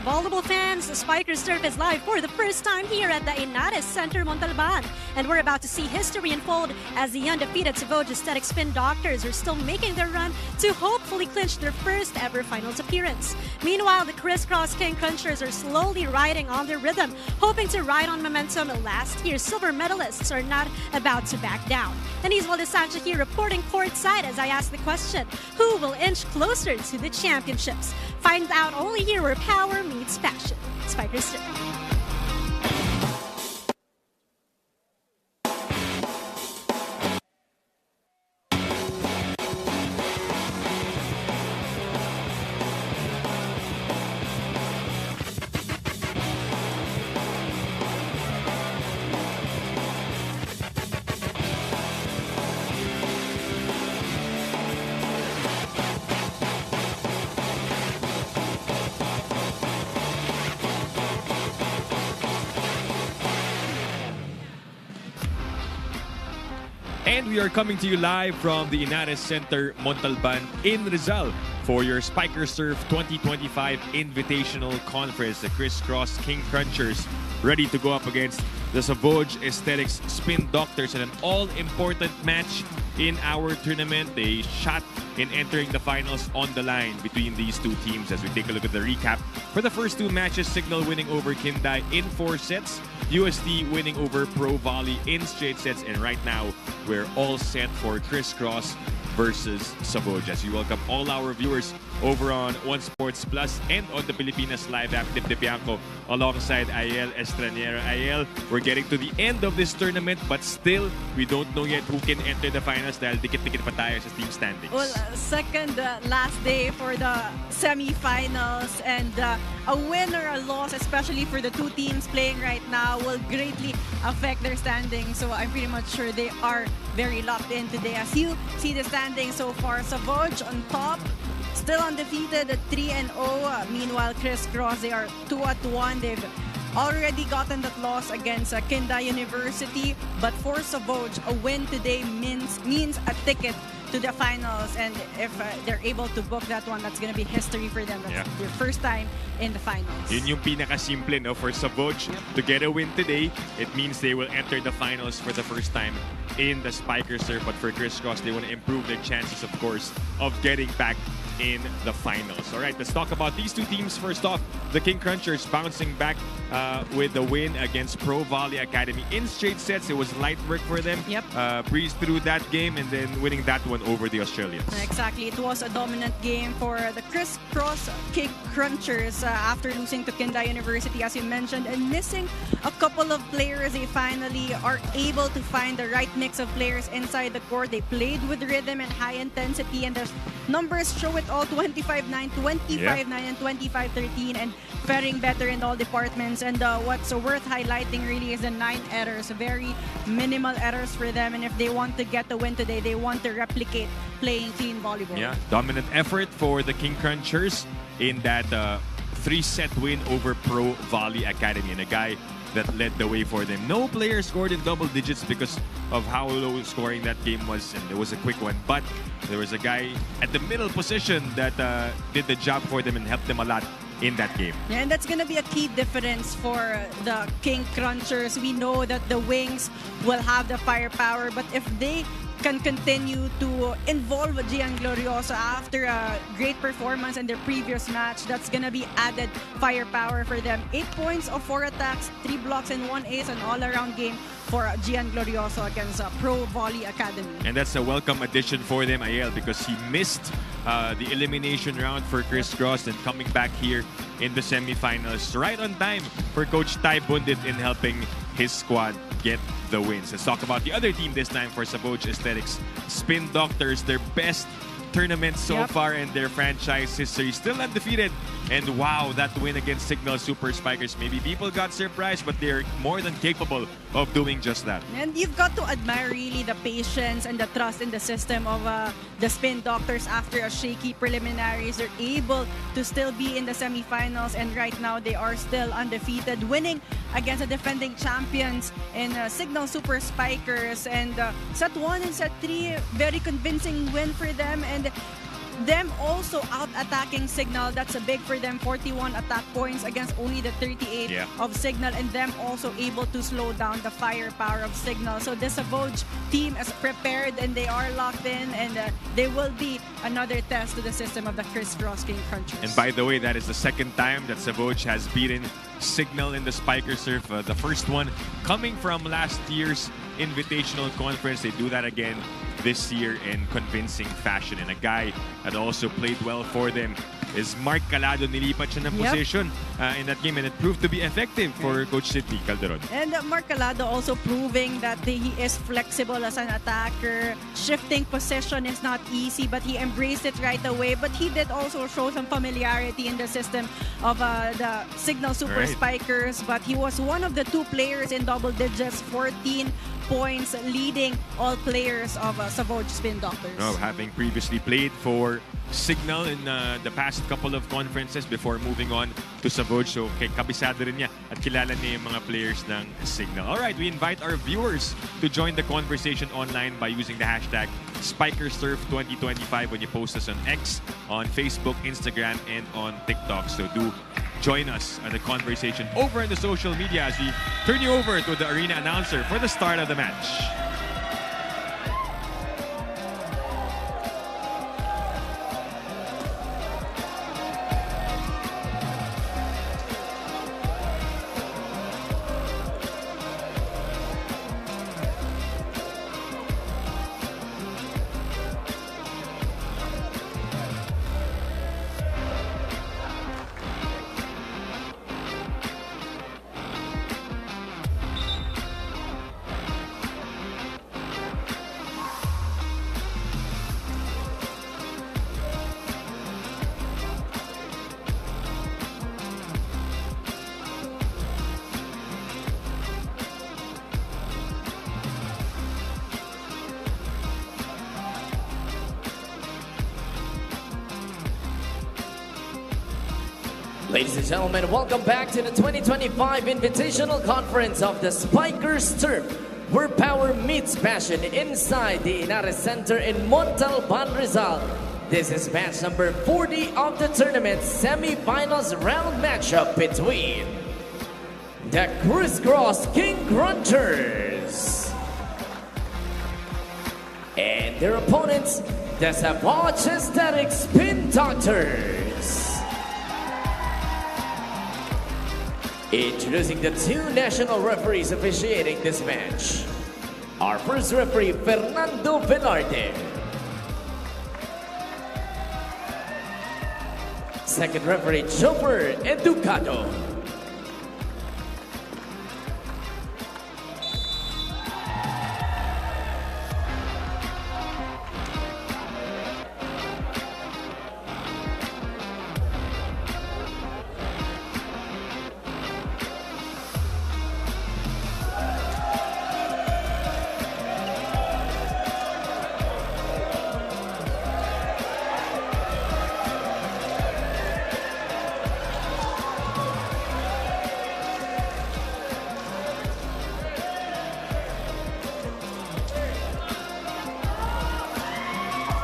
volleyball fans, Spikers Turf is live for the first time here at the Inares Center, Montalban. And we're about to see history unfold as the undefeated SAVOUGE Aesthetic Spin Doctors are still making their run to hopefully clinch their first ever finals appearance. Meanwhile, the Crisscross King Crunchers are slowly riding on their rhythm, hoping to ride on momentum. Last year's silver medalists are not about to back down. And Iswaldo Sancho here reporting courtside as I ask the question, who will inch closer to the championships? Find out only here where power meets passion. Spikers Turf. And we are coming to you live from the Inares Center, Montalban in Rizal for your Spikers Turf 2025 Invitational Conference. The Crisscross King Crunchers ready to go up against the SAVOUGE Aesthetics Spin Doctors in an all-important match in our tournament. A shot in entering the finals on the line between these two teams. As we take a look at the recap for the first two matches, Signal winning over Kindai in 4 sets. UST winning over Pro Volley in straight sets, and right now we're all set for Crisscross versus SAVOUGE. As we welcome all our viewers over on One Sports Plus and on the Pilipinas Live app, Tip De Bianco alongside Aiel Estranera. Aiel, we're getting to the end of this tournament, but still we don't know yet who can enter the finals dahil dikit-dikit pa tayo sa team standings. Well, second last day for the semifinals, and a win or a loss, especially for the two teams playing right now, will greatly affect their standings. So I'm pretty much sure they are very locked in today. As you see the standings so far, SAVOUGE on top, still undefeated at 3-0. Meanwhile, Crisscross, they are 2-1. They've already gotten that loss against Kindai University. But for SAVOUGE, a win today means a ticket to the finals, and if they're able to book that one, that's going to be history for them. That's their first time in the finals. Yun yung pinaka-simple, no? For SAVOUGE to get a win today, it means they will enter the finals for the first time in the Spikers Turf. But for Crisscross, they want to improve their chances, of course, of getting back in the finals. All right, let's talk about these two teams. First off, the King Crunchers bouncing back with the win against Pro Volley Academy in straight sets. It was light work for them. Breezed through that game and then winning that one over the Australians. Exactly. It was a dominant game for the Crisscross King Crunchers after losing to Kindai University, as you mentioned, and missing a couple of players. They finally are able to find the right mix of players inside the court. They played with rhythm and high intensity, and their numbers show it all: 25-9, 25-9, and 25-13, and faring better in all departments. And what's worth highlighting really is the 9 errors, very minimal errors for them. And if they want to get the win today, they want to replicate playing clean volleyball. Yeah, dominant effort for the King Crunchers in that 3-set win over Pro Volley Academy, and a guy that led the way for them. No player scored in double digits because of how low scoring that game was, and it was a quick one. But there was a guy at the middle position that did the job for them and helped them a lot in that game. Yeah, and that's going to be a key difference for the King Crunchers. We know that the Wings will have the firepower, but if they can continue to involve Gian Glorioso after a great performance in their previous match, that's gonna be added firepower for them. 8 points of 4 attacks, 3 blocks, and 1 ace, an all-around game for Gian Glorioso against Pro Volley Academy. And that's a welcome addition for them, Aiel, because he missed the elimination round for Crisscross, and coming back here in the semifinals right on time for Coach Ty Bundit in helping his squad get the wins. Let's talk about the other team this time for SAVOUGE Aesthetics Spin Doctors. Their best tournament so far in their franchise history. Still undefeated. And wow, that win against Signal Super Spikers. Maybe people got surprised, but they're more than capable of doing just that. And you've got to admire really the patience and the trust in the system of the Spin Doctors. After a shaky preliminaries, they're able to still be in the semifinals, and right now they are still undefeated, winning against the defending champions in Signal Super Spikers. And set 1 and set 3, very convincing win for them. And them also out-attacking Signal. That's a big for them, 41 attack points against only the 38 of Signal, and them also able to slow down the firepower of Signal. So the SAVOUGE team is prepared and they are locked in, and they will be another test to the system of the CRISS King Crunchers. And by the way, that is the second time that SAVOUGE has beaten Signal in the Spiker Surf. The first one coming from last year's Invitational Conference. They do that again this year in convincing fashion. And a guy that also played well for them is Mark Calado. Nilipat siya ng position in that game, and it proved to be effective for Coach Sidney Calderon. And Mark Calado also proving that he is flexible as an attacker. Shifting position is not easy, but he embraced it right away. But he did also show some familiarity in the system of the Signal Super Spikers. But he was one of the two players in double digits, 14 points, leading all players of SAVOUGE Spin Doctors. Having previously played for Signal in the past couple of conferences before moving on to SAVOUGE. So, kabisado rin niya at kilala niya yung mga players ng Signal. Alright, we invite our viewers to join the conversation online by using the hashtag SpikerSurf2025 when you post us on X, on Facebook, Instagram, and on TikTok. So, do join us on the conversation over in the social media as we turn you over to the arena announcer for the start of the match. Ladies and gentlemen, welcome back to the 2025 Invitational Conference of the Spikers Turf, where power meets passion inside the Inares Center in Montalban, Rizal. This is match number 40 of the tournament semifinals round matchup between the CRISS King Crunchers and their opponents, the SAVOUGE Spin Doctors. Introducing the two national referees officiating this match. Our first referee, Fernando Velarde. Second referee, Joper Educado.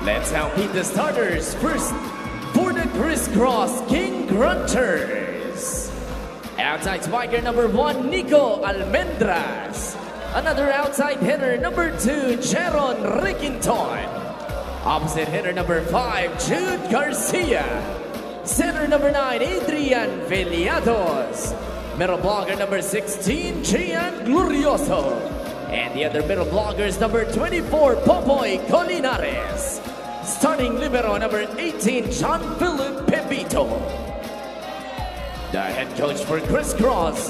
Let's now meet the starters. First, for the CRISS King Crunchers. Outside spiker number 1, Nico Almendras. Another outside hitter, number 2, Jeron Riquinton. Opposite hitter number 5, Jude Garcia. Center number 9, Adrian Veliados. Middle blocker number 16, Gian Glorioso. And the other middle blockers, number 24, Popoy Colinares. Starting libero number 18, John Philip Pepito. The head coach for CRISS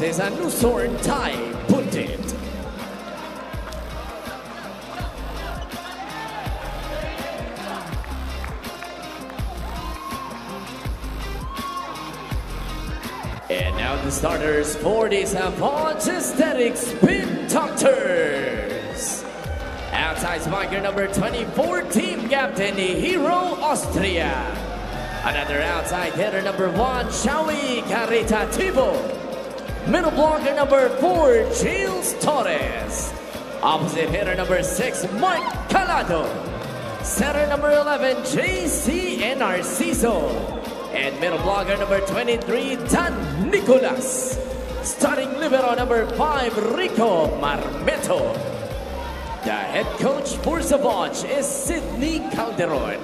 is Anusorn Tai Pundit. And now the starters for the SAVOUGE Spin Doctors. Outside spiker number 24, team captain Hero Austria. Another outside hitter number 1, Shawi Caritativo. Middle blocker number 4, Giles Torres. Opposite hitter number 6, Mark Calado. Center number 11, JC and Narciso. And middle blocker number 23, Dan Nicolas. Starting libero number 5, Rico Marmeto. The head coach for SAVOUGE is Sydney Calderon.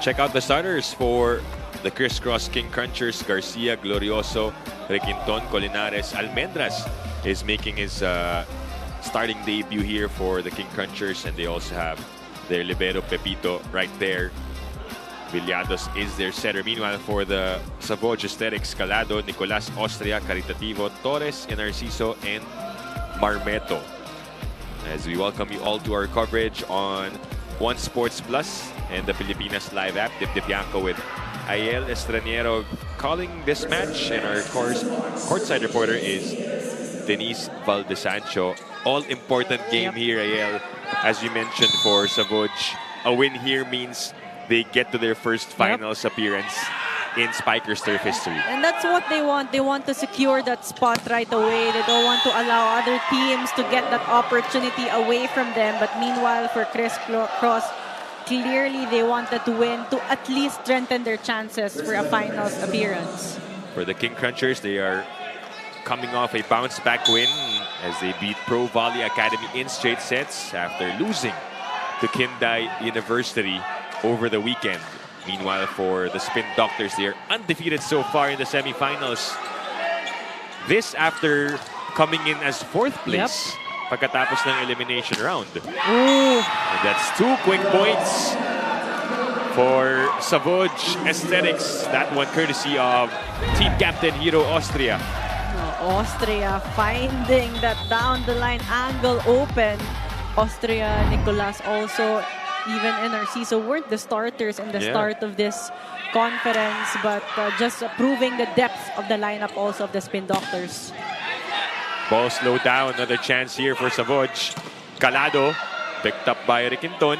Check out the starters for the crisscross King Crunchers. Garcia, Glorioso, Requinton, Colinares, Almendras is making his starting debut here for the King Crunchers, and they also have their libero Pepito right there. Villados is their setter. Meanwhile, for the SAVOUGE Aesthetics, Calado, Nicolas, Austria, Caritativo, Torres, Narciso, and Marmeto. As we welcome you all to our coverage on One Sports Plus and the Pilipinas Live app. Dip Bianco with Aiel Estraniero calling this match, and our courtside reporter is Denise Valdesancho. All-important game here, Aiel. As you mentioned, for SAVOUGE, a win here means they get to their first finals appearance in Spikers turf history. And that's what they want. They want to secure that spot right away. They don't want to allow other teams to get that opportunity away from them. But meanwhile, for crisscross, clearly they wanted to win to at least strengthen their chances for a finals appearance. For the King Crunchers, they are coming off a bounce-back win as they beat Pro Volley Academy in straight sets after losing to Kindai University over the weekend. Meanwhile, for the Spin Doctors, they are undefeated so far in the semifinals. This after coming in as 4th place pagkatapos ng elimination round. Ooh. And that's 2 quick points for SAVOUGE Aesthetics. That one courtesy of team captain Hiro Austria. Austria finding that down the line angle open. Austria, Nicolas also, even Narciso weren't the starters in the start of this conference, but just proving the depth of the lineup also of the Spin Doctors. Ball slowed down. Another chance here for SAVOUGE. Calado picked up by Requinton.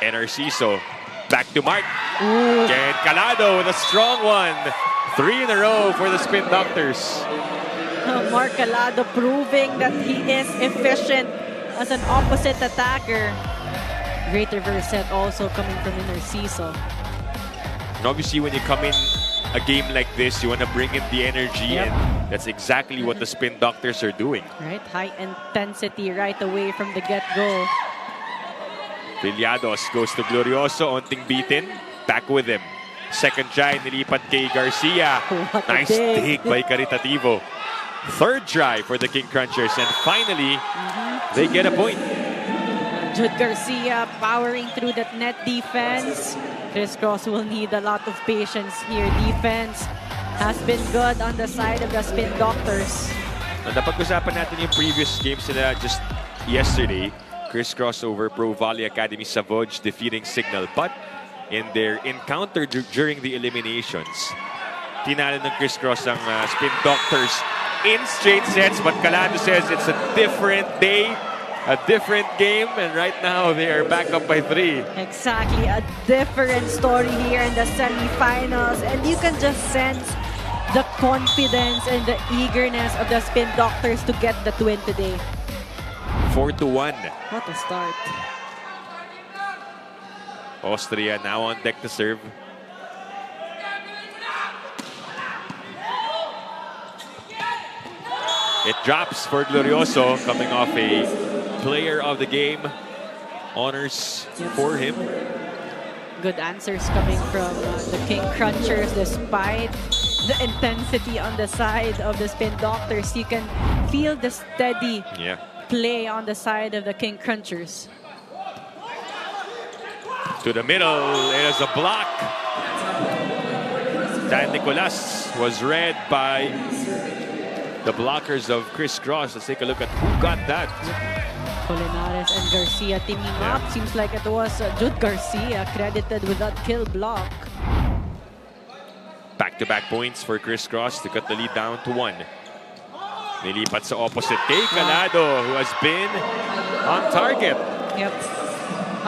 And Narciso back to Mark. Ooh. And Calado with a strong one. 3 in a row for the Spin Doctors. Mark Calado proving that he is efficient as an opposite attacker. Great reverse set also coming from Narciso. And obviously, when you come in a game like this, you want to bring in the energy, and that's exactly what the Spin Doctors are doing. Right, high intensity right away from the get-go. Villados goes to Glorioso, onting beaten. Back with him. Second try, nilipat kay Garcia. Nice dig by Caritativo. Third try for the King Crunchers, and finally, they get a point. Jude Garcia powering through that net defense. Crisscross will need a lot of patience here. Defense has been good on the side of the Spin Doctors. Napag-usapan natin yung previous games nila just yesterday. Crisscross over Pro Volley Academy, SAVOUGE defeating Signal. But in their encounter during the eliminations, tinalo ng Crisscross ang Spin Doctors in straight sets, but Calado says it's a different day, a different game, and right now they are back up by 3. Exactly, a different story here in the semifinals, and you can just sense the confidence and the eagerness of the Spin Doctors to get the win today. 4-1. What a start. Austria now on deck to serve. It drops for Glorioso, coming off a player of the game honors for him. Good answers coming from the King Crunchers despite the intensity on the side of the Spin Doctors. You can feel the steady play on the side of the King Crunchers. To the middle, it is a block. Dan Nicolas was read by the blockers of Crisscross. Let's take a look at who got that. Colinares and Garcia teaming up. Seems like it was Jude Garcia credited with that kill block. Back-to-back points for Crisscross to cut the lead down to 1. Nilipat sa opposite kay Calado, who has been on target. Yep.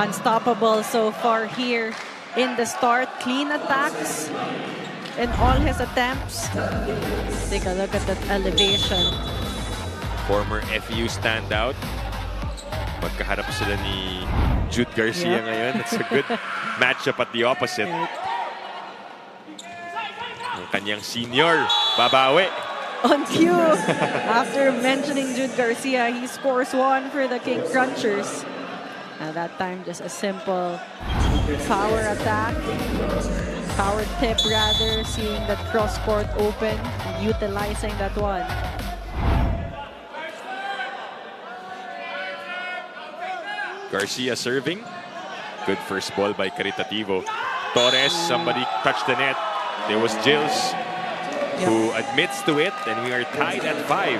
unstoppable so far here in the start. Clean attacks in all his attempts. Take a look at that elevation. Former FEU standout. Magkaharap sila ni Jude Garcia ngayon. It's a good matchup at the opposite. Ang kanyang senior, babawi. On cue, after mentioning Jude Garcia, he scores one for the King Crunchers. Now that time, just a simple power attack. Power tip rather, seeing that cross court open, utilizing that one. Garcia serving. Good first ball by Caritativo. Torres, somebody touched the net. There was Gilles who admits to it, and we are tied at 5.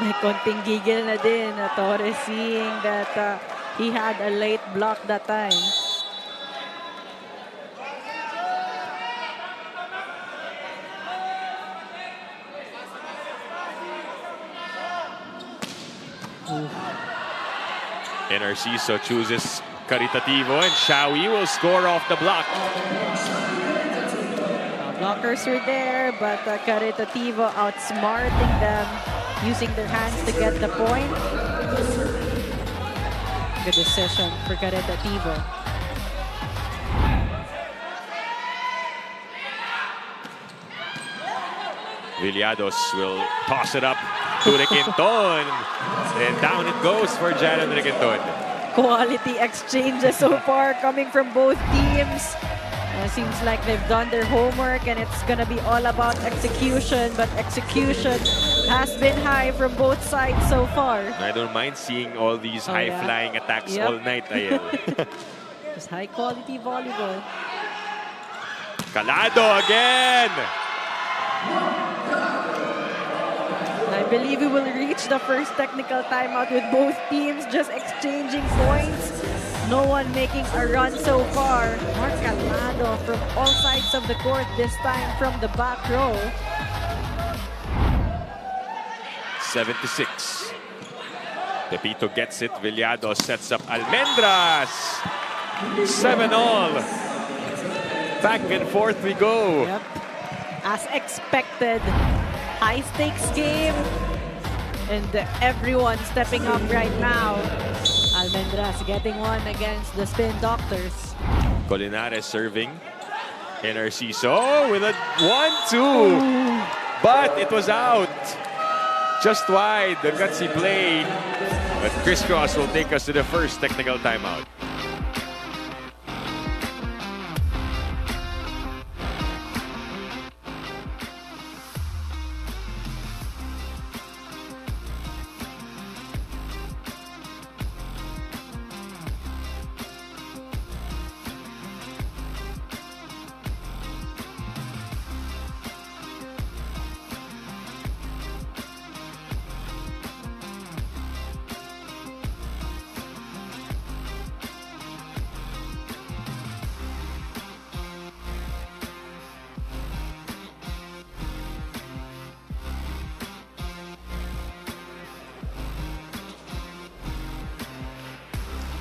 May konting gigil na din na Torres, seeing that he had a late block that time. Narciso chooses Caritativo, and Shawi will score off the block. Blockers were there, but Caritativo outsmarting them, using their hands to get the point. Good decision for Caritativo. Villados will toss it up to Requinton, and down it goes for Jaron Requinton. Quality exchanges so far coming from both teams. Seems like they've done their homework, and it's going to be all about execution, but execution has been high from both sides so far. I don't mind seeing all these high-flying attacks all night, Ayel. Just high-quality volleyball. Calado again! I believe we will reach the first technical timeout with both teams just exchanging points. No one making a run so far. Mark Calado from all sides of the court, this time from the back row. 7-6. Pepito gets it. Villados sets up Almendras. 7-all. Back and forth we go. Yep. As expected, high-stakes game. And everyone stepping up right now. Almendras getting one against the Spin Doctors. Colinares serving. Narciso with a 1-2. But it was out. Just wide. The gutsy play. But Crisscross will take us to the first technical timeout.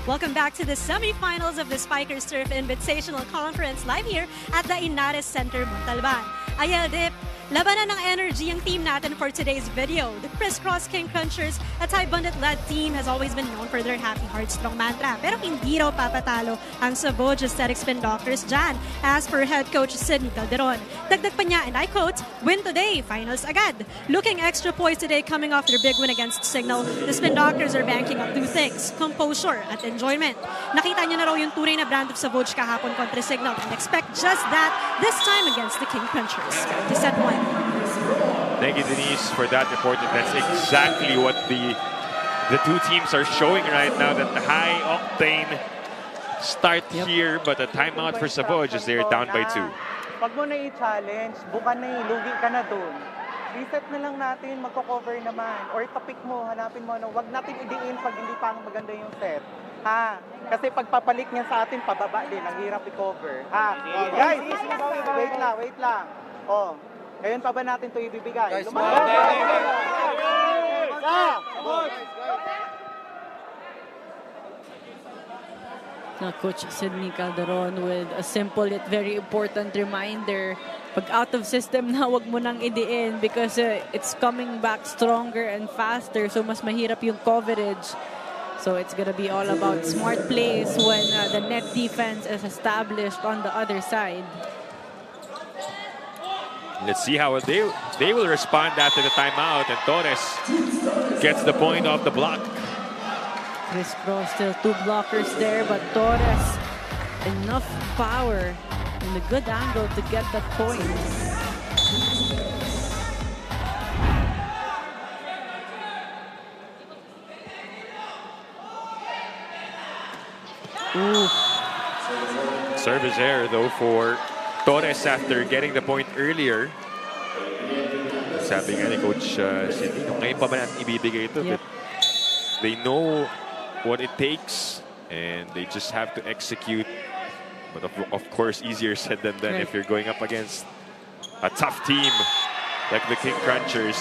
Welcome back to the semifinals of the Spikers Turf Invitational Conference live here at the Inares Center, Montalban. Ayel Dip, labanan ng energy ang team natin for today's video. The Crisscross King Crunchers, a Ty Bundit-led team, has always been known for their happy heart strong mantra. Pero hindi raw papatalo ang SAVOUGE Aesthetic Spin Doctors dyan, as per head coach Sidney Calderon. Dagdag pa niya, and I quote, "Win today, finals agad." Looking extra poised today coming off their big win against Signal, the Spin Doctors are banking on two things, composure at enjoyment. Nakita niyo na raw yung tunay na brand of SAVOUGE kahapon kontra Signal, and expect just that this time against the King Crunchers. To set one. Thank you, Denise, for that report. And that's exactly what the two teams are showing right now, that the high-octane start here, but a timeout for SAVOUGE as they're down by 2. Pag mo na i-challenge, bukan na lugi ka na dun. Reset na lang natin, magko-cover naman. Or topic mo, hanapin mo, wag natin idiin pag hindi pa maganda yung set. Ha? Kasi pagpapalik niya sa atin, pababa din, ang hirap i-cover. Ha? Guys, wait lang. Oh, ngayon pa ba natin ito ibibigay? Guys, Coach Sidney Calderon with a simple yet very important reminder. Pag out of system na, wag mo nang idiin because it's coming back stronger and faster. So mas mahirap yung coverage. So it's gonna be all about smart plays when the net defense is established on the other side. Let's see how they will respond after the timeout. And Torres gets the point off the block. Chris Cross still 2 blockers there, but Torres enough power and a good angle to get that point. Ooh. Service error though for Torres after getting the point earlier. Sabi nga ni Coach Sidney, ngayon pa ba natin ibibigay ito? Yep. But they know what it takes and they just have to execute. But of course, easier said than done if you're going up against a tough team like the King Crunchers.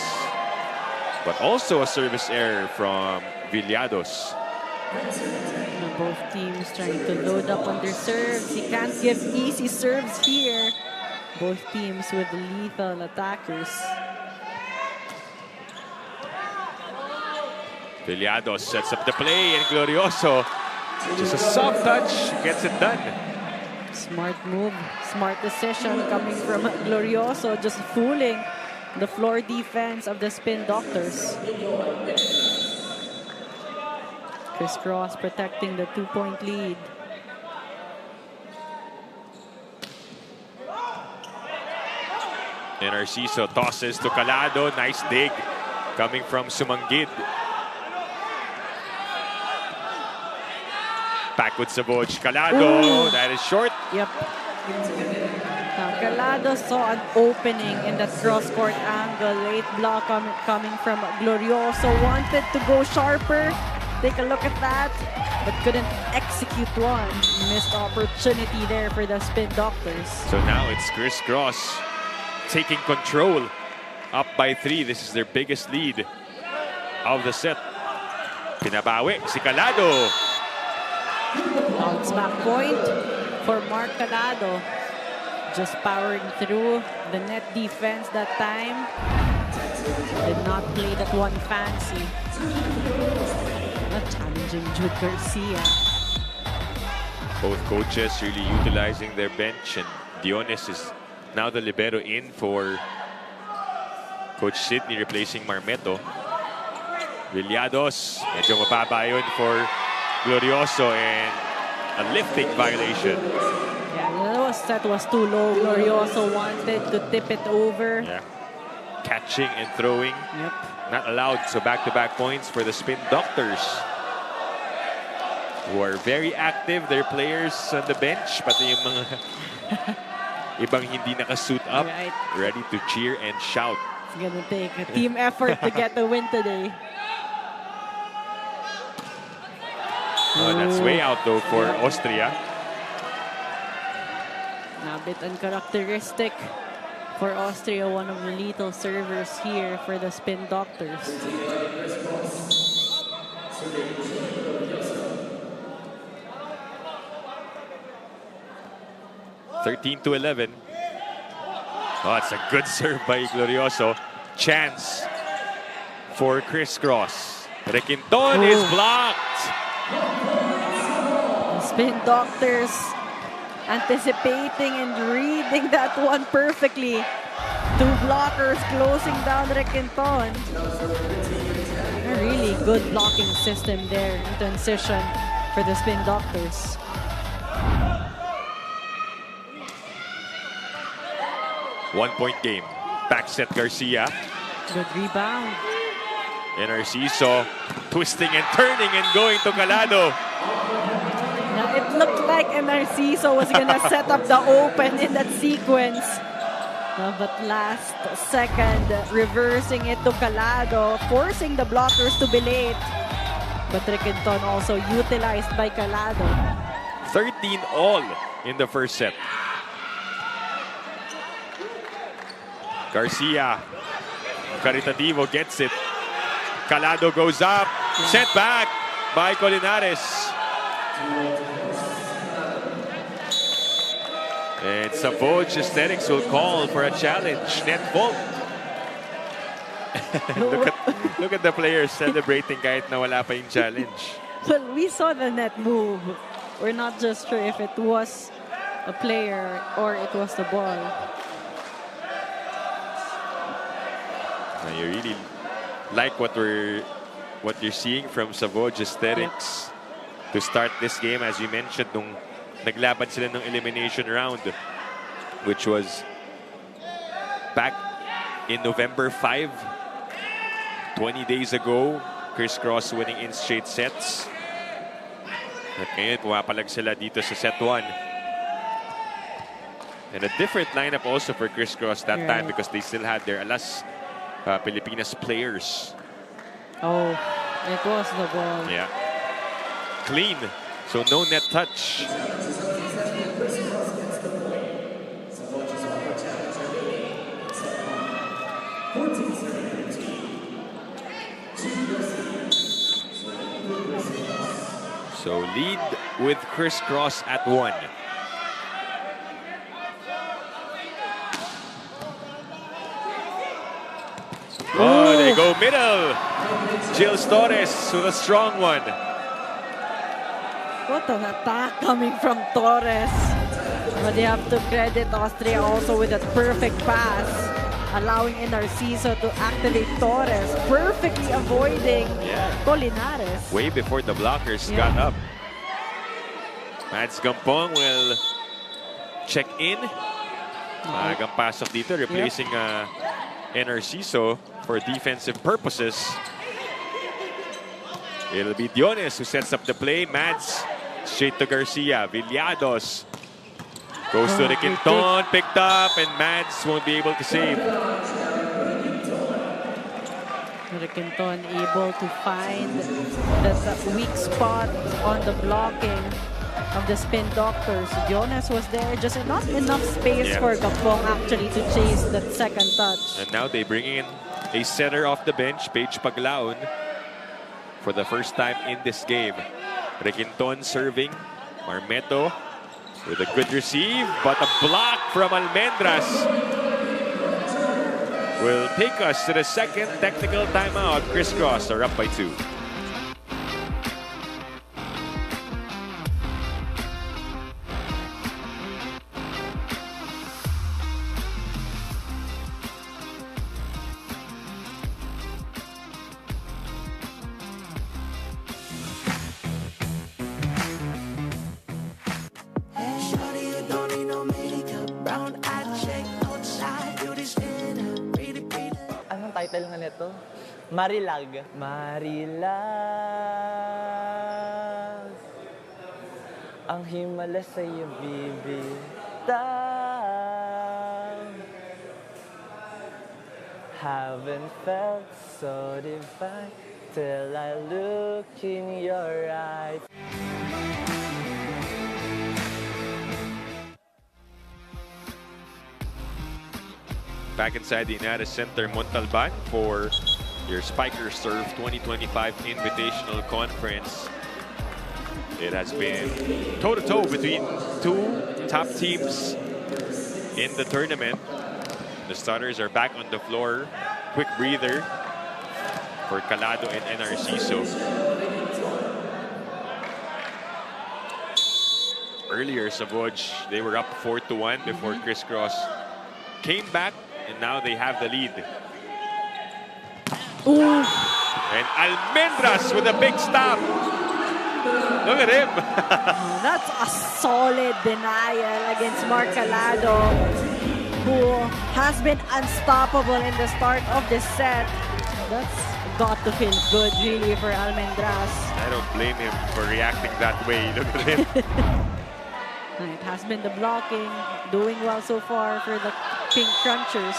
But also a service error from Villados. Both teams trying to load up on their serves. You can't give easy serves here. Both teams with lethal attackers. Villados sets up the play and Glorioso, just a soft touch, gets it done. Smart move, smart decision coming from Glorioso, just fooling the floor defense of the Spin Doctors. Chris Cross protecting the 2-point lead. And Narciso tosses to Calado, nice dig coming from Sumanggid. Back with SAVOUGE. Calado, that is short. Yep. Now, Calado saw an opening in that cross-court angle. Late block coming from Glorioso. Wanted to go sharper. Take a look at that. But couldn't execute one. Missed opportunity there for the Spin Doctors. So now it's Criss Cross taking control. Up by 3. This is their biggest lead of the set. Pinabawi si Calado. Bounce back point for Mark Calado. Just powering through the net defense that time. Did not play that one fancy. Not challenging Jude Garcia. Both coaches really utilizing their bench, and Dionis is now the libero in for Coach Sidney, replacing Marmeto. Villados, medyo mababa yun for Glorioso, and a lifting violation. Yeah, the set was too low. Glorioso wanted to tip it over. Yeah, catching and throwing. Yep. Not allowed, so back-to-back points for the Spin Doctors, who are very active. Their players on the bench, pati yung mga ibang hindi nakasuit up, ready to cheer and shout. It's gonna take a team effort to get the win today. Oh, that's way out though for Austria. A bit uncharacteristic for Austria, one of the lethal servers here for the Spin Doctors. (13-11). Oh, it's a good serve by Glorioso. Chance for Criss Cross. Requinton is blocked. Spin Doctors anticipating and reading that one perfectly. 2 blockers closing down Requinton. A really good blocking system there in transition for the Spin Doctors. One-point game. Back set Garcia. Good rebound. And Narciso twisting and turning and going to Calado. Now it looked like Narciso was gonna set up the open in that sequence. But last second, reversing it to Calado, forcing the blockers to be late. But Requinton also utilized by Calado. 13 all in the first set. Garcia, Caritativo gets it. Calado goes up, sent back by Colinares. And SAVOUGE Aesthetics will call for a challenge. Net fault. look at the players celebrating kahit na wala pa yung challenge. Well, we saw the net move. We're not just sure if it was a player or it was the ball. You really like what you're seeing from SAVOUGE Aesthetics to start this game. As you mentioned, nung naglaban sila ng elimination round, which was back in November 5, 20 days ago. CRISS winning in straight sets. At ngayon, pumapalag sila dito sa set 1. And a different lineup also for CRISS that time because they still had their alas Pilipinas players. Oh, it was the ball. Yeah. Clean. So no net touch. So lead with CRISS at 1. Oh, they go middle. Jill Torres with a strong one. What an attack coming from Torres. But you have to credit Austria also with that perfect pass, allowing Narciso to activate Torres, perfectly avoiding Colinares. Way before the blockers got up. Mads Gampong will check in. Maagang pasok dito, replacing Narciso for defensive purposes. It'll be Diones who sets up the play. Mads straight to Garcia. Villados goes to the Quinton, picked up, and Mads won't be able to save. Quinton able to find the weak spot on the blocking of the spin doctors. Jonas was there, just not enough space for Gampong actually to chase that second touch. And now they bring in a setter off the bench, Paige Paglaon, for the first time in this game. Requinton serving. Marmeto with a good receive, but a block from Almendras will take us to the second technical timeout. CRISS are up by 2. Title nga nito, Marilag. Marilag, ang himala sa'yo bibitaw. Haven't felt so divine till I look in your eyes. Back inside the Inares Center, Montalban for your Spiker Surf 2025 Invitational Conference. It has been toe-to-toe between two top teams in the tournament. The starters are back on the floor. Quick breather for Calado and Narciso. Earlier, SAVOUGE, they were up 4-1 before CRISS came back. And now they have the lead. Ooh. And Almendras with a big stop. Look at him. That's a solid denial against Mark Calado, who has been unstoppable in the start of this set. That's got to feel good, really, for Almendras. I don't blame him for reacting that way. Look at him. It has been the blocking, doing well so far for the Pink Crunchers.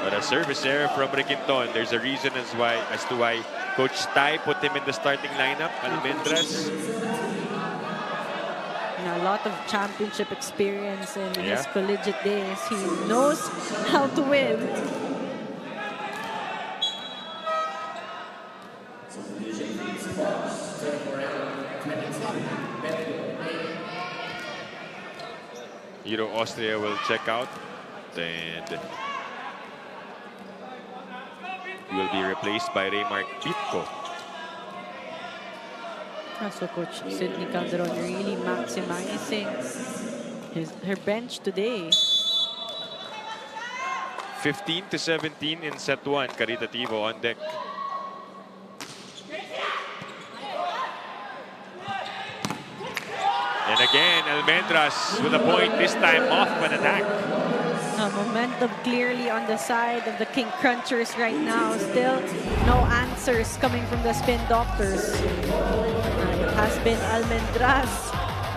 But a service error from Requinton. There's a reason as to why Coach Tai put him in the starting lineup. Almendras. A lot of championship experience in his collegiate days. He knows how to win. Hero Austria will check out, and he will be replaced by Raymark Pitko. So Coach Sydney Calderon really maximizing her bench today. 15-17 in set 1. Caritativo on deck. And again, Almendras with a point, this time off an attack. Momentum clearly on the side of the King Crunchers right now. Still no answers coming from the Spin Doctors. It has been Almendras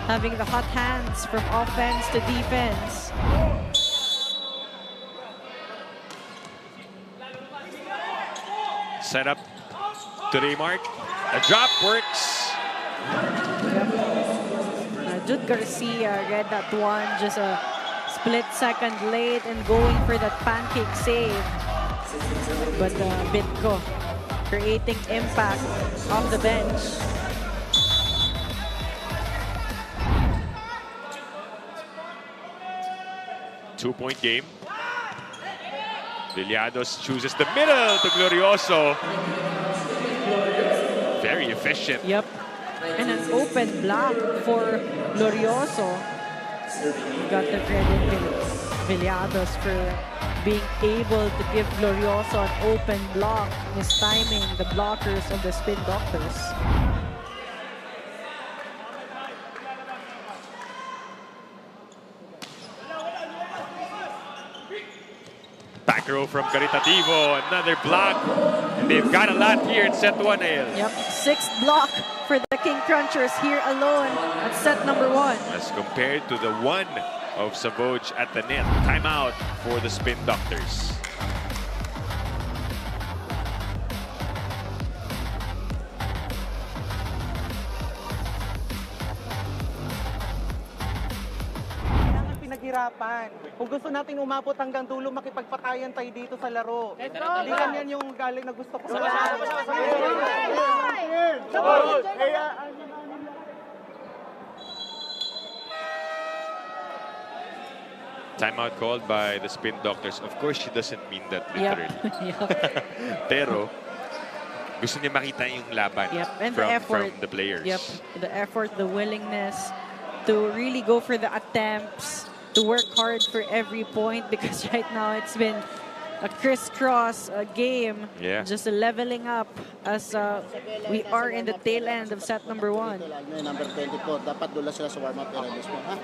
having the hot hands from offense to defense. Set up to Raymark. A drop works. Jude Garcia read that one just a split second late and going for that pancake save. But Bitco creating impact off the bench. Two-point game. Villados chooses the middle to Glorioso. Very efficient. Yep. And an open block for Glorioso. Got the credit to Villados for being able to give Glorioso an open block, mistiming the blockers of the Spin Doctors. Back row from Caritativo, another block. And they've got a lot here in set 1, Ale. Yep, 6th block for the King Crunchers here alone at set number 1. As compared to the 1 of SAVOUGE at the net. Timeout for the Spin Doctors. Pinaghirapan. Kung gusto natin umabot hanggang dulo, makipagpatayan tayo dito sa laro. Hindi ganyan yung galing na gusto ko. Timeout called by the Spin Doctors. Of course, she doesn't mean that literally. Yep. Pero, gusto niya makita yung laban And from, the effort. from the players. Yep, the effort, the willingness to really go for the attempts, to work hard for every point, because right now it's been a crisscross game. Yeah. Just leveling up as we are in the tail end of set number 1. Number 24, dapat dula sila sa warm-up area mismo, ha?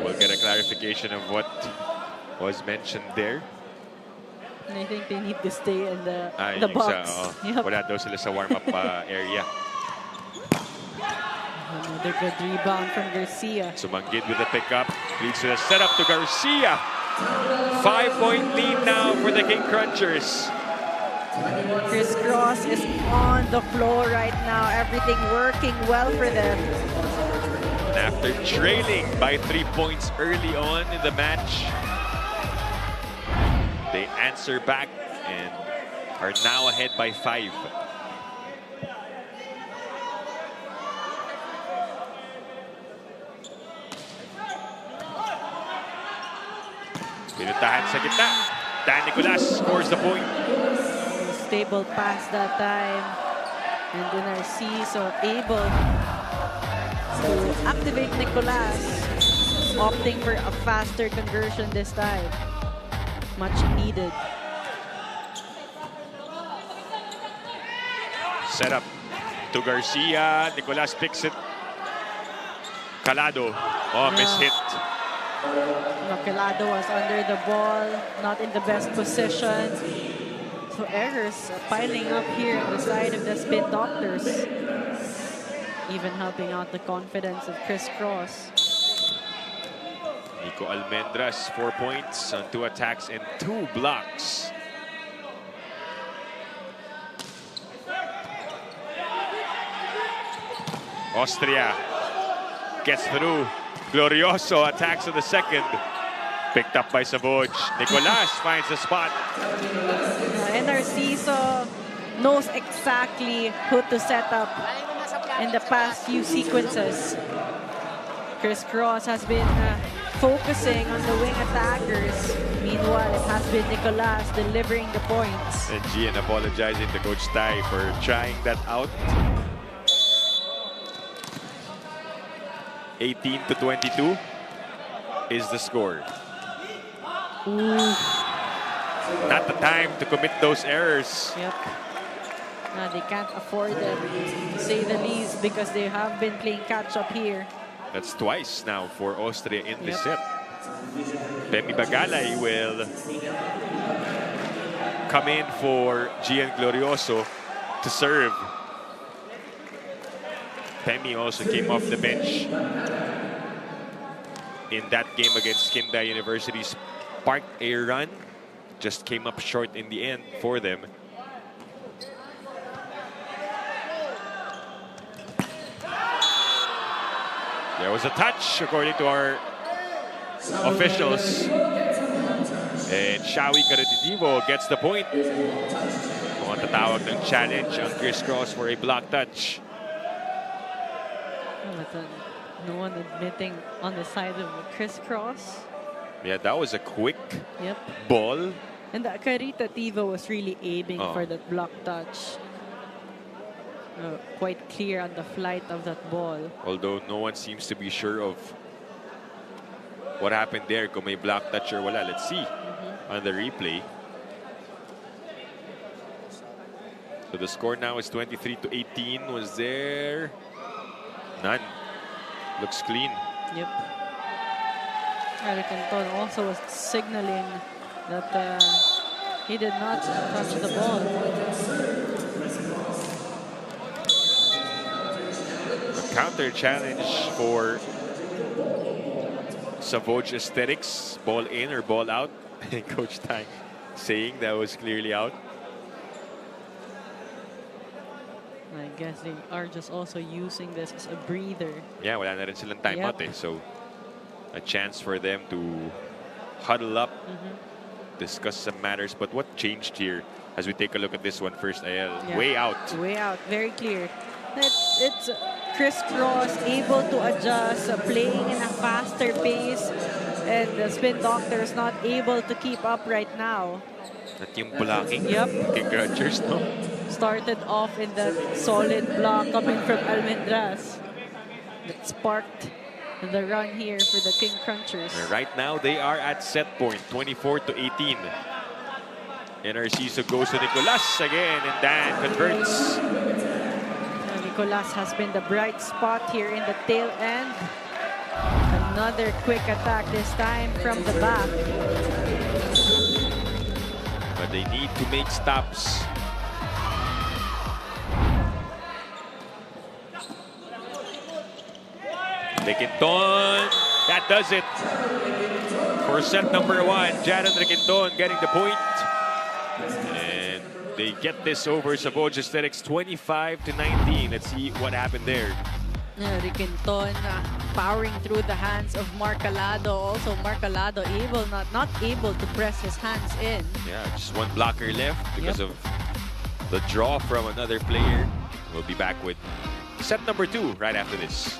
We'll get a clarification of what was mentioned there. And I think they need to stay in the Yung box. Yep. Wala daw sila sa warm-up area. Another good rebound from Garcia. Sumanggid with the pickup. Leads to the setup to Garcia. 5-point lead now for the King Crunchers. Crisscross is on the floor right now. Everything working well for them. And after trailing by 3 points early on in the match, they answer back and are now ahead by 5. Pinuntahan sa gitna. Dan Nicolas scores the point. Stable pass that time. And then Narciso able to activate Nicolas, opting for a faster conversion this time. Much needed. Set up to Garcia. Nicolas picks it. Calado. Oh, mishit. Calado was under the ball, not in the best position. So errors piling up here on the side of the Spin Doctors. Even helping out the confidence of Crisscross. Nico Almendras, 4 points on 2 attacks and 2 blocks. Austria gets through. Glorioso attacks on the second. Picked up by SAVOUGE. Nicolas finds the spot. And Narciso knows exactly who to set up in the past few sequences. CRISS has been focusing on the wing attackers. Meanwhile, it has been Nicolas delivering the points. And Gian apologizing to Coach Tai for trying that out. 18-22 is the score. Ooh. Not the time to commit those errors. Yep. No, they can't afford them, to say the least, because they have been playing catch-up here. That's twice now for Austria in the set. Pemi Bagalay will come in for Gian Glorioso to serve. Pemi also came off the bench in that game against Kinda University. Sparked a run, just came up short in the end for them. There was a touch, according to our officials. And Shawi Caratitivo gets the point. Mukhang tatawag ng challenge ang CRISS for a block touch. But no one admitting on the side of CRISS. Yeah, that was a quick Yep. ball. And the Caritativo was really aiming Oh. for that block touch. Quite clear on the flight of that ball. Although no one seems to be sure of what happened there, kung may block touch or wala. Let's see on the replay. So the score now is 23-18. Was there? None. Looks clean. Yep. Eric Anton also was signaling that he did not touch the ball. A counter challenge for SAVOUGE Aesthetics. Ball in or ball out. Coach Tang saying that was clearly out. I guess they are just also using this as a breather. Yeah, wala na rin silang timeout Yep. So a chance for them to huddle up, discuss some matters. But what changed here as we take a look at this one first, Ayel? Yeah. Way out. Way out, very clear. It's CRISS able to adjust, playing in a faster pace, and the spin doctor is not able to keep up right now. At yung blocking. Yep. Congrats, no? Started off in that solid block coming from Almendras. That sparked the run here for the King Crunchers. Right now, they are at set point, 24-18. And Narciso goes to Nicolas again, and Dan converts. Nicolas has been the bright spot here in the tail end. Another quick attack, this time from the back. But they need to make stops. Requinton, that does it. For set number 1, Jaron Requinton getting the point. And they get this over SAVOUGE Aesthetics 25-19. Let's see what happened there. Requinton powering through the hands of Marcalado. Also Marcalado not able to press his hands in. Yeah, just one blocker left because of the draw from another player. We'll be back with set number 2 right after this.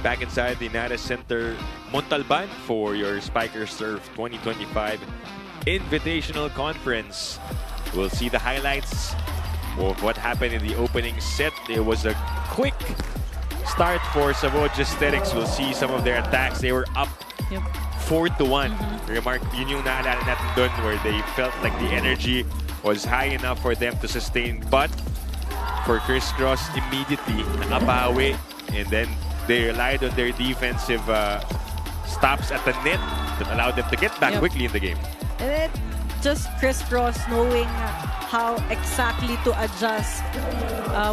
back inside the Inares Center Montalban for your Spiker Surf 2025 Invitational Conference. We'll see the highlights of what happened in the opening set. It was a quick start for SAVOUGE Aesthetics. We'll see some of their attacks. They were up 4-1. Remark, yun yung naalala natin dun where they felt like the energy was high enough for them to sustain. But for CRISS immediately nakabawi, and then they relied on their defensive stops at the net that allowed them to get back quickly in the game. And it just CRISS knowing how exactly to adjust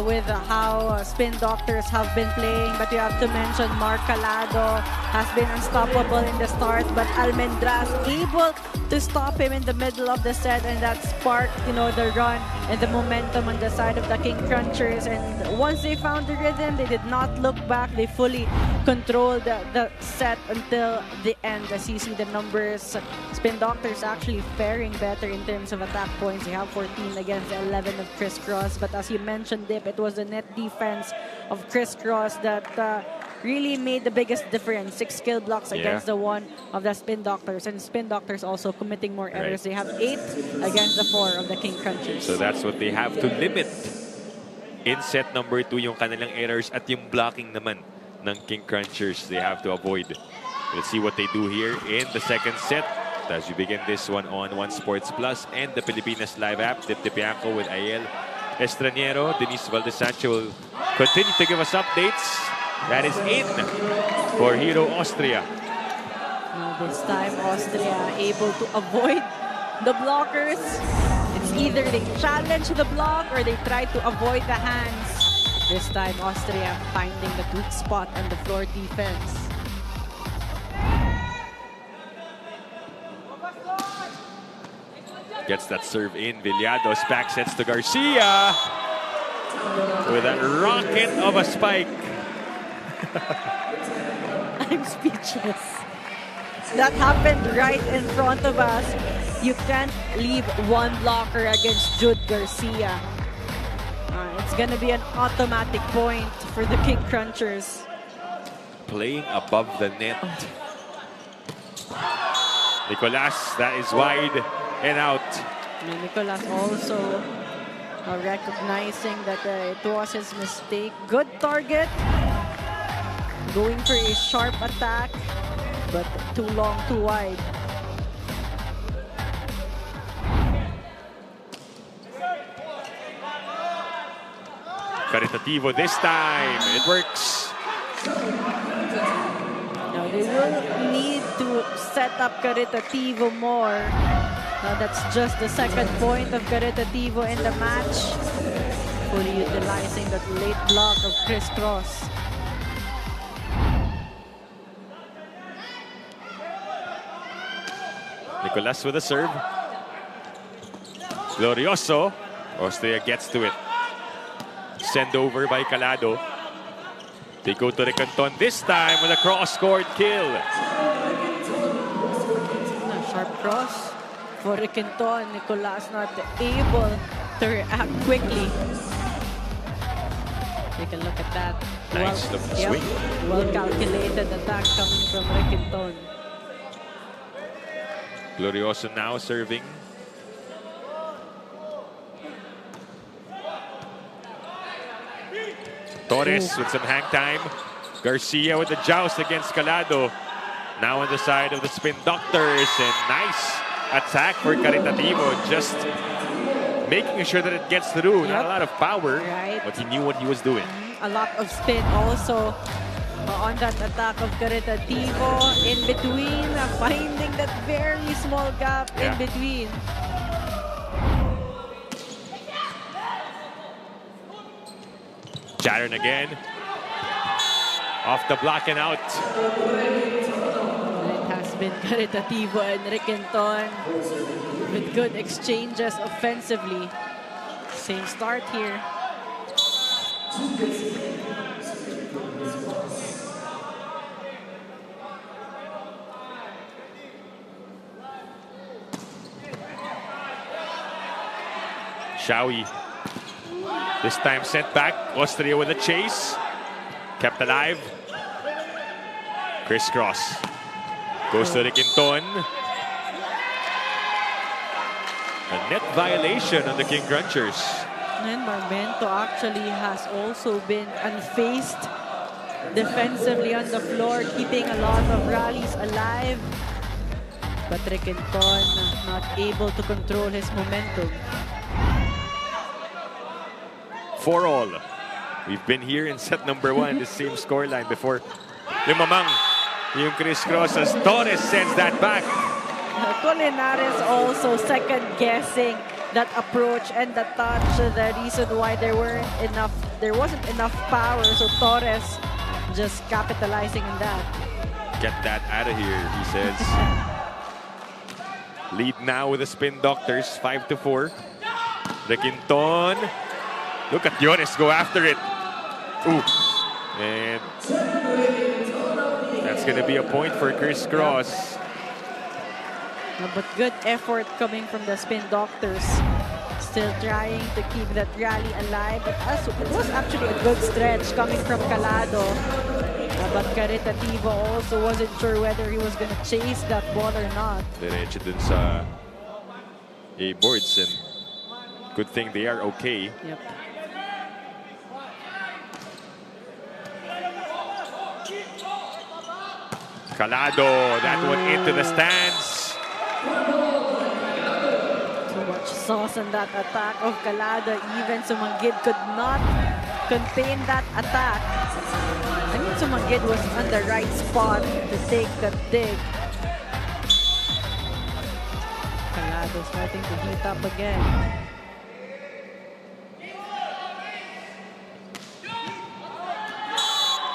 with how Spin Doctors have been playing. But you have to mention Mark Calado has been unstoppable in the start, but Almendras able to stop him in the middle of the set, and that sparked, you know, the run and the momentum on the side of the King Crunchers. And once they found the rhythm, they did not look back. They fully controlled the set until the end. As you see the numbers, Spin Doctors actually faring better in terms of attack points. They have 14 against 11 of CRISS. But as you mentioned, Dip, it was the net defense of CRISS that really made the biggest difference. 6 skill blocks against the 1 of the Spin Doctors. And Spin Doctors also committing more errors. They have 8 against the 4 of the King Crunchers. So that's what they have to limit in set number 2, yung kanilang errors at yung blocking naman ng King Crunchers they have to avoid. Let's see what they do here in the second set as you begin this one on One Sports Plus and the Pilipinas Live app. Dip Dipianco with Aiel Estraniero. Denise Valdesancho will continue to give us updates. That is in for Hero Austria. This time, Austria able to avoid the blockers. It's either they challenge the block or they try to avoid the hands. This time, Austria finding the weak spot on the floor defense. Gets that serve in. Villados back sets to Garcia with a rocket of a spike. I'm speechless. That happened right in front of us. You can't leave one blocker against Jude Garcia. It's gonna be an automatic point for the King Crunchers. Playing above the net. Nicolas, that is wide and out. Nicolas also recognizing that it was his mistake. Good target. Going for a sharp attack, but too long, too wide. Caritativo this time. It works. Now they will need to set up Caritativo more. That's just the second point of Caritativo in the match. Fully utilizing that late block of CRISS. Nicolas with a serve. Glorioso. Austria gets to it. Send over by Calado. They go to the Canton this time with a cross-court kill. Sharp cross for Riquenton. Nicolas not able to react quickly. Take a look at that. Nice looking swing. Well-calculated attack coming from Riquenton. Glorioso now serving. Torres with some hang time. Garcia with the joust against Calado. Now on the side of the Spin Doctors, and nice attack for Caritativo. Just making sure that it gets through. Not a lot of power, but he knew what he was doing. A lot of spin also on that attack of Caritativo. In between, finding that very small gap in between. Chattern again. Off the block and out. It has been Caritativo and Riquenton with good exchanges offensively. Same start here. Shawi. This time sent back. Austria with a chase. Kept alive. Crisscross goes to the Quinton. A net violation on the King Crunchers. And Marmento actually has also been unfazed defensively on the floor, keeping a lot of rallies alive. But Quinton not able to control his momentum. 4-all. We've been here in set number 1, the same scoreline before. Lumamang yung Crisscross as Torres sends that back. Colinares also second-guessing that approach and the touch. The reason why there wasn't enough power, so Torres just capitalizing on that. Get that out of here, he says. Lead now with the Spin Doctors, 5-4. The Quinton. Look at Jones go after it. Ooh. And that's going to be a point for Crisscross. But good effort coming from the Spin Doctors. Still trying to keep that rally alive. It was actually a good stretch coming from Calado. But Caritativo also wasn't sure whether he was going to chase that ball or not. Diretso dun sa A-boards, and good thing they are okay. Yep. Calado, that one into the stands. Too much sauce on that attack of Calado. Even Sumanggid could not contain that attack. I mean, Sumanggid was on the right spot to take that dig. Calado starting to heat up again.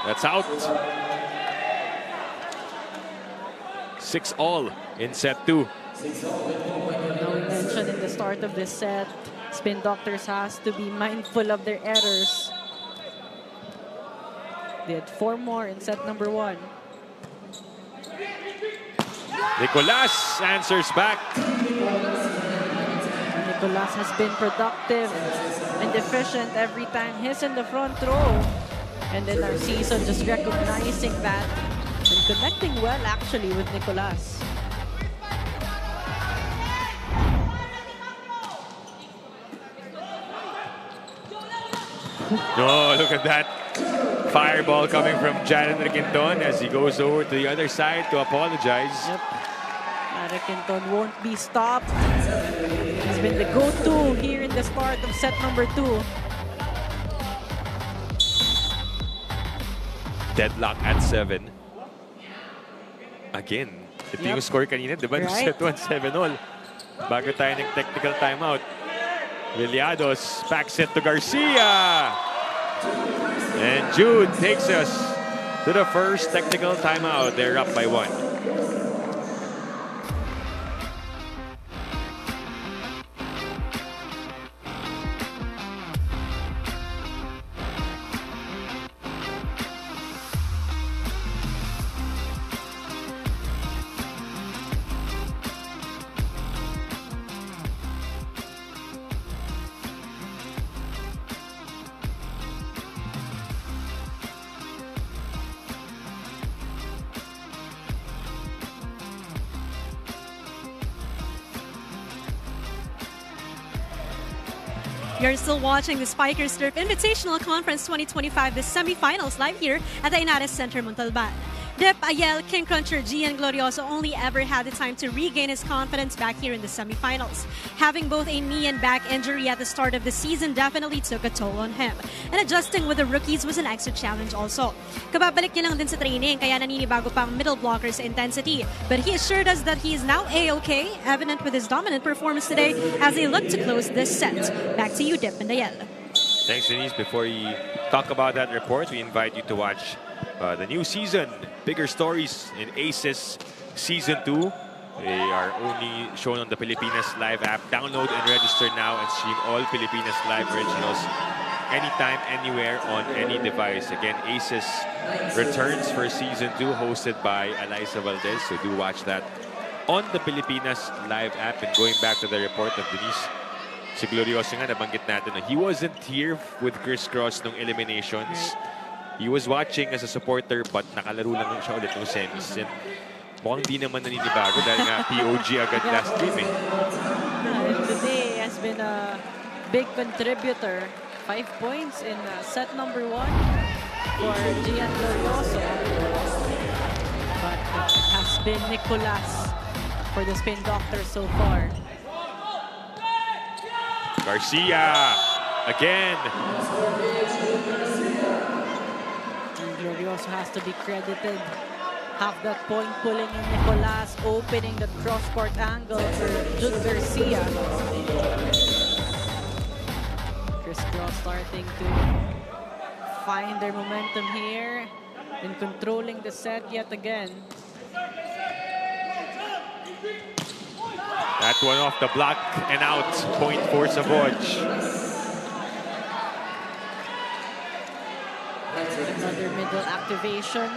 That's out. 6-all in set 2. Now we mentioned in the start of this set, Spin Doctors has to be mindful of their errors. They had 4 more in set number 1. Nicolas answers back. Nicolas has been productive and efficient every time he's in the front row. And then our season just recognizing that and connecting well actually with Nicolas. No, look at that. Fireball coming from Jaden Quinton as he goes over to the other side to apologize. Yep. Quinton won't be stopped. He's been the go-to here in the start of set number 2. Deadlock at 7. Again, ito yung score kanina, di ba? Right. Set 1, 7-all. Bago tayo nag-technical timeout. Viliados, back set to Garcia. And Jude takes us to the first technical timeout. They're up by 1. You're still watching the Spikers Turf Invitational Conference 2025, the semifinals, live here at the Inares Center, Montalban. Dip, Ayel, King Cruncher, Gian Glorioso only ever had the time to regain his confidence back here in the semifinals. Having both a knee and back injury at the start of the season definitely took a toll on him. And adjusting with the rookies was an extra challenge also. Kababalik niya lang din sa training, kaya naninibago pang middle blocker sa intensity. But he assured us that he is now A-okay, evident with his dominant performance today as they look to close this set. Back to you, Dip and Ayel. Thanks, Denise. Before we talk about that report, we invite you to watch the new season, Bigger Stories in Aces Season 2. They are only shown on the Pilipinas Live app. Download and register now and stream all Pilipinas Live originals anytime, anywhere, on any device. Again, Aces returns for Season 2, hosted by Eliza Valdez. So do watch that on the Pilipinas Live app. And going back to the report of Denise, si Glorioso nga, nabanggit natin na he wasn't here with Crisscross nung eliminations. He was watching as a supporter but nakalaro lang siya ulit ng semis. And mukhang di naman naninibago dahil nga POG agad last game eh. Today has been a big contributor. 5 points in set number 1 for Gian Glorioso. But it has been Nicolas for the Spin Doctor so far. Garcia again. Glorioso has to be credited. Half that point pulling in Nicolas, opening the cross-court angle for Jude Garcia. CRISS starting to find their momentum here and controlling the set yet again. That one off the block and out. Point for SAVOUGE. Another middle activation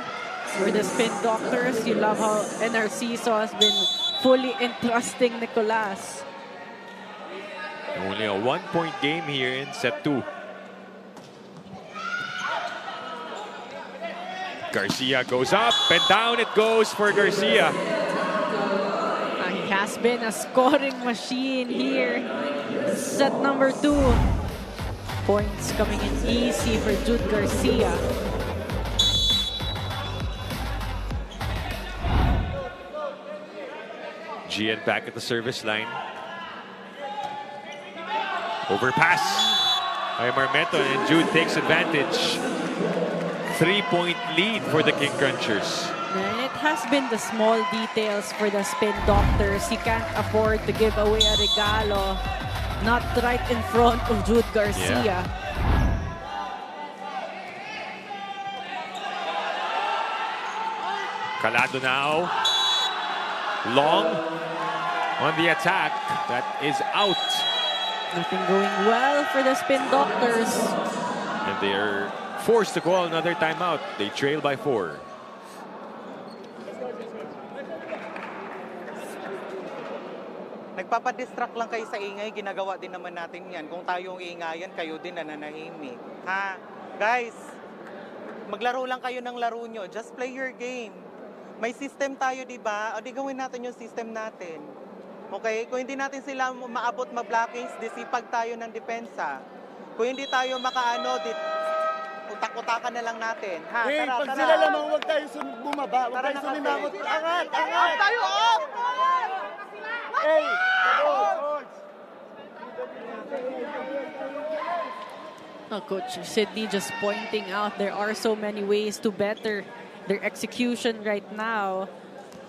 for the Spin Doctors. You love how Narciso has been fully entrusting Nicolas. Only a 1-point game here in set 2. Garcia goes up and down it goes for Garcia. He has been a scoring machine here. Set number 2. Points coming in easy for Jude Garcia. Gian back at the service line. Overpass by Marmeto and Jude takes advantage. 3-point lead for the King Crunchers. And it has been the small details for the Spin Doctors. He can't afford to give away a regalo. Not right in front of Jude Garcia. Yeah. Calado now. Long on the attack. That is out. Nothing going well for the Spin Doctors. And they are forced to call another timeout. They trail by 4. Nagpapadistract lang kayo sa ingay, ginagawa din naman natin yan. Kung tayo ang ingayan, kayo din nananahimik. Ha? Guys, maglaro lang kayo ng laro nyo. Just play your game. May system tayo, di ba? O di gawin natin yung system natin. Okay? Kung hindi natin sila maabot ma-blockings, disipag tayo ng depensa. Kung hindi tayo makaano, utak-utakan na lang natin. Ha? Hey, Tara, pag tara. sila lamang huwag tayo bumaba, huwag Tara tayo na, sumimangot. kapatid. Angat, Off angat! tayo! Off! Hey, hold! Coach Sydney just pointing out there are so many ways to better their execution right now.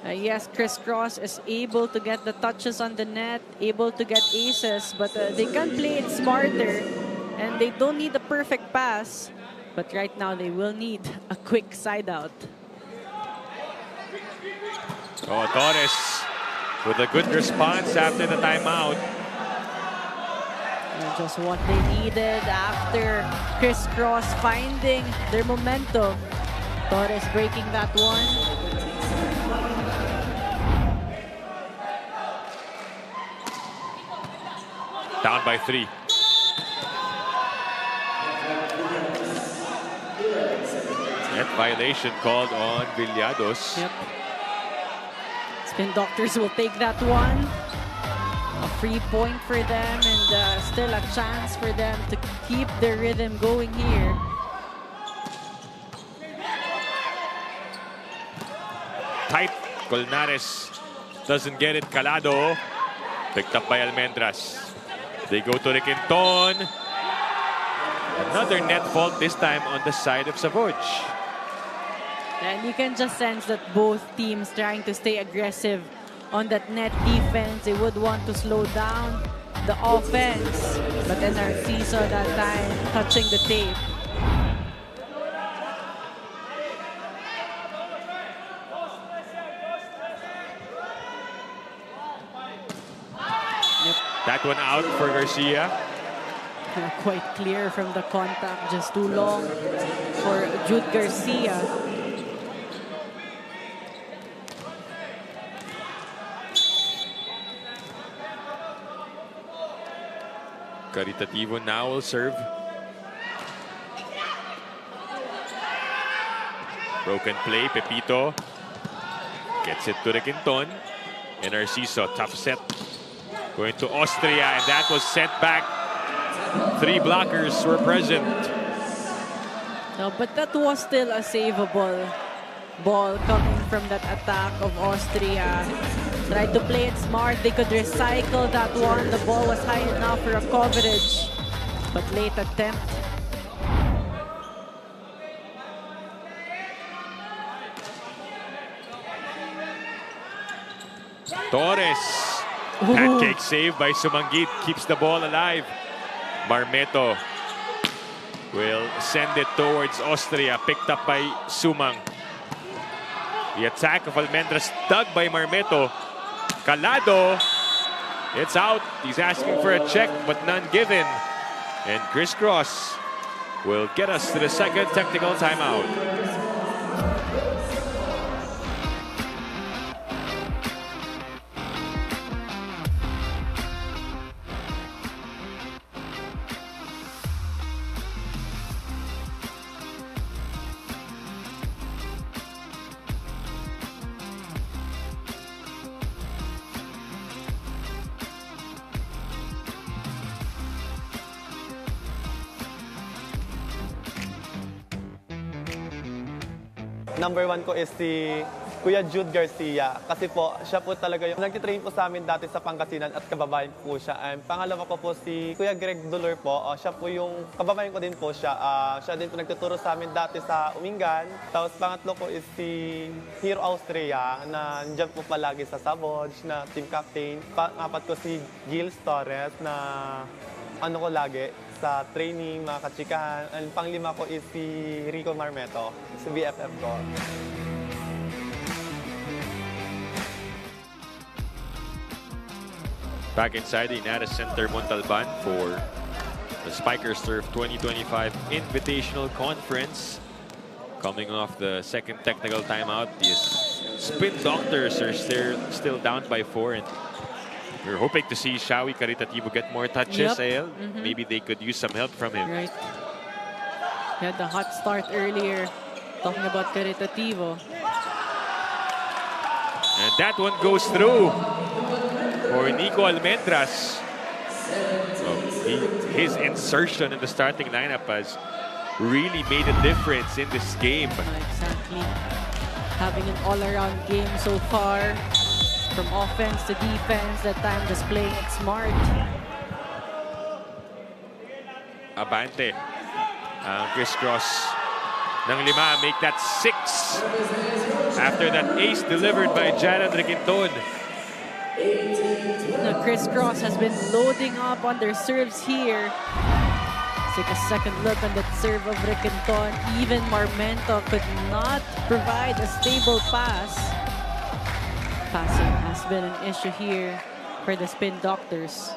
Yes, CRISS is able to get the touches on the net, able to get aces, but they can play it smarter and they don't need a perfect pass. But right now they will need a quick side out. Oh, Torres with a good response after the timeout. And just what they needed after CRISS finding their momentum. Torres breaking that one. Down by 3. Net violation called on Villados. Yep. Spin Doctors will take that one. A free point for them and still a chance for them to keep their rhythm going here. Tight. Colnares doesn't get it. Calado picked up by Almendras. They go to Riquinton. Another net fault, this time on the side of SAVOUGE. And you can just sense that both teams trying to stay aggressive on that net defense. They would want to slow down the offense. But then Narciso that time touching the tape. That one out for Garcia. Quite clear from the contact, just too long for Jude Garcia. Caritativo now will serve. Broken play, Pepito gets it to Requinton. And Narciso, tough set. Going to Austria, and that was sent back. 3 blockers were present. No, but that was still a savable ball coming from that attack of Austria. Tried to play it smart. They could recycle that one. The ball was high enough for a coverage, but late attempt. Torres, pancake save by Sumanggit, keeps the ball alive. Marmeto will send it towards Austria, picked up by Sumang. The attack of Almendras dug by Marmeto. Calado, it's out. He's asking for a check, but none given. And Chris Cross will get us to the second technical timeout. Number 1 ko is si Kuya Jude Garcia. Kasi po, siya po talaga yung nagtitrain po sa amin dati sa Pangasinan at kababayan po siya. And pangalawa ko po si Kuya Greg Dolor po. Siya po yung kababayan ko din po siya. Siya din po nagtuturo sa amin dati sa Umingan. Tapos pangatlo ko is si Hero Austria na nandiyan po palagi sa SAVOUGE na team captain. Pangapat ko si Gils Torres na ano ko lagi sa training, mga katsikahan. And panglima ko is si Rico Marmeto, si BFF ko. Back inside the Inares Center Montalban for the Spikers Turf 2025 Invitational Conference. Coming off the second technical timeout, the Spin Doctors are still down by 4. And we're hoping to see Shawi Caritativo get more touches, AL. Maybe they could use some help from him. Right. He had the hot start earlier, talking about Caritativo. And that one goes through for Nico Almendras. His insertion in the starting lineup has really made a difference in this game. Exactly. Having an all-around game so far. From offense to defense, that time just playing it smart. Abante. Crisscross ng 5, make that 6. After that ace delivered by Jared Requinton. The Crisscross has been loading up on their serves here. Let's take a second look on that serve of Requinton. Even Marmento could not provide a stable pass. Passing has been an issue here for the Spin Doctors.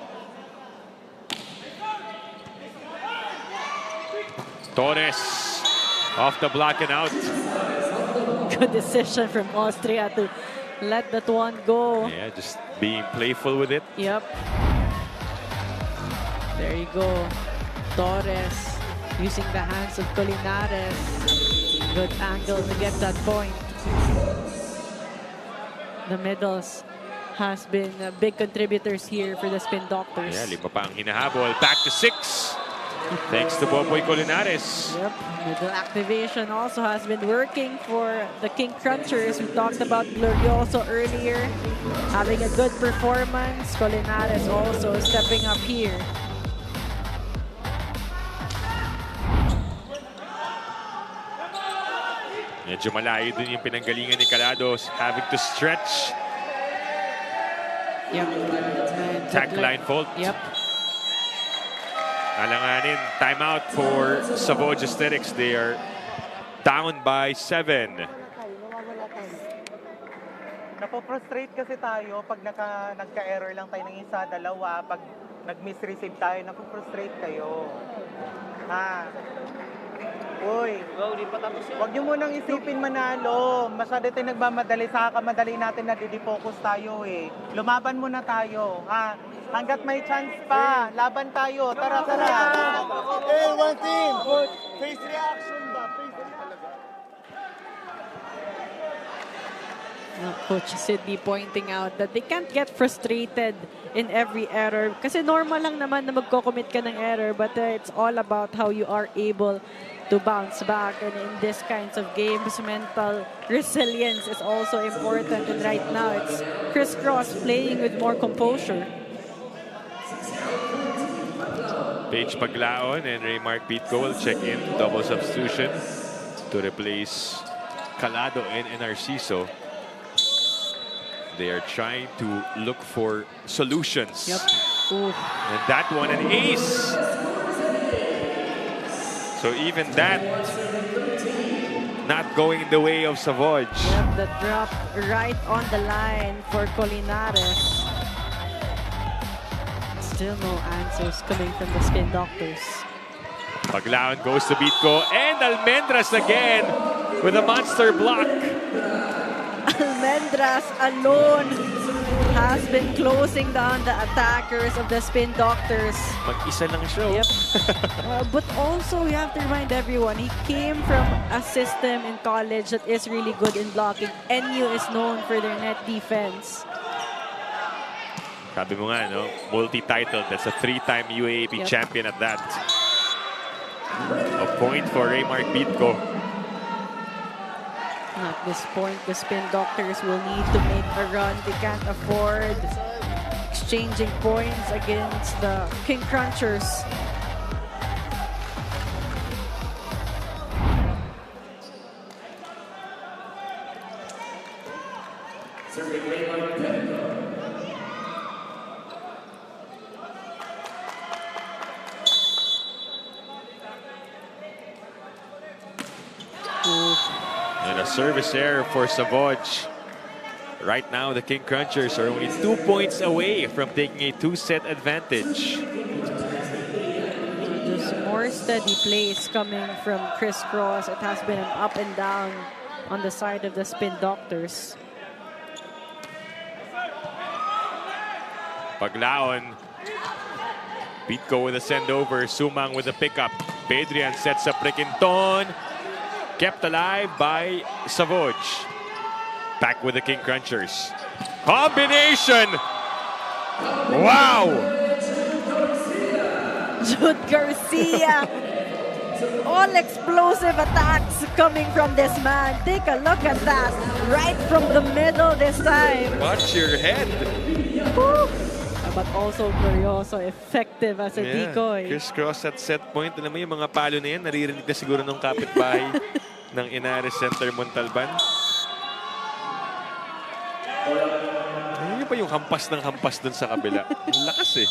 Torres off the block and out. Good decision from Austria to let that one go. Yeah, just being playful with it. Yep. There you go. Torres using the hands of Colinares. Good angle to get that point. The middles has been big contributors here for the Spin Doctors. Yeah, 5 pa ang hinahabol. Back to 6. Thanks to Boboy Colinares. Yep, middle activation also has been working for the King Crunchers. We talked about Glorioso earlier, having a good performance. Colinares also stepping up here. Medyo malayo din yung pinanggalingan ni Calado, having to stretch. Yep. Tack line fault. Yep. Alanganin, timeout for SAVOUGE Aesthetics. They are down by 7. Napo-frustrate kasi tayo pag nagka-error lang tayo ng isa, dalawa. Pag nag-misreceive tayo, napo-frustrate kayo. Ha? Uy, huwag nyo munang isipin manalo. Masyado tayo nagmamadali. Saka kamadali natin na didi-focus tayo eh. Lumaban muna tayo. Ha? Hanggat may chance pa. Laban tayo. Tara, tara. Hey, one team! Face reaction ba? Face reaction. Coach Sidney pointing out that they can't get frustrated in every error. Kasi normal lang naman na magko-commit ka ng error, but it's all about how you are able to bounce back. And in this kinds of games, mental resilience is also important. And right now, it's Crisscross playing with more composure. Paige Paglaon and Raymark Pitco will check in. Double substitution to replace Calado and Narciso. They are trying to look for solutions. Yep. Ooh. And that one, an ace. So even that, not going the way of SAVOUGE. Yep, the drop right on the line for Colinares. Still no answers coming from the Spin Doctors. Paglaon goes to Pitco and Almendras again with a monster block. Almendras alone has been closing down the attackers of the Spin Doctors. Mag-isa lang siya. Yep. But also, we have to remind everyone, he came from a system in college that is really good in blocking. NU is known for their net defense. Sabi mo nga, no? Multi-titled. That's a 3-time UAAP champion at that. A point for Raymark Pitco. At this point, the Spin Doctors will need to make a run. They can't afford exchanging points against the King Crunchers. And a service error for SAVOUGE. Right now, the King Crunchers are only 2 points away from taking a 2-set advantage. Just more steady plays coming from Crisscross. It has been an up and down on the side of the Spin Doctors. Paglaon. Pitco with a send over. Sumang with a pickup. Pedrian sets up Riquinton. Kept alive by SAVOUGE. Back with the King Crunchers. Combination! Wow! Jude Garcia. All explosive attacks coming from this man. Take a look at that. Right from the middle this time. Watch your head. Woo. But also Glorioso, effective as a decoy. Crisscross at set point. Alam mo yung mga palo na yan, naririnig na siguro ng kapitbahay ng Inares Center Montalban. Ayun pa yung hampas ng hampas dun sa kabila. Ang lakas eh.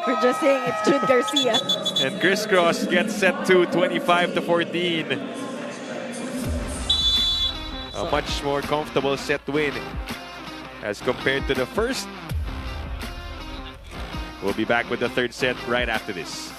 We're just saying it's Jude Garcia. And Crisscross gets set to 25-14. A much more comfortable set win as compared to the first. We'll be back with the third set right after this.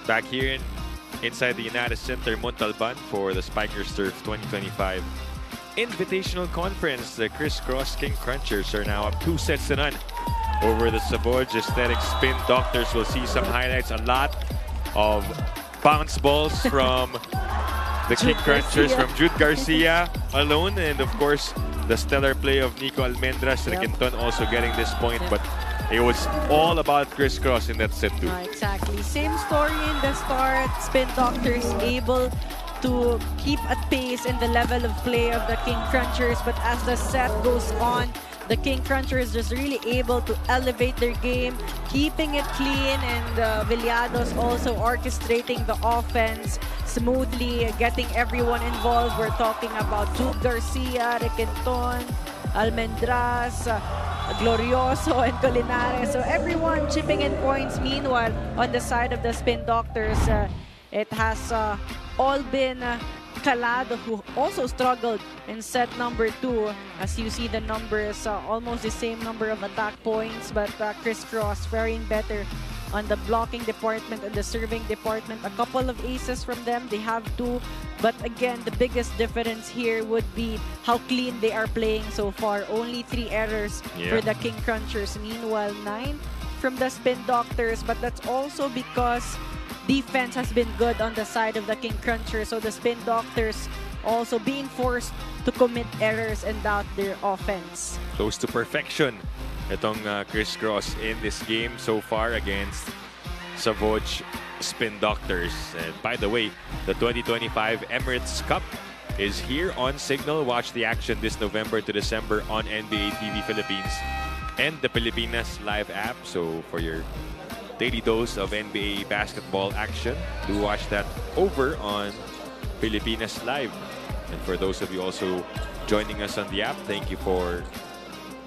Back here inside the United Center Montalban for the Spikers Turf 2025 Invitational Conference. The Criss King Crunchers are now up 2-0 over the SAVOUGE Aesthetic Spin Doctors. We'll see some highlights, a lot of bounce balls from the King Crunchers, from Jude Garcia alone, and of course the stellar play of Nico Almendras. Requinton also getting this point, but it was all about Criss in that set too. Exactly. Same story in the start. Spin Doctors able to keep at pace in the level of play of the King Crunchers, but as the set goes on, the King Crunchers just really able to elevate their game, keeping it clean, and Villados also orchestrating the offense smoothly, getting everyone involved. We're talking about Jude Garcia, Requinton, Almendras, Glorioso, and Colinares. So everyone chipping in points. Meanwhile, on the side of the Spin Doctors, it has all been Calado, who also struggled in set number 2. As you see the numbers, almost the same number of attack points, but Criss faring better on the blocking department and the serving department. A couple of aces from them, they have 2. But again, the biggest difference here would be how clean they are playing so far. Only 3 errors for the King Crunchers. Meanwhile, 9 from the Spin Doctors, but that's also because defense has been good on the side of the King Crunchers. So the Spin Doctors also being forced to commit errors and doubt their offense. Close to perfection itong Criss in this game so far against SAVOUGE Spin Doctors. And by the way, the 2025 Emirates Cup is here on Signal. Watch the action this November to December on NBA TV Philippines and the Pilipinas Live app. So for your daily dose of NBA basketball action, do watch that over on Pilipinas Live. And for those of you also joining us on the app, thank you for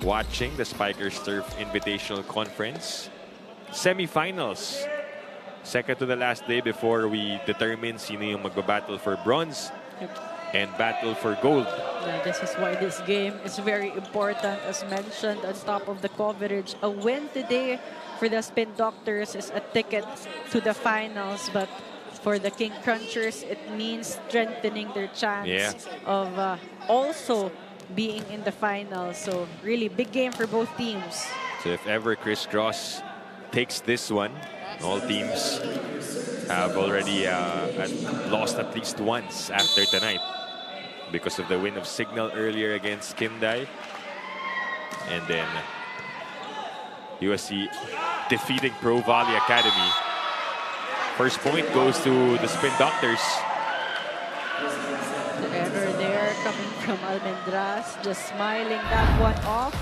watching the Spikers Turf Invitational Conference Semifinals. Second to the last day before we determine sino yung magbabattle for bronze and battle for gold. Yeah, this is why this game is very important. As mentioned on top of the coverage, a win today for the Spin Doctors is a ticket to the finals, but for the King Crunchers, it means strengthening their chance of also being in the finals. So really big game for both teams. So if ever Criss takes this one, all teams have already lost at least once after tonight because of the win of Signal earlier against Kinday. And then USC defeating Pro Valley Academy. First point goes to the Spin Doctors. The error there coming from Almendras, just smiling that one off.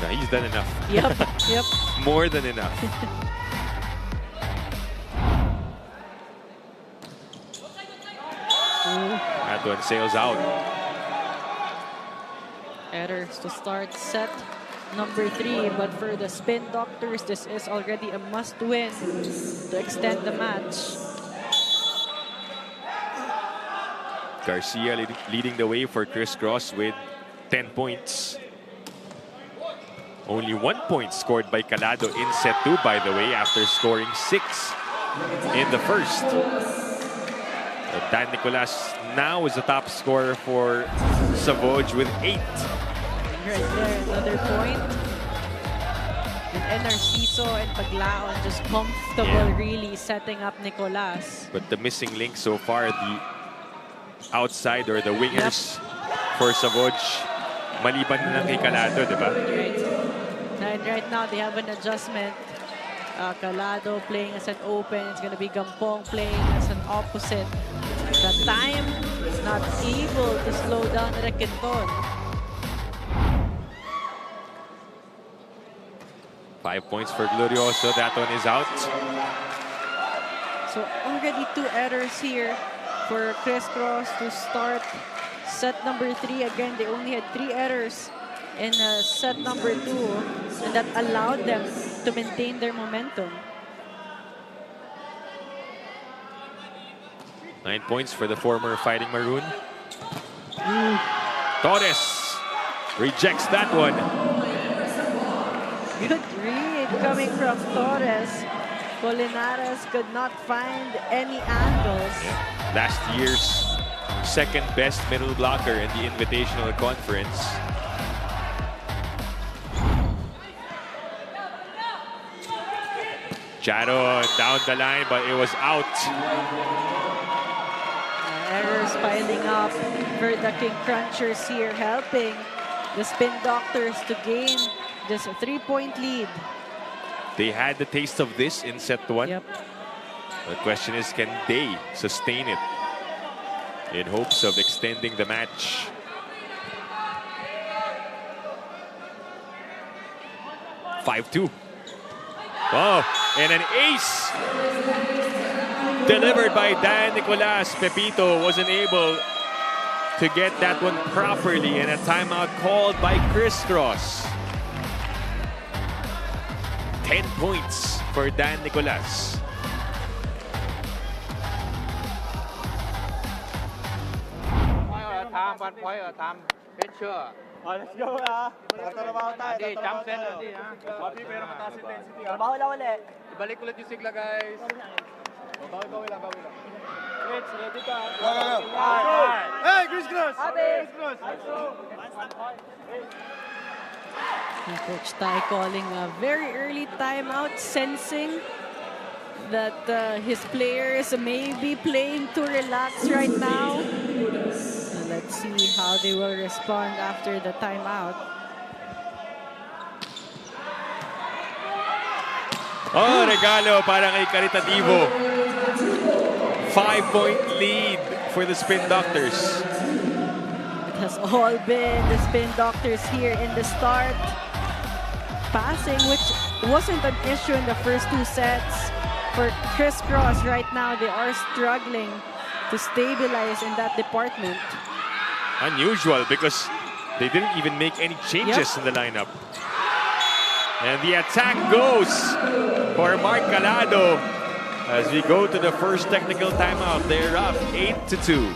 No, he's done enough. Yep. More than enough. That one sails out. Errors to start set number 3, but for the Spin Doctors, this is already a must-win to extend the match. Garcia leading the way for Criss with 10 points. Only 1 point scored by Calado in set 2, by the way, after scoring 6 in the first. Dan Nicolas now is the top scorer for SAVOUGE with 8. Right there, another point. And Narciso and Paglaon just comfortable really setting up Nicolas. But the missing link so far, the outside or the wingers for SAVOUGE, maliban na lang kay Calado, di ba? And right now, they have an adjustment. Calado playing as an open. It's going to be Gampong playing as an opposite. The time is not able to slow down Requinton. 5 points for Glorioso. That one is out. So already 2 errors here for Criss to start set number 3. Again, they only had 3 errors in set number 2, and that allowed them to maintain their momentum. 9 points for the former Fighting Maroon. Torres rejects that one. Good read coming from Torres. Colinares could not find any angles. Yeah. Last year's second best middle blocker in the Invitational Conference. Charo down the line, but it was out. Errors piling up for the King Crunchers here, helping the Spin Doctors to gain just a 3-point lead. They had the taste of this in set 1. Yep. The question is, can they sustain it in hopes of extending the match? (5-2). Oh, and an ace delivered by Dan Nicolas. Pepito wasn't able to get that one properly, and a timeout called by CRISS. 10 points for Dan Nicolas. Time, 1 point at a time. Picture. Let's go na. Tatrabaho tayo. Hindi, jump set hindi ha. Papi, pero mataas intensity. Trabaho lang ulit. Ibalik ulit yung sigla guys. Bawi lang. Let's ready ka. Go. Hey, Chris Cross. Chris Cross. Coach Tai calling a very early timeout, sensing that his players may be playing to relax right now. Let's see how they will respond after the timeout. Oh, regalo para kay Caritativo. 5-point lead for the Spin Doctors. It has all been the Spin Doctors here in the start. Passing, which wasn't an issue in the first 2 sets. For CRISS right now, they are struggling to stabilize in that department. Unusual because they didn't even make any changes in the lineup. And the attack goes for Mark Calado as we go to the first technical timeout. They're up 8-2.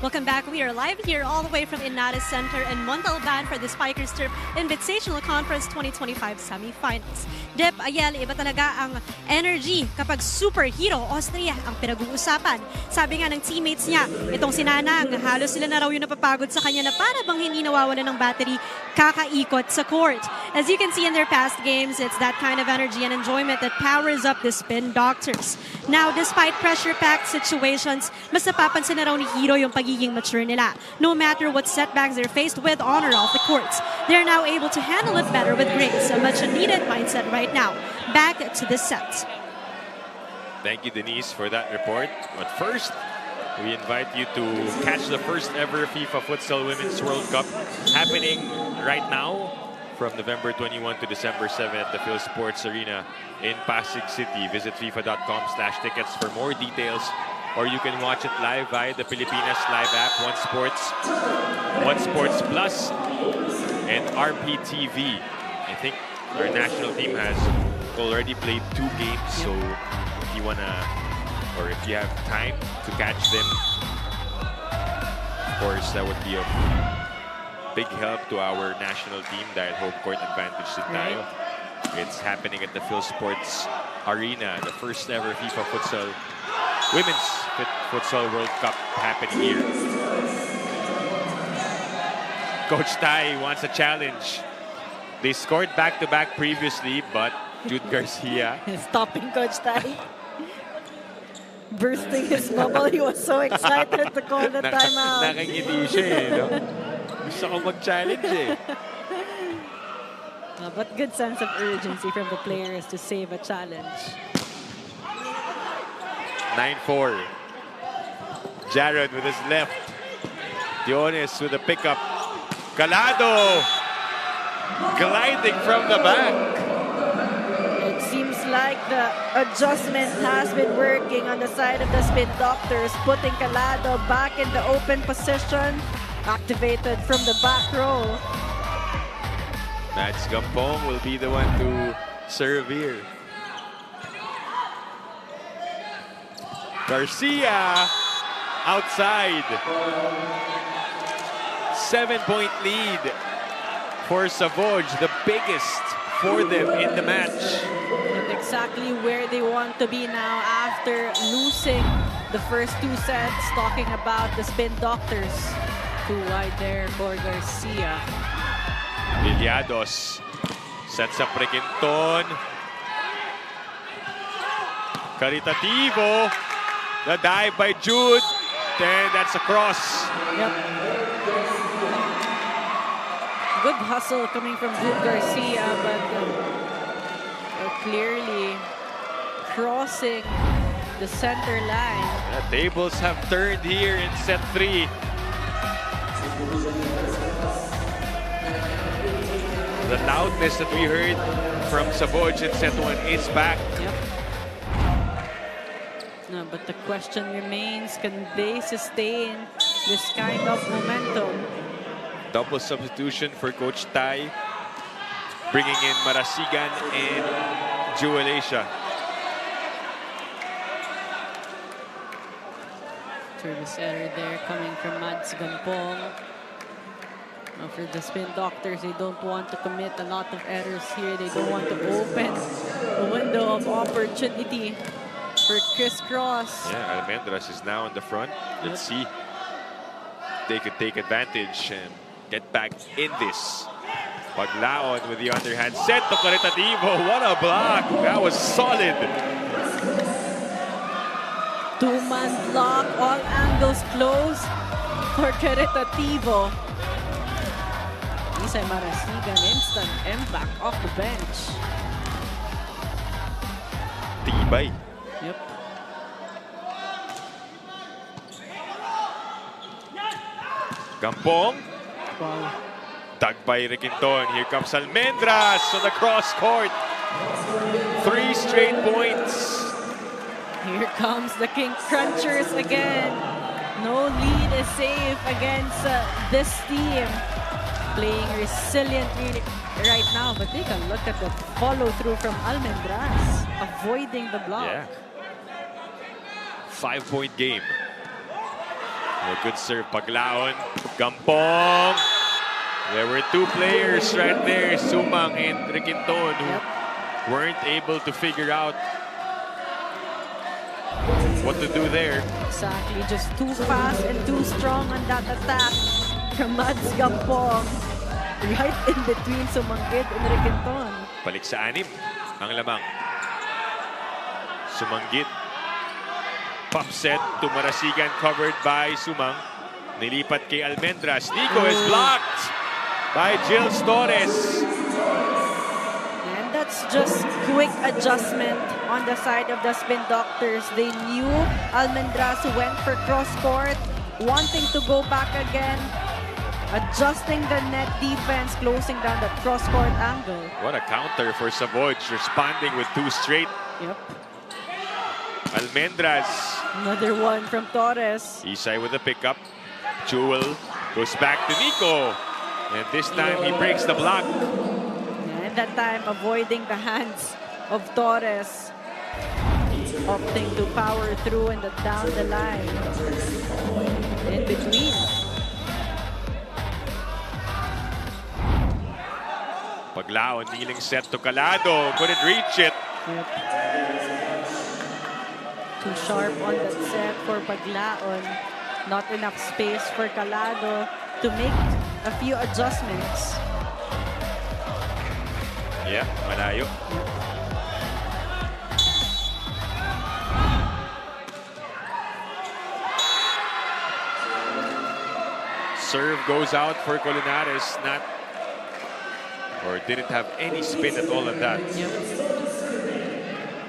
Welcome back. We are live here all the way from Inares Center in Montalban for the Spikers Turf Invitational Conference 2025 Semifinals. Dep, Ayel, iba talaga ang energy kapag superhero Austria ang pinag-uusapan. Sabi nga ng teammates niya, itong sinanang, halos sila na raw yung napapagod sa kanya na para bang hindi nawawala ng battery kakaikot sa court. As you can see in their past games, it's that kind of energy and enjoyment that powers up the Spin Doctors. Now, despite pressure-packed situations, mas napapansin na raw ni Hiro yung pagiging mature nila. No matter what setbacks they're faced with on or off the courts, they're now able to handle it better with grace, a much-needed mindset right now. Back to the set. Thank you, Denise, for that report. But first, we invite you to catch the first ever FIFA Futsal Women's World Cup happening right now from November 21 to December 7 at the Phil Sports Arena in Pasig City. Visit FIFA.com/tickets for more details, or you can watch it live via the Pilipinas Live app, One Sports Plus, and RPTV. I think our national team has already played 2 games, so if you wanna, or if you have time to catch them, of course, that would be a big help to our national team dahil home court advantage din tayo. It's happening at the Phil Sports Arena, the first ever FIFA Futsal Women's Futsal World Cup happening here. Coach Tai wants a challenge. They scored back-to-back previously, but Jude Garcia Stopping Coach Tai. Bursting his bubble. He was so excited to call the timeout. Nakangiti siya eh, no? Gusto ko mag-challenge eh. But good sense of urgency from the players to save a challenge. 9-4. Jared with his left. Dionis with a pickup. Calado gliding from the back. It seems like the adjustment has been working on the side of the Spin Doctors, putting Calado back in the open position, activated from the back row. Mads Gampong will be the one to serve here. Garcia outside. 7-point lead for SAVOUGE, the biggest for them in the match. And exactly where they want to be now after losing the first 2 sets, talking about the Spin Doctors. Too wide there for Garcia. Villados sets up Requinton. Caritativo. The dive by Jude. Then that's a cross. Yep. Good hustle coming from Jude Garcia, but clearly crossing the center line. The tables have turned here in set 3. The loudness that we heard from SAVOUGE in set 1 is back. Yep. No, but the question remains, can they sustain this kind of momentum? Double substitution for Coach Tai, bringing in Marasigan and Jewel Asia. Service error there coming from Mads Gampong. Now for the Spin Doctors, they don't want to commit a lot of errors here. They don't want to open a window of opportunity for CRISS. Yeah, Almendras is now in the front. Let's see. They could take advantage and get back in this. Paglaon with the underhand set to Caritativo. What a block. That was solid. 2-man block, all angles closed for Caritativo. Isay Marasigan, instant impact off the bench. Tibay. Yep. Gampong. Wow. Dug by Requinton. Here comes Almendras on the cross court. 3 straight points. Here comes the King Crunchers again. No lead is safe against this team. Playing resiliently right now, but take a look at the follow-through from Almendras, avoiding the block. Yeah. 5-point game. A good serve, Paglaon. Gampong. There were 2 players right there, Sumang and Requinton, who weren't able to figure out what to do there. Exactly, just too fast and too strong on that attack from Mads Gampong. Right in between Sumanggid and Requinton. Balik sa 6 ang lamang. Sumanggid. Pump set to Marasigan, covered by Sumang. Nilipat kay Almendras. Nico is blocked by Gilles Torres. And that's just quick adjustment on the side of the Spin Doctors. They knew Almendras went for cross court, wanting to go back again, adjusting the net defense, closing down the cross court angle. What a counter for SAVOUGE, responding with 2 straight. Yep. Almendras. Another one from Torres. Isay with a pickup. Jewel goes back to Nico. And this time he breaks the block. And that time avoiding the hands of Torres. Opting to power through and down the line. In between. Paglaon, kneeling set to Calado. Couldn't reach it. Yep. Too sharp on that set for Paglaon. Not enough space for Calado to make a few adjustments. Yeah, malayo. Serve goes out for Colinares. Not or didn't have any spin at all on that. Yep.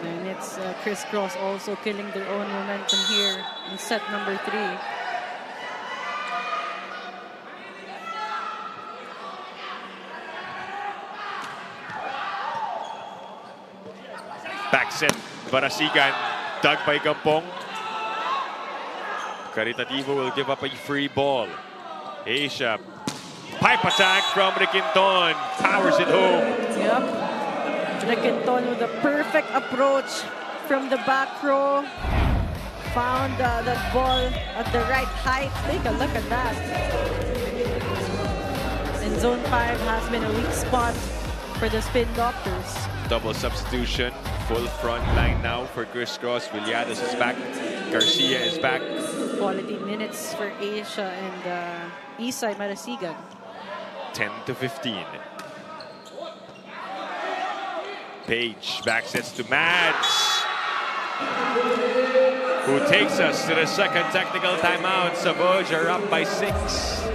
And it's crisscross also killing their own momentum here in set number 3. Back set, Barasigan, dug by Gampong. Caritativo will give up a free ball. Asia, pipe attack from Riquinton, powers it home. Yep. Riquinton with a perfect approach from the back row. Found that ball at the right height. Take a look at that. And zone 5 has been a weak spot for the Spin Doctors. Double substitution, full front line now for crisscross. Villadas is back, Garcia is back. Quality minutes for Asia and Isay Marasigan. 10-15. Page back sets to Mads, who takes us to the second technical timeout. SAVOUGE are up by 6.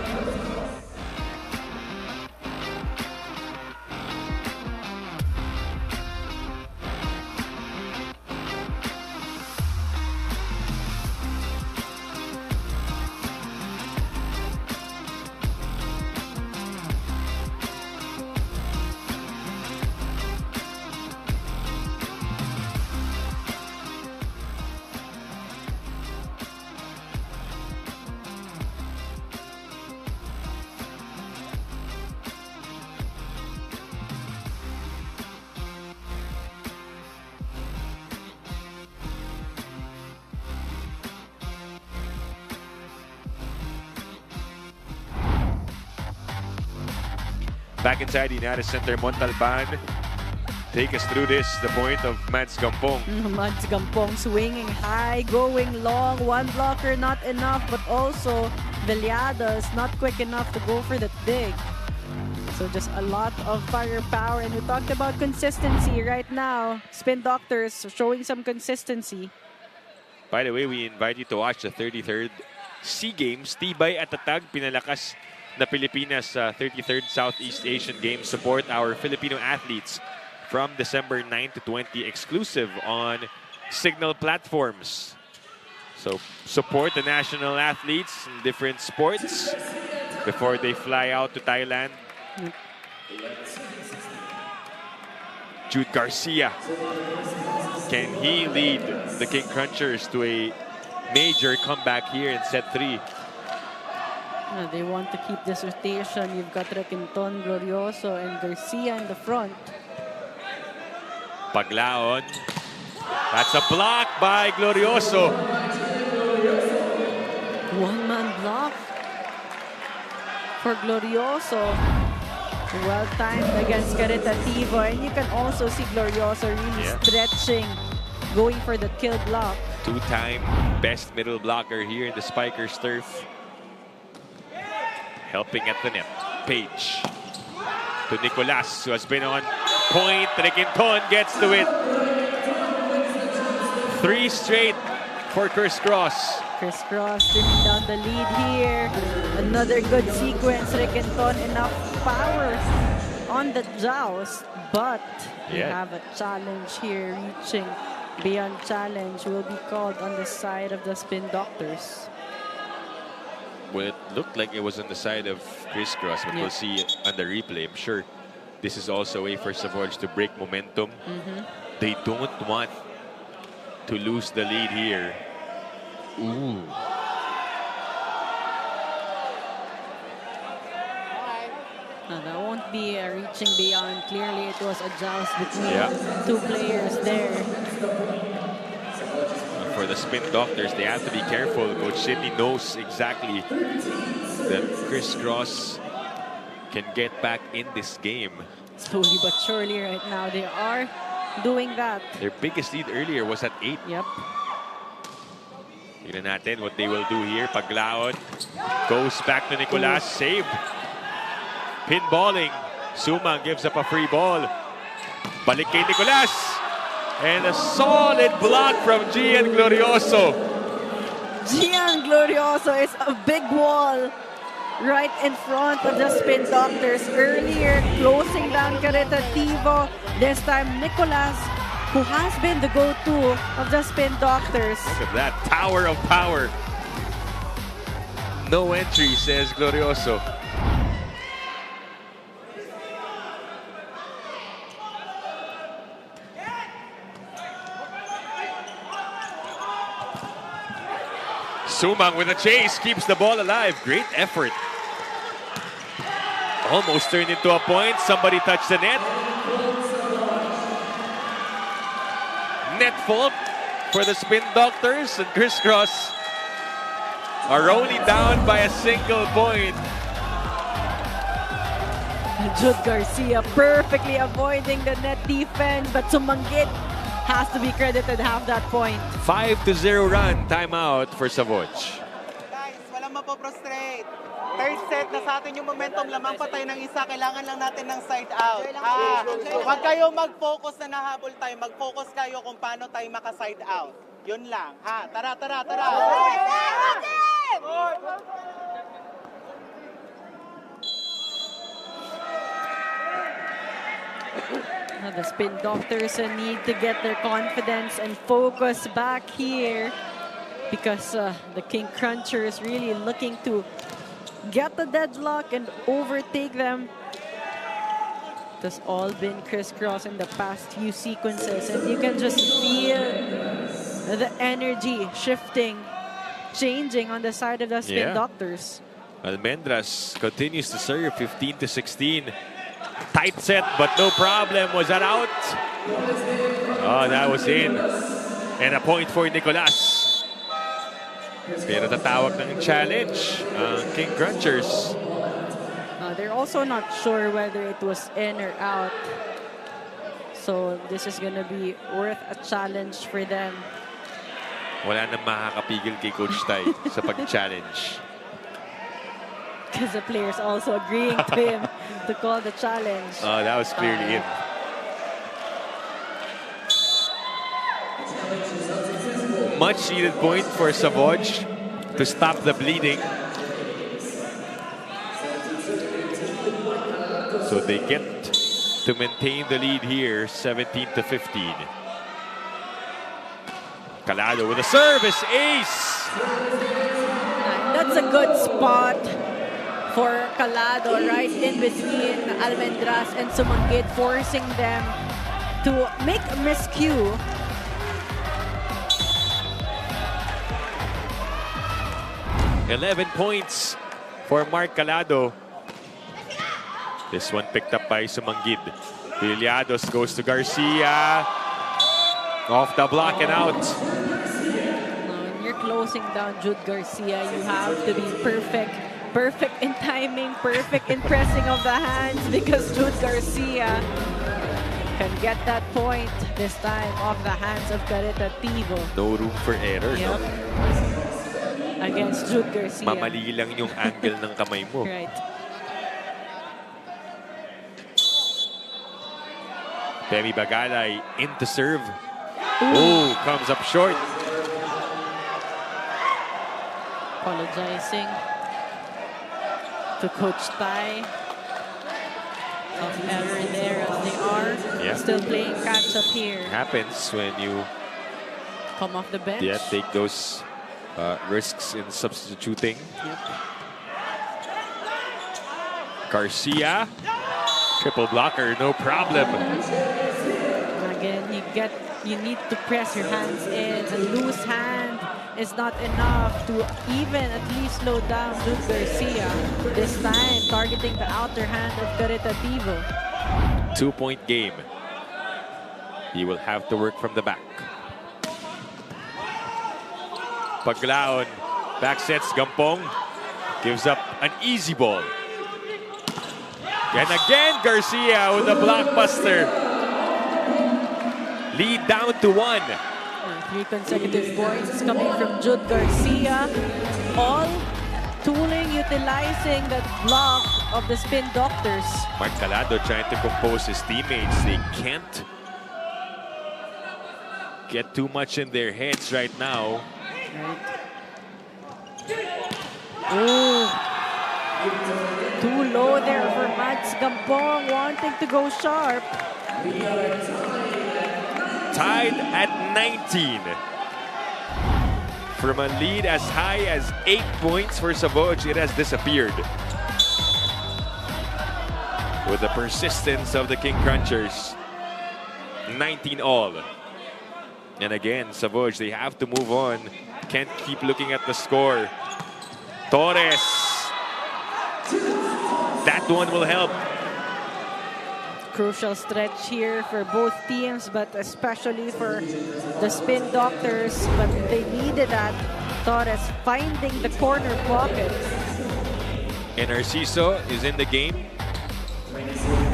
Back inside the United Center, Montalban. Take us through this, the point of Mads Gampong. Mads Gampong swinging high, going long. One blocker not enough, but also Villadas not quick enough to go for that dig. So just a lot of firepower. And we talked about consistency right now. Spin Doctors showing some consistency. By the way, we invite you to watch the 33rd SEA Games. Tibay at Tatag, pinalakas na Pilipinas 33rd Southeast Asian Games. Support our Filipino athletes from December 9 to 20, exclusive on Signal platforms. So support the national athletes in different sports before they fly out to Thailand. Jude Garcia, can he lead the King Crunchers to a major comeback here in set 3? They want to keep this rotation. You've got Riquinton, Glorioso, and Garcia in the front. Paglaon. That's a block by Glorioso. One-man block for Glorioso. Well-timed against Caritativo. And you can also see Glorioso really stretching, going for the kill block. Two-time best middle blocker here in the Spikers turf. Helping at the net. Page to Nicolas, who has been on point. Riquinton gets to it. 3 straight for crisscross. Crisscross trimming down the lead here. Another good sequence. Riquinton enough power on the joust, but we have a challenge here. Reaching beyond challenge will be called on the side of the Spin Doctors. Well, it looked like it was on the side of crisscross, but we'll see it on the replay. I'm sure this is also a way for SAVOUGE to break momentum. They don't want to lose the lead here. Ooh. That won't be reaching beyond. Clearly, it was a joust between two players there. For the Spin Doctors, they have to be careful. Coach Sidney knows exactly that crisscross can get back in this game. Slowly but surely right now, they are doing that. Their biggest lead earlier was at 8. Yep. Tignan natin what they will do here. Paglaon goes back to Nicolas. Save. Pinballing. Sumang gives up a free ball. Balik kay Nicolas. And a solid block from Gian Glorioso. Gian Glorioso is a big wall right in front of the Spin Doctors. Earlier, closing down Caritativo. This time, Nicolas, who has been the go-to of the Spin Doctors. Look at that tower of power. No entry, says Glorioso. Sumang with a chase, keeps the ball alive. Great effort. Almost turned into a point. Somebody touched the net. Net fault for the Spin Doctors, and Crisscross are only down by a single point. Jude Garcia perfectly avoiding the net defense, but Sumanggit has to be credited half that point. 5-0 run, timeout for SAVOUGE. Guys, walang mapoprostrate. Third set na sa atin yung momentum, lamang pa tayo ng isa, kailangan lang natin ng side out. Huwag kayo mag-focus na nahabol tayo, mag-focus kayo kung paano tayo maka-side out. Yun lang, ha? Tara, tara, tara! The Spin Doctors need to get their confidence and focus back here, because the King Cruncher is really looking to get the deadlock and overtake them. It has all been crisscross in the past few sequences, and you can just feel the energy shifting, changing on the side of the Spin Doctors. Almendras continues to serve 15-16. Tight set, but no problem. Was that out? Oh, that was in. And a point for Nicolas. Pero tatawag ng challenge ang King Crunchers. They're also not sure whether it was in or out. So this is gonna be worth a challenge for them. Wala nang makakapigil kay Coach Tai sa pag-challenge. Because the players also agreeing to him to call the challenge. Oh, that was clearly in. Much needed point for SAVOUGE to stop the bleeding. So they get to maintain the lead here, 17-15. Calado with a service ace. That's a good spot for Calado, right in between Almendras and Sumanggit, forcing them to make a miscue. $11 points for Mark Calado. This one picked up by Sumanggit. Viliados goes to Garcia. Off the block and out. When you're closing down Jude Garcia, you have to be perfect. Perfect in timing, perfect in pressing of the hands, because Jude Garcia can get that point this time off the hands of Caritativo. No room for error, no? Against Jude Garcia. Mamali lang yung angle ng kamay mo. Right. Femi Bagalay in to serve. Oh, comes up short. Apologizing to Coach Tai of error there as they are. Still playing catch up here. Happens when you Come off the bench. take those risks in substituting. Garcia, triple blocker, no problem. Again, you need to press your hands in. A loose hand is not enough to even at least slow down Jude Garcia. This time, targeting the outer hand of Caritativo. 2-point game. He will have to work from the back. Paglaon, back sets Gampong, gives up an easy ball. And again, Garcia with a blockbuster. Lead down to 1. 3 consecutive points coming from Jude Garcia. All tooling, utilizing that block of the Spin Doctors. Mark Calado trying to compose his teammates. They can't get too much in their heads right now. Oh, Too low there for Mads Gampong, wanting to go sharp. Tied at 19. From a lead as high as 8 points for SAVOUGE, it has disappeared. With the persistence of the King Crunchers. 19 all. And again, SAVOUGE, they have to move on. Can't keep looking at the score. Torres. That one will help. Crucial stretch here for both teams, but especially for the Spin Doctors. But they needed that. Torres finding the corner pocket. And Narciso is in the game.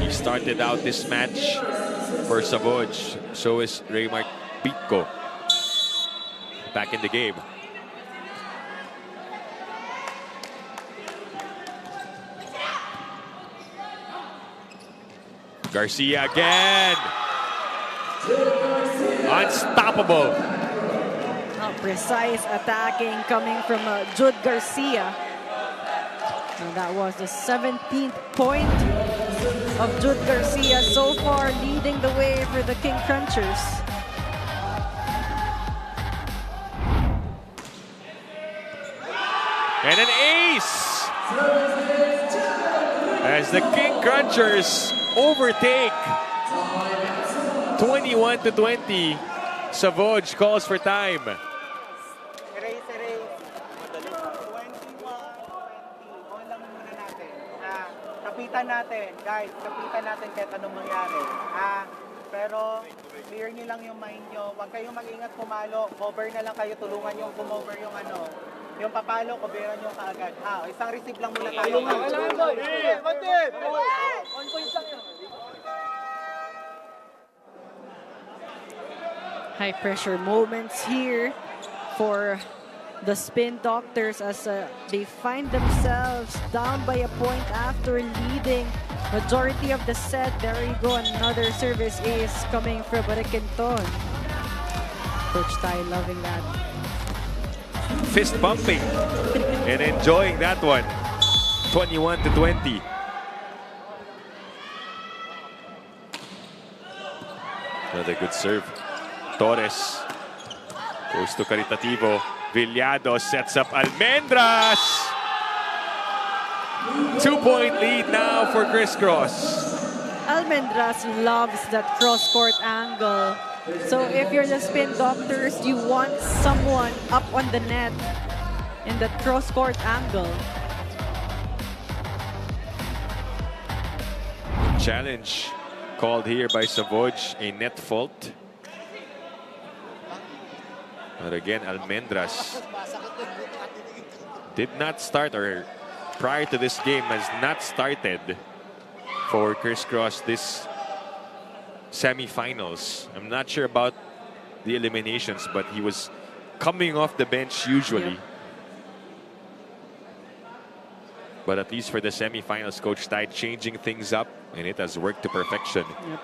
He started out this match for SAVOUGE. So is Raymar Pico. Back in the game. Garcia again. Unstoppable. Precise attacking coming from Jude Garcia. And that was the 17th point of Jude Garcia, so far leading the way for the King Crunchers. And an ace! As the King Crunchers overtake 21-20. SAVOUGE calls for time. Erase. 21, 20. On lang muna natin. Kapitan natin. Guys, kapitan natin kahit anong mangyari. Pero clear nyo lang yung mind nyo. Huwag kayong mag-ingat pumalo. Cover na lang kayo. Tulungan nyo kumover yung yung papalo, coveran nyo kaagad. Isang receive lang muna tayo. High pressure moments here for the Spin Doctors as they find themselves down by a point after leading majority of the set. There you go, another service ace coming from Requenton. Coach Tai loving that. Fist bumping and enjoying that one. 21-20. Another good serve. Torres goes to Caritativo. Villado sets up Almendras. 2-point lead now for Criss. Almendras loves that cross-court angle. So if you're the Spin Doctors, you want someone up on the net in that cross-court angle. Challenge called here by SAVOUGE, a net fault. But again, Almendras did not start, or prior to this game has not started for Criss this semifinals. I'm not sure about the eliminations, but he was coming off the bench usually. Yep. But at least for the semifinals, Coach Tai changing things up, and it has worked to perfection. Yep.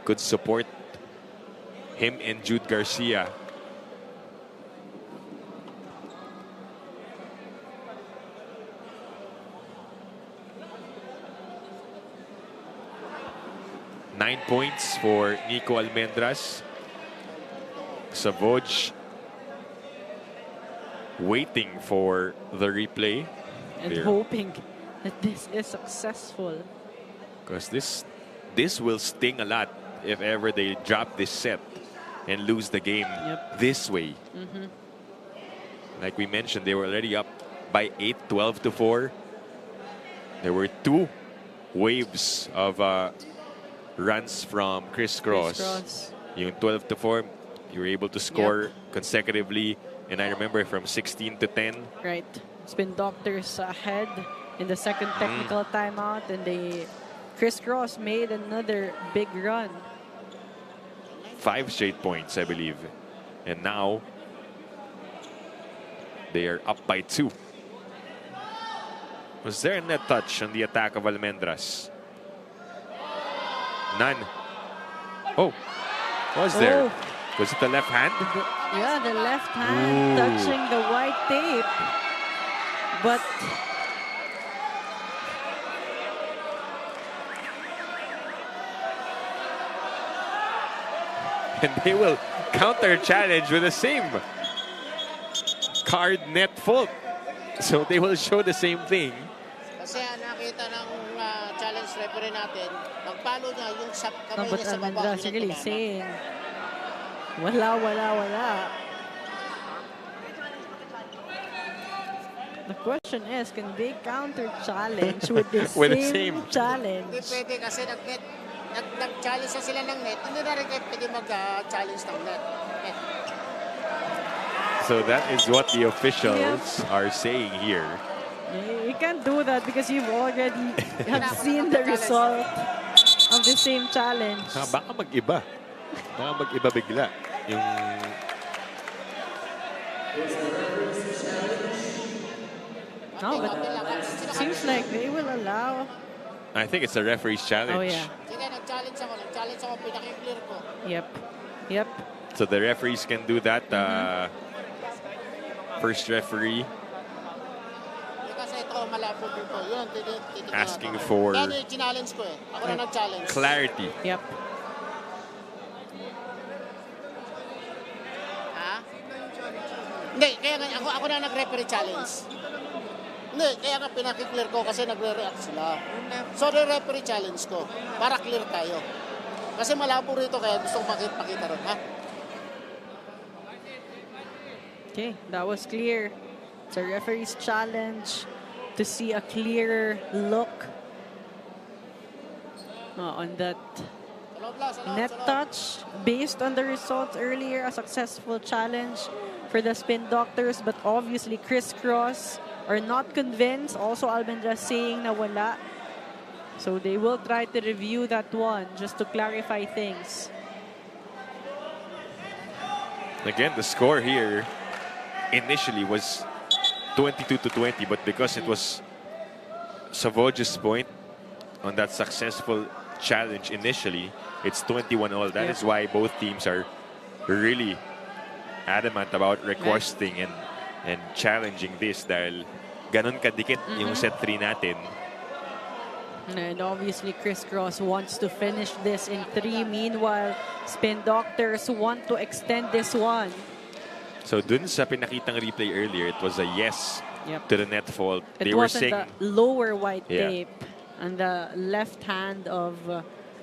Good support. Him and Jude Garcia. Nine points for Nico Almendras. SAVOUGE waiting for the replay. And There. hoping that this is successful. Because this will sting a lot if ever they drop this set and lose the game this way. Like we mentioned, they were already up by 8, 12-4. There were 2 waves of runs from Criss. Yung 12-4, you were able to score consecutively. And I remember from 16-10. Right. Spin Doctors ahead in the second technical timeout, and Criss made another big run. 5 straight points, I believe. And now they are up by 2. Was there a net touch on the attack of Almendras? None. Oh, was there? Oh. Was it the left hand? Yeah, the left hand touching the white tape. But And they will counter-challenge with the same card net fault. So they will show the same thing. Kasi nakita ng challenge referee natin, pagpalo niya yung sa No, kamay but niya sa baba. Almendra's hindi really tumama. saying, wala. The question is, can they counter-challenge with the With the same same. challenge? Hindi pwede kasi nag-challenge na sila ng net. Hindi na rin kayo pwede mag-challenge ng net. So that is what the officials are saying here. You can't do that because you've already have seen the result of the same challenge. Baka mag-iba. Baka mag-iba bigla. Yung No, but seems like they will allow. I think it's a referee's challenge. Oh yeah. Sige, nag-challenge ako, pinaki-clear ko. Yep. So the referees can do that. First referee Kasi ito, malabo dito. Yun, titignan asking natin. for Yan yung challenge ko eh. Ako na nag-challenge. clarity. Yep. Ha? Hindi, kaya nga ako na nag-referee challenge. Hindi, kaya nga pinaki-clear ko kasi nagre-react sila. So, referee challenge ko para clear tayo. Kasi malabo rito kaya gusto kong pakita rin, ha? Okay, that was clear. It's a referee's challenge to see a clearer look on that net touch. Based on the results earlier, a successful challenge for the Spin Doctors, but obviously Crisscross are not convinced. Also, Almendra saying na wala. So they will try to review that one just to clarify things. Again, the score here initially was 22-20, but because it was SAVOUGE's point on that successful challenge initially, it's 21-all. That is why both teams are really adamant about requesting and challenging this dahil ganun kadikit yung set 3 natin. And obviously, Crisscross wants to finish this in 3. Meanwhile, Spin Doctors want to extend this one. So dun sa pinakitang replay earlier, it was a yes Yep. to the net fault. It They were wasn't saying the lower white Yeah. tape on the left hand of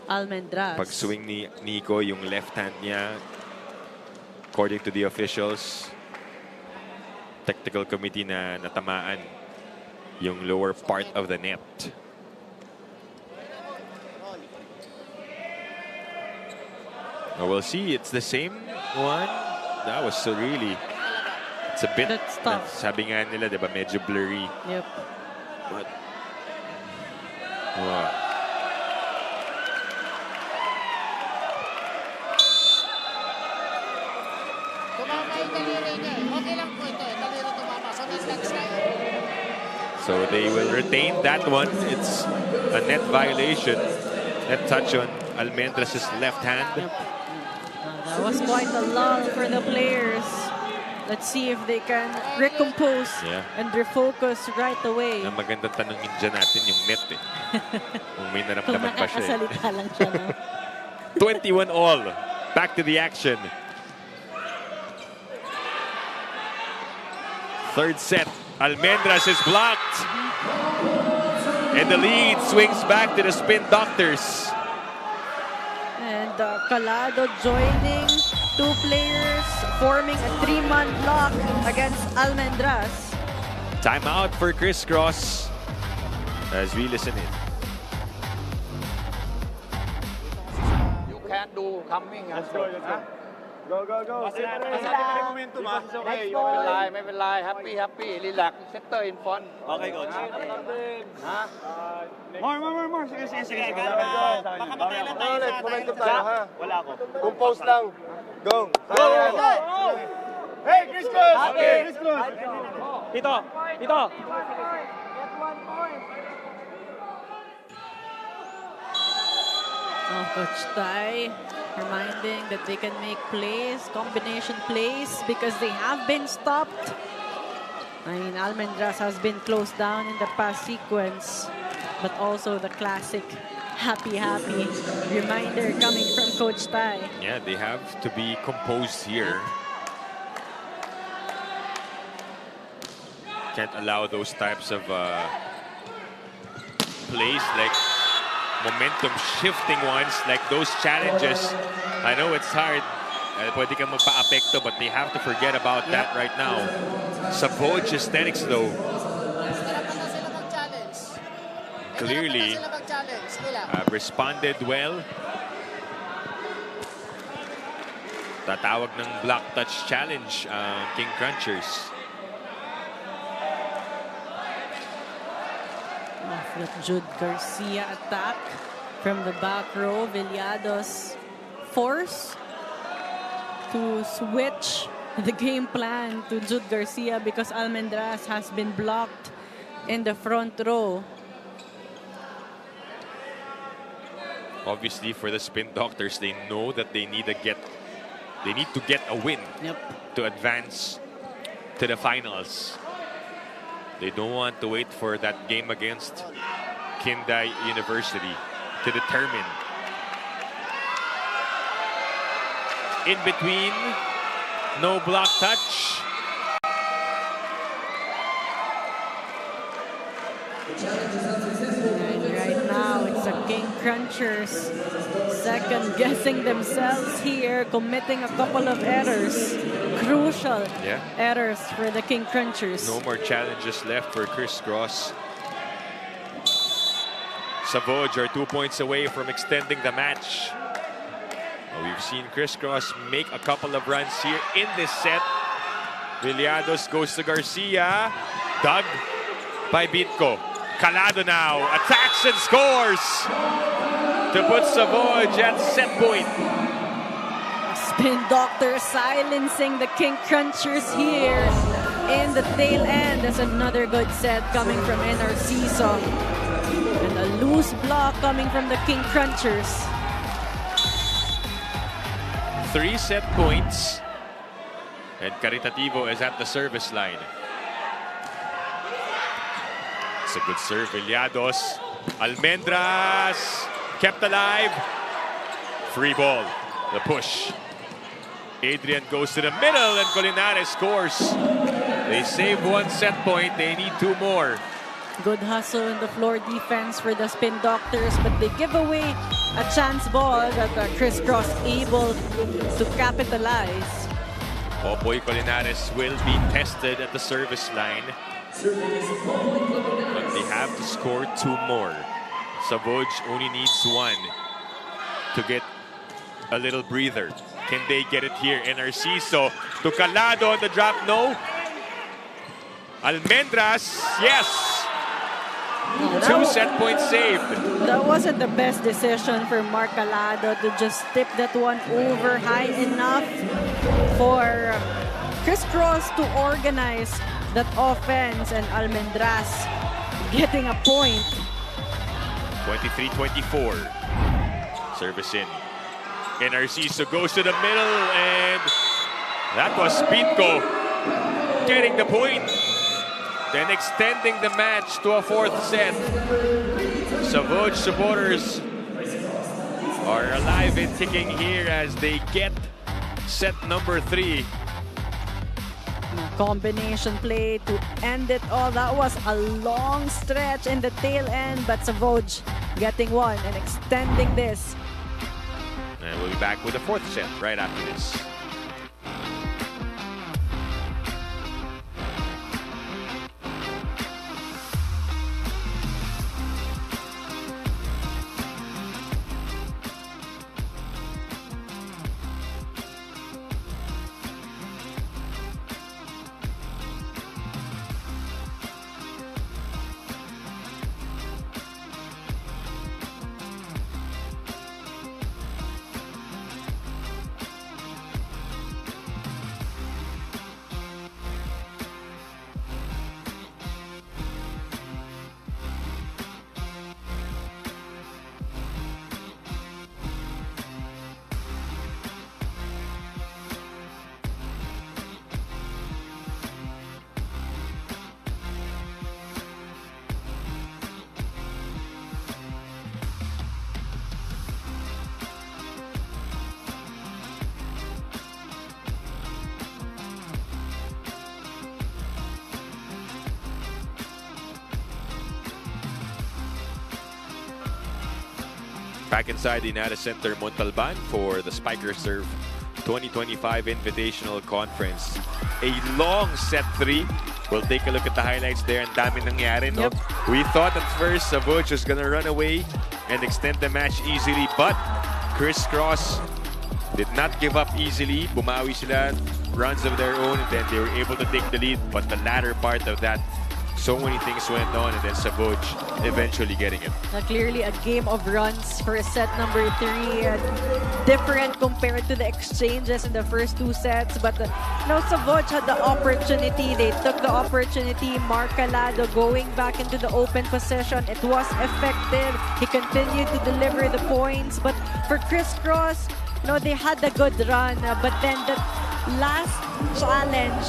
Almendras. pag swing ni Nico, yung left hand niya, according to the officials, technical committee na natamaan yung lower part of the net. We'll see. It's the same one. That was so really. It's a bit. That's tough. Sabi nga nila, diba, medyo blurry. Yep. But, wow. Tumama yung daliri niya eh. Okay lang po ito eh. Daliri tumama. So, net-touch tayo. So they will retain that one. It's a net violation. Net touch on Almendras' left hand. That was quite a lull for the players. Let's see if they can recompose and refocus right away. Ang magandang tanongin dyan natin yung net eh. Kung may Kung naramdaman pa siya eh. nakakasalita lang siya, no? 21-all. Back to the action. Third set. Almendras is blocked. And the lead swings back to the Spin Doctors. And Calado joining 2 players, forming a 3-man block against Almendras. Timeout for Crisscross as we listen in. You can't do coming. Let's go. Go. Momentum, okay.ไม่เป็นไร happy relax center in front. Okay, coach. Ha? More. Sige. Baka matailan tayo sa Momentum tayo, ha? Wala ako. Compose lang. Go. Hey, Crisscross! Crisscross! Dito. Oh, Coach Tai reminding that they can make plays, combination plays, because they have been stopped. I mean, Almendras has been closed down in the past sequence. but also the classic happy reminder coming from Coach Tai. Yeah, they have to be composed here. Can't allow those types of plays, like momentum shifting ones, like those challenges. I know it's hard. Pwede kang magpa-apekto, but they have to forget about that right now. SAVOUGE aesthetics though. Clearly have responded well. Tatawag ng block touch challenge King Crunchers. Off the Jude Garcia attack from the back row. Villados forced to switch the game plan to Jude Garcia because Almendras has been blocked in the front row. Obviously, for the Spin Doctors, they know that they need to get a win to advance to the finals. They don't want to wait for that game against Kindai University to determine. In between, no block touch. And right now, it's a King Crunchers second guessing themselves here, committing a couple of errors. Crucial errors for the King Crunchers. No more challenges left for CRISS. SAVOUGE are 2 points away from extending the match. We've seen CRISS make a couple of runs here in this set. Villados goes to Garcia. Dug by Bitco. Calado now attacks and scores to put SAVOUGE at set point. Spin Doctor silencing the King Crunchers here in the tail end. There's another good set coming from NRCISO. And a loose block coming from the King Crunchers. 3 set points. And Caritativo is at the service line. It's a good serve, Villados. Almendras kept alive. Free ball, the push. Adrian goes to the middle and Colinares scores. They save 1 set point, they need 2 more. Good hustle in the floor defense for the Spin Doctors, but they give away a chance ball that CRISS able to capitalize. Popoy Colinares will be tested at the service line. But they have to score 2 more. SAVOUGE only needs 1 to get a little breather. Can they get it here? NRCISO to Calado on the drop, no. Almendras, yes. 2 set points saved. That wasn't the best decision for Mark Calado to just tip that one over high enough for CRISS to organize that offense, and Almendras getting a point. 23-24. Service in. NRCISO goes to the middle, and that was Pitco getting the point. Then extending the match to a 4th set. SAVOUGE supporters are alive and kicking here as they get set number 3. Combination play to end it all. That was a long stretch in the tail end, but SAVOUGE getting 1 and extending this. And we'll be back with the 4th set right after this. Back inside the United Center Montalban for the Spiker Serve 2025 Invitational Conference. A long set 3. We'll take a look at the highlights there. Ang dami nangyari, no? Yep. We thought at first SAVOUGE was gonna run away and extend the match easily, but CRISS did not give up easily. Bumawi sila, runs of their own, and then they were able to take the lead. But the latter part of that, so many things went on, and then SAVOUGE eventually getting it. Clearly a game of runs for set number 3. Different compared to the exchanges in the first 2 sets. But SAVOUGE had the opportunity. They took the opportunity. Mark Calado going back into the open position. It was effective. He continued to deliver the points. But for CRISS, they had a good run. But then the last challenge,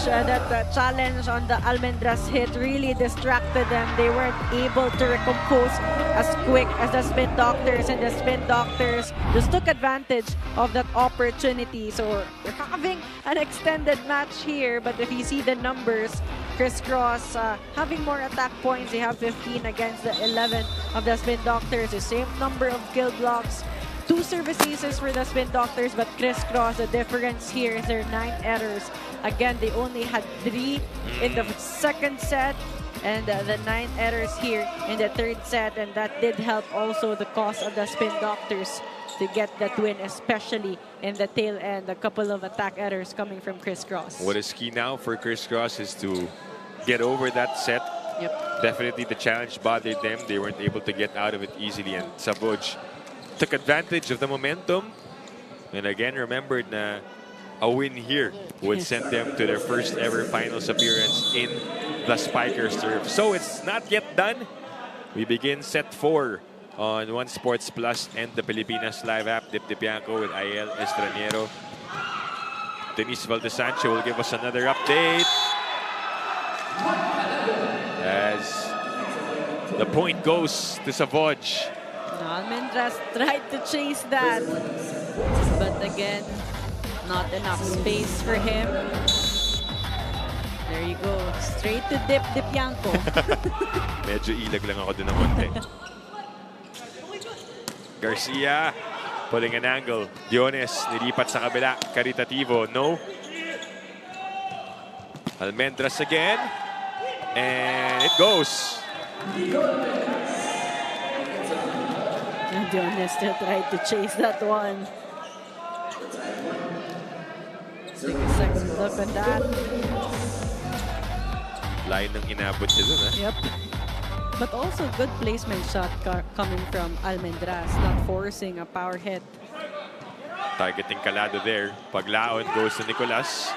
challenge on the Almendras hit really distracted them. They weren't able to recompose as quick as the Spin Doctors, and the Spin Doctors just took advantage of that opportunity. So we're having an extended match here, but if you see the numbers, CRISS having more attack points. They have 15 against the 11 of the Spin Doctors. The same number of kill blocks. 2 service aces for the Spin Doctors, but CRISS, the difference here is their 9 errors. Again, they only had 3 in the second set, and the 9 errors here in the third set, and that did help also the cause of the Spin Doctors to get that win, especially in the tail end. A couple of attack errors coming from CRISS. What is key now for CRISS is to get over that set. Yep. Definitely the challenge bothered them. They weren't able to get out of it easily, and SAVOUGE took advantage of the momentum, and again remembered na a win here would send them to their first ever finals appearance in the Spiker Serve. So it's not yet done. We begin set 4 on One Sports Plus and the Pilipinas Live app. Dip Dipianco with Aiel Estraniero. Denise Valdesancho will give us another update as the point goes to SAVOUGE. Almendras tried to chase that, but again, not enough space for him. There you go, straight to Dip Dipianco. Medyo ilag lang ako dun ng konti. Garcia pulling an angle. Diones nilipat sa kabila. Caritativo, no. Almendras again. And it goes. Diones still tried to chase that one. Take a second look at that. Line ng inabot niya dun, ha? Yep. But also good placement shot coming from Almendras, not forcing a power hit. Targeting Calado there. Paglaon goes to Nicolas.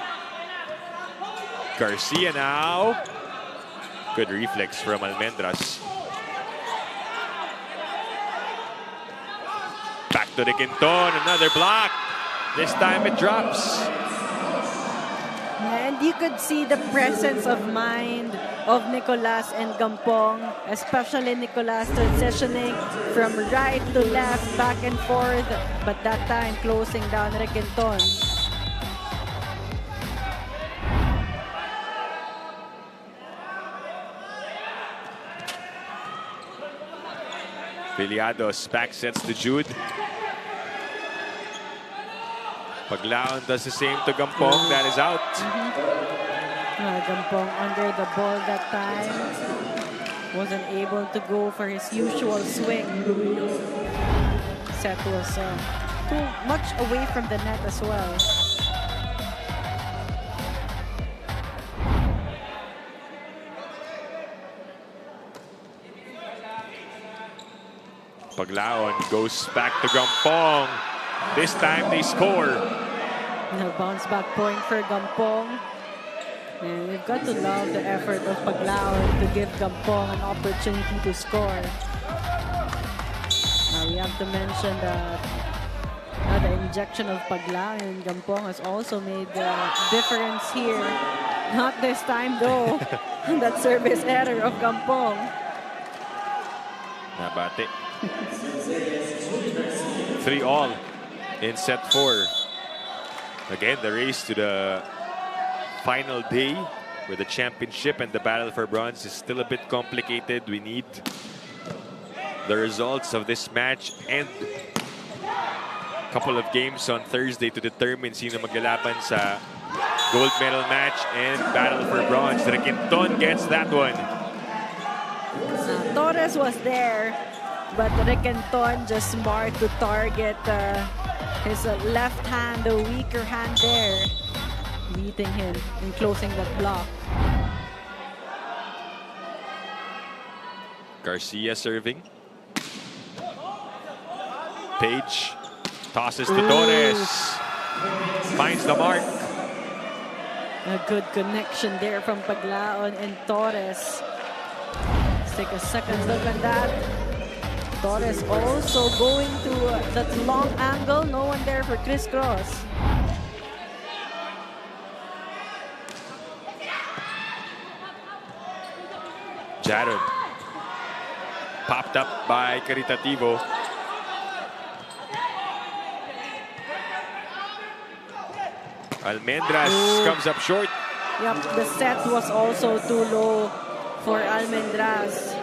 Garcia now. Good reflex from Almendras. Back to the Quinton, another block. This time it drops. And you could see the presence of mind of Nicolas and Gampong, especially Nicolas transitioning from right to left, back and forth, but that time closing down Requinton. Viliados back sets to Jude. Paglaon does the same to Gampong. That is out. Gampong under the ball that time. Wasn't able to go for his usual swing. Set was too much away from the net as well. Paglaon goes back to Gampong. This time they score. A bounce back point for Gampong. And we've got to love the effort of Paglaon to give Gampong an opportunity to score. Now we have to mention that the injection of Paglaon. Gampong has also made the difference here. Not this time though. That service error of Gampong. Nabate. 3-all in set 4. Again, the race to the final day where the championship and the battle for bronze is still a bit complicated. We need the results of this match and couple of games on Thursday to determine sino maglalaban sa gold medal match and battle for bronze. Requinton gets that one. Torres was there, but Requinton just smart to target his left hand, the weaker hand there, meeting him and closing that block. Garcia serving. Page tosses to Torres. Finds the mark. A good connection there from Paglaon and Torres. Let's take a second look at that. Torres also going to that long angle. No one there for crisscross. Jared. Popped up by Caritativo. Almendras comes up short. Yep, the set was also too low for Almendras.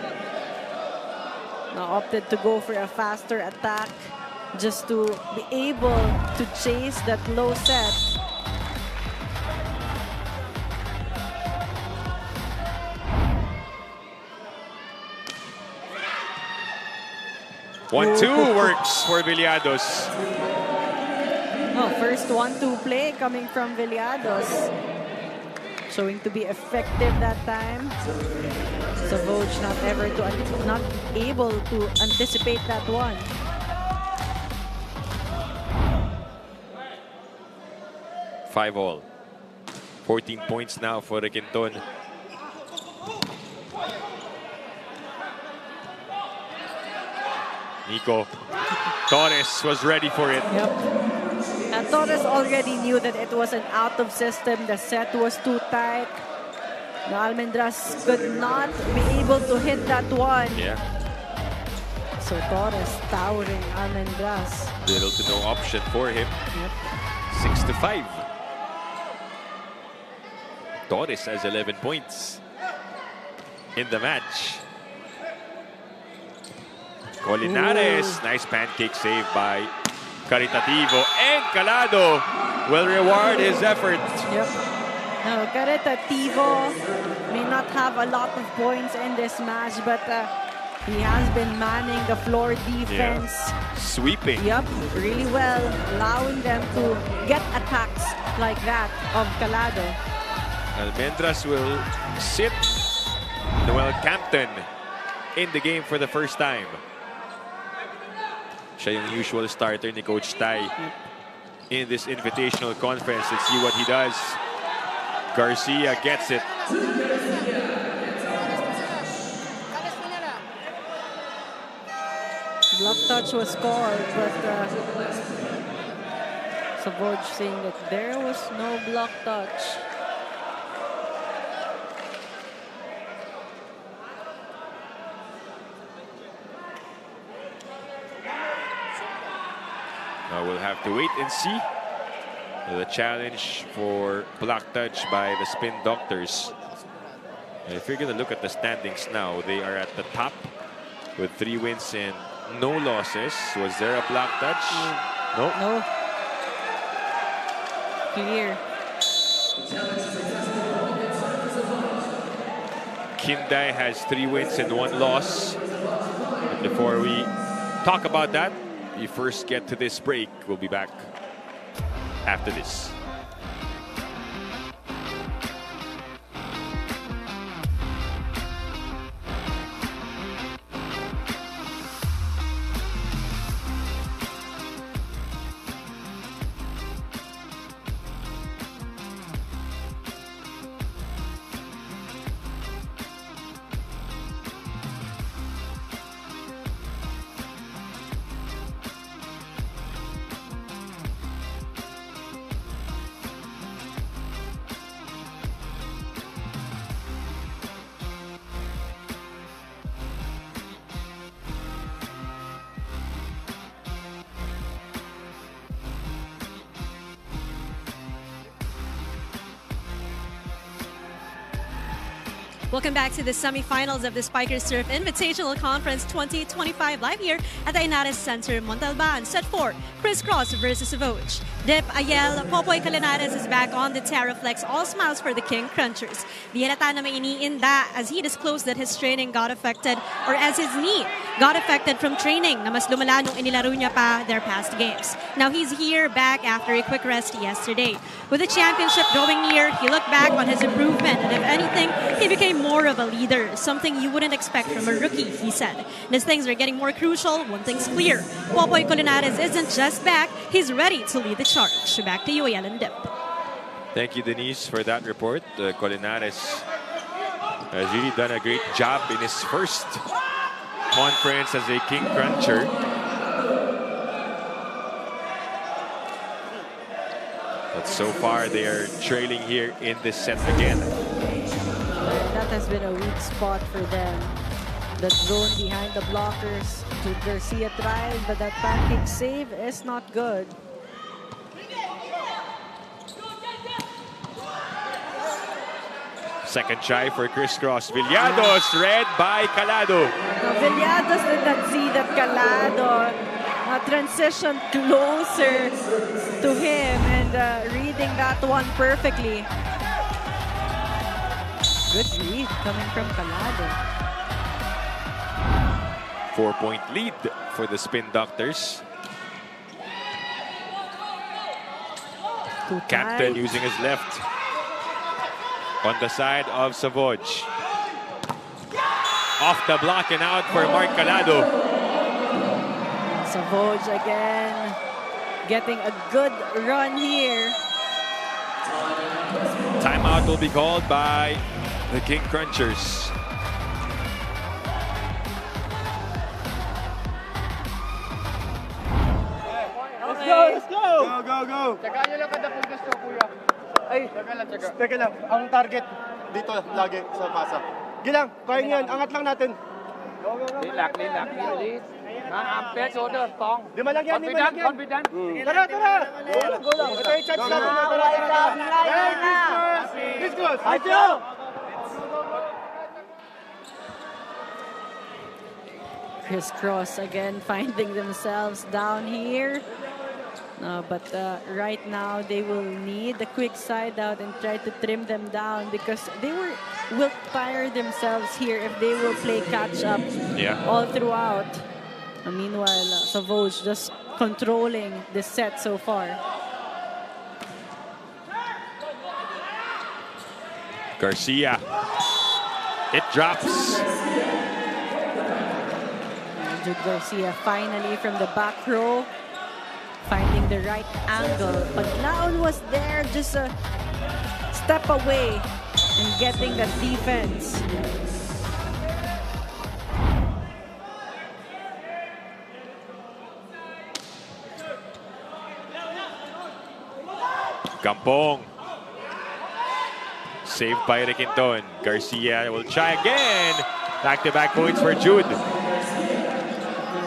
Now opted to go for a faster attack just to be able to chase that low set. One-two works for Villados. Oh, first 1-2 play coming from Villados. Showing to be effective that time. SAVOUGE not able to anticipate that one. Five all. 14 points now for Requinton. Nico. Torres was ready for it. Yep. And Torres already knew that it was an out of system. The set was too tight. The Almendras could not be able to hit that one. Yeah. So Torres towering Almendras. Little to no option for him. Yep. 6-5. Torres has 11 points in the match. Colinares, nice pancake save by Caritativo, and Calado will reward his effort. Yep. No, Caritativo may not have a lot of points in this match, but he has been manning the floor defense. Yeah. Sweeping. Yep, really well, allowing them to get attacks like that of Calado. Almendras will sit Noel Campton in the game for the first time. Siya yung usual starter ni Coach Tai in this invitational conference. Let's see what he does. Garcia gets it. Block touch was called, but SAVOUGE saying that there was no block touch. We'll have to wait and see. The challenge for block touch by the Spin Doctors. And if you're going to look at the standings now, they are at the top with 3 wins and no losses. Was there a block touch? No. No. Clear. Kinday has 3 wins and 1 loss. But before we talk about that, we first get to this break. We'll be back after this. Welcome back to the semifinals of the Spikers Surf Invitational Conference 2025 live here at the Inares Center, Montalban. Set 4, CRISS versus SAVOUGE. Dip Ayel, Popoy Calinares is back on the Terraflex. All smiles for the King Crunchers. Di halata na may iniinda as he disclosed that his training got affected, or as his knee got affected from training na mas lumala nung inilaro niya pa their past games. Now he's here back after a quick rest yesterday. With the championship drawing near, he looked back on his improvement, and if anything, he became more of a leader, something you wouldn't expect from a rookie, he said. And as things are getting more crucial, one thing's clear. Popoy Calinares isn't just back, he's ready to lead the charge. Back to you, Ayel and Dip. Thank you, Denise, for that report. Calinares has really done a great job in his first conference as a King Cruncher. But so far, they are trailing here in this set again. That has been a weak spot for them. That zone behind the blockers. Jude Garcia tried, but that pancake save is not good. Second try for CRISS. Villados, read by Calado. Now, Villados did not see that Calado transitioned closer to him and reading that one perfectly. Good read coming from Calado. 4-point lead for the Spin Doctors. Captain using his left on the side of SAVOUGE. Off the block and out for Mark Calado. SAVOUGE again getting a good run here. Timeout will be called by the King Crunchers. Let's go! Let's go! Go! Tsaga nyo lang kada po gusto, kuya. Ay, teka lang. Ang target dito lagi sa pasa. Gilang, kaya yan. Angat lang natin. Relax. Release. Ampere, shoulder, tong. Di malagyan. Confident. Tara! Go lang. Ito yung chance natin. Let's go! CRISS again finding themselves down here. But right now they will need the quick side out and try to trim them down because they will tire themselves here if they will play catch up all throughout. Meanwhile, SAVOUGE just controlling this set so far. Garcia. It drops. Jude Garcia finally from the back row finding the right angle. But Laon was there just a step away and getting the defense. Kampong. Saved by Requinton. Garcia will try again. Back-to-back points for Jude.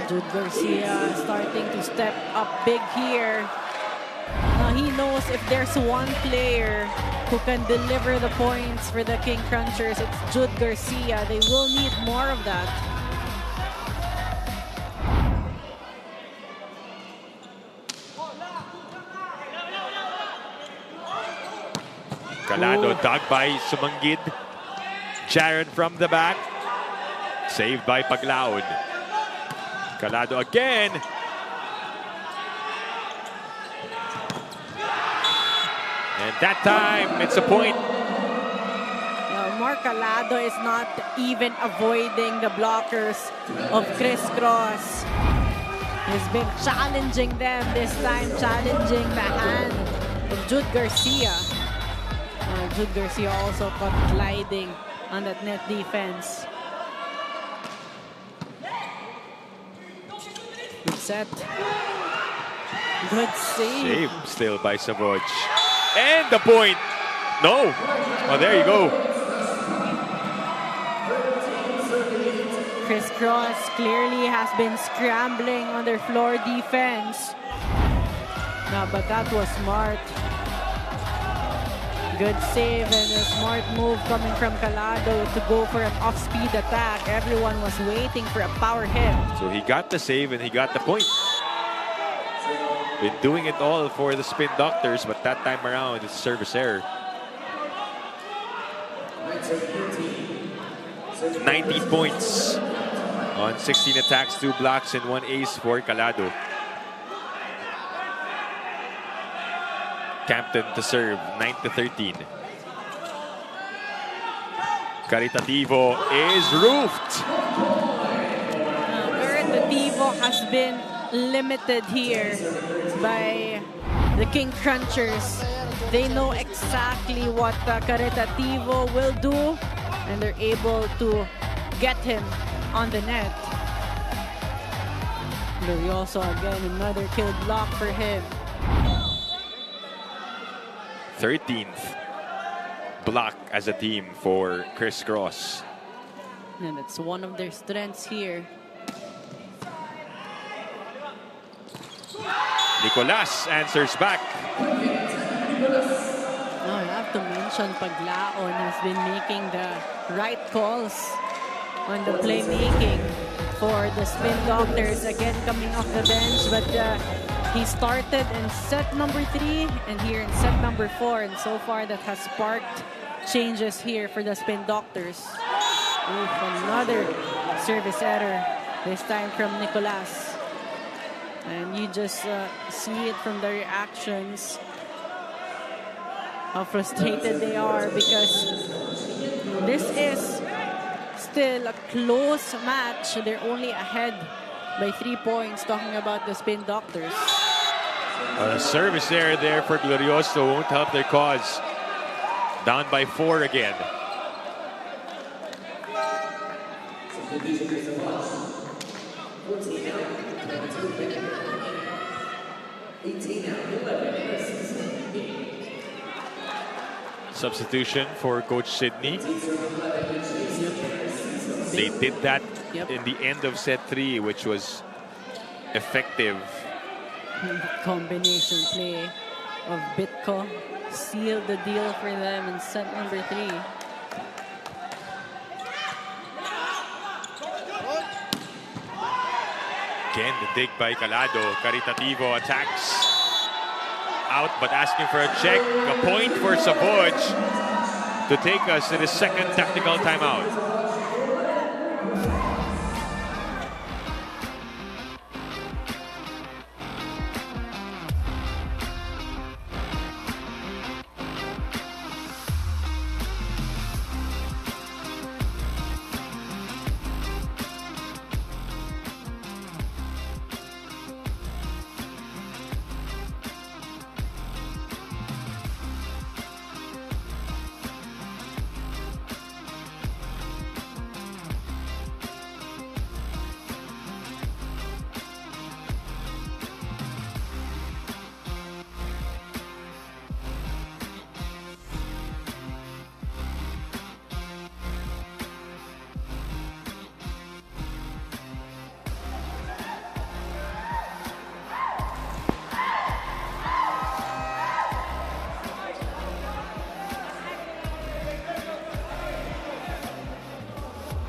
Jude Garcia starting to step up big here. He knows if there's one player who can deliver the points for the King Crunchers, it's Jude Garcia. They will need more of that. Calado dug by Sumanggid. Jaron from the back. Saved by Paglaod. Calado again. And that time, it's a point. Mark Calado is not even avoiding the blockers of CRISS. He's been challenging them this time, challenging the hand of Jude Garcia. Jude Garcia also caught gliding on that net defense. Good set. Good save. Save still by SAVOUGE. And the point. No. Oh, there you go. CRISS clearly has been scrambling on their floor defense. No, but that was smart. Good save and a smart move coming from Calado to go for an off-speed attack. Everyone was waiting for a power hit. So he got the save and he got the point. Been doing it all for the Spin Doctors, but that time around it's service error. 19 points on 16 attacks, 2 blocks, and 1 ace for Calado. Campton to serve, 9-13. Caritativo is roofed. Caritativo has been limited here by the King Crunchers. They know exactly what Caritativo will do, and they're able to get him on the net. Glorioso again, another kill block for him. 13th block as a team for CRISS Cross. And that's one of their strengths here. Nicolas answers back. Oh, I have to mention Paglaon has been making the right calls on the playmaking for the Spin Doctors. Again, coming off the bench, but he started in set number 3 and here in set number 4, and so far that has sparked changes here for the Spin Doctors. Oof, another service error, this time from Nicolas. And you just see it from the reactions, how frustrated they are, because this is still a close match. They're only ahead by 3 points, talking about the Spin Doctors. A service error there for Glorioso won't help their cause. Down by 4 again. Substitution for Coach Sydney. They did that in the end of set 3, which was effective. Combination play of Bitco sealed the deal for them in set number 3. Again, the dig by Calado. Caritativo attacks. Out, but asking for a check. A point for SAVOUGE to take us to the second technical timeout.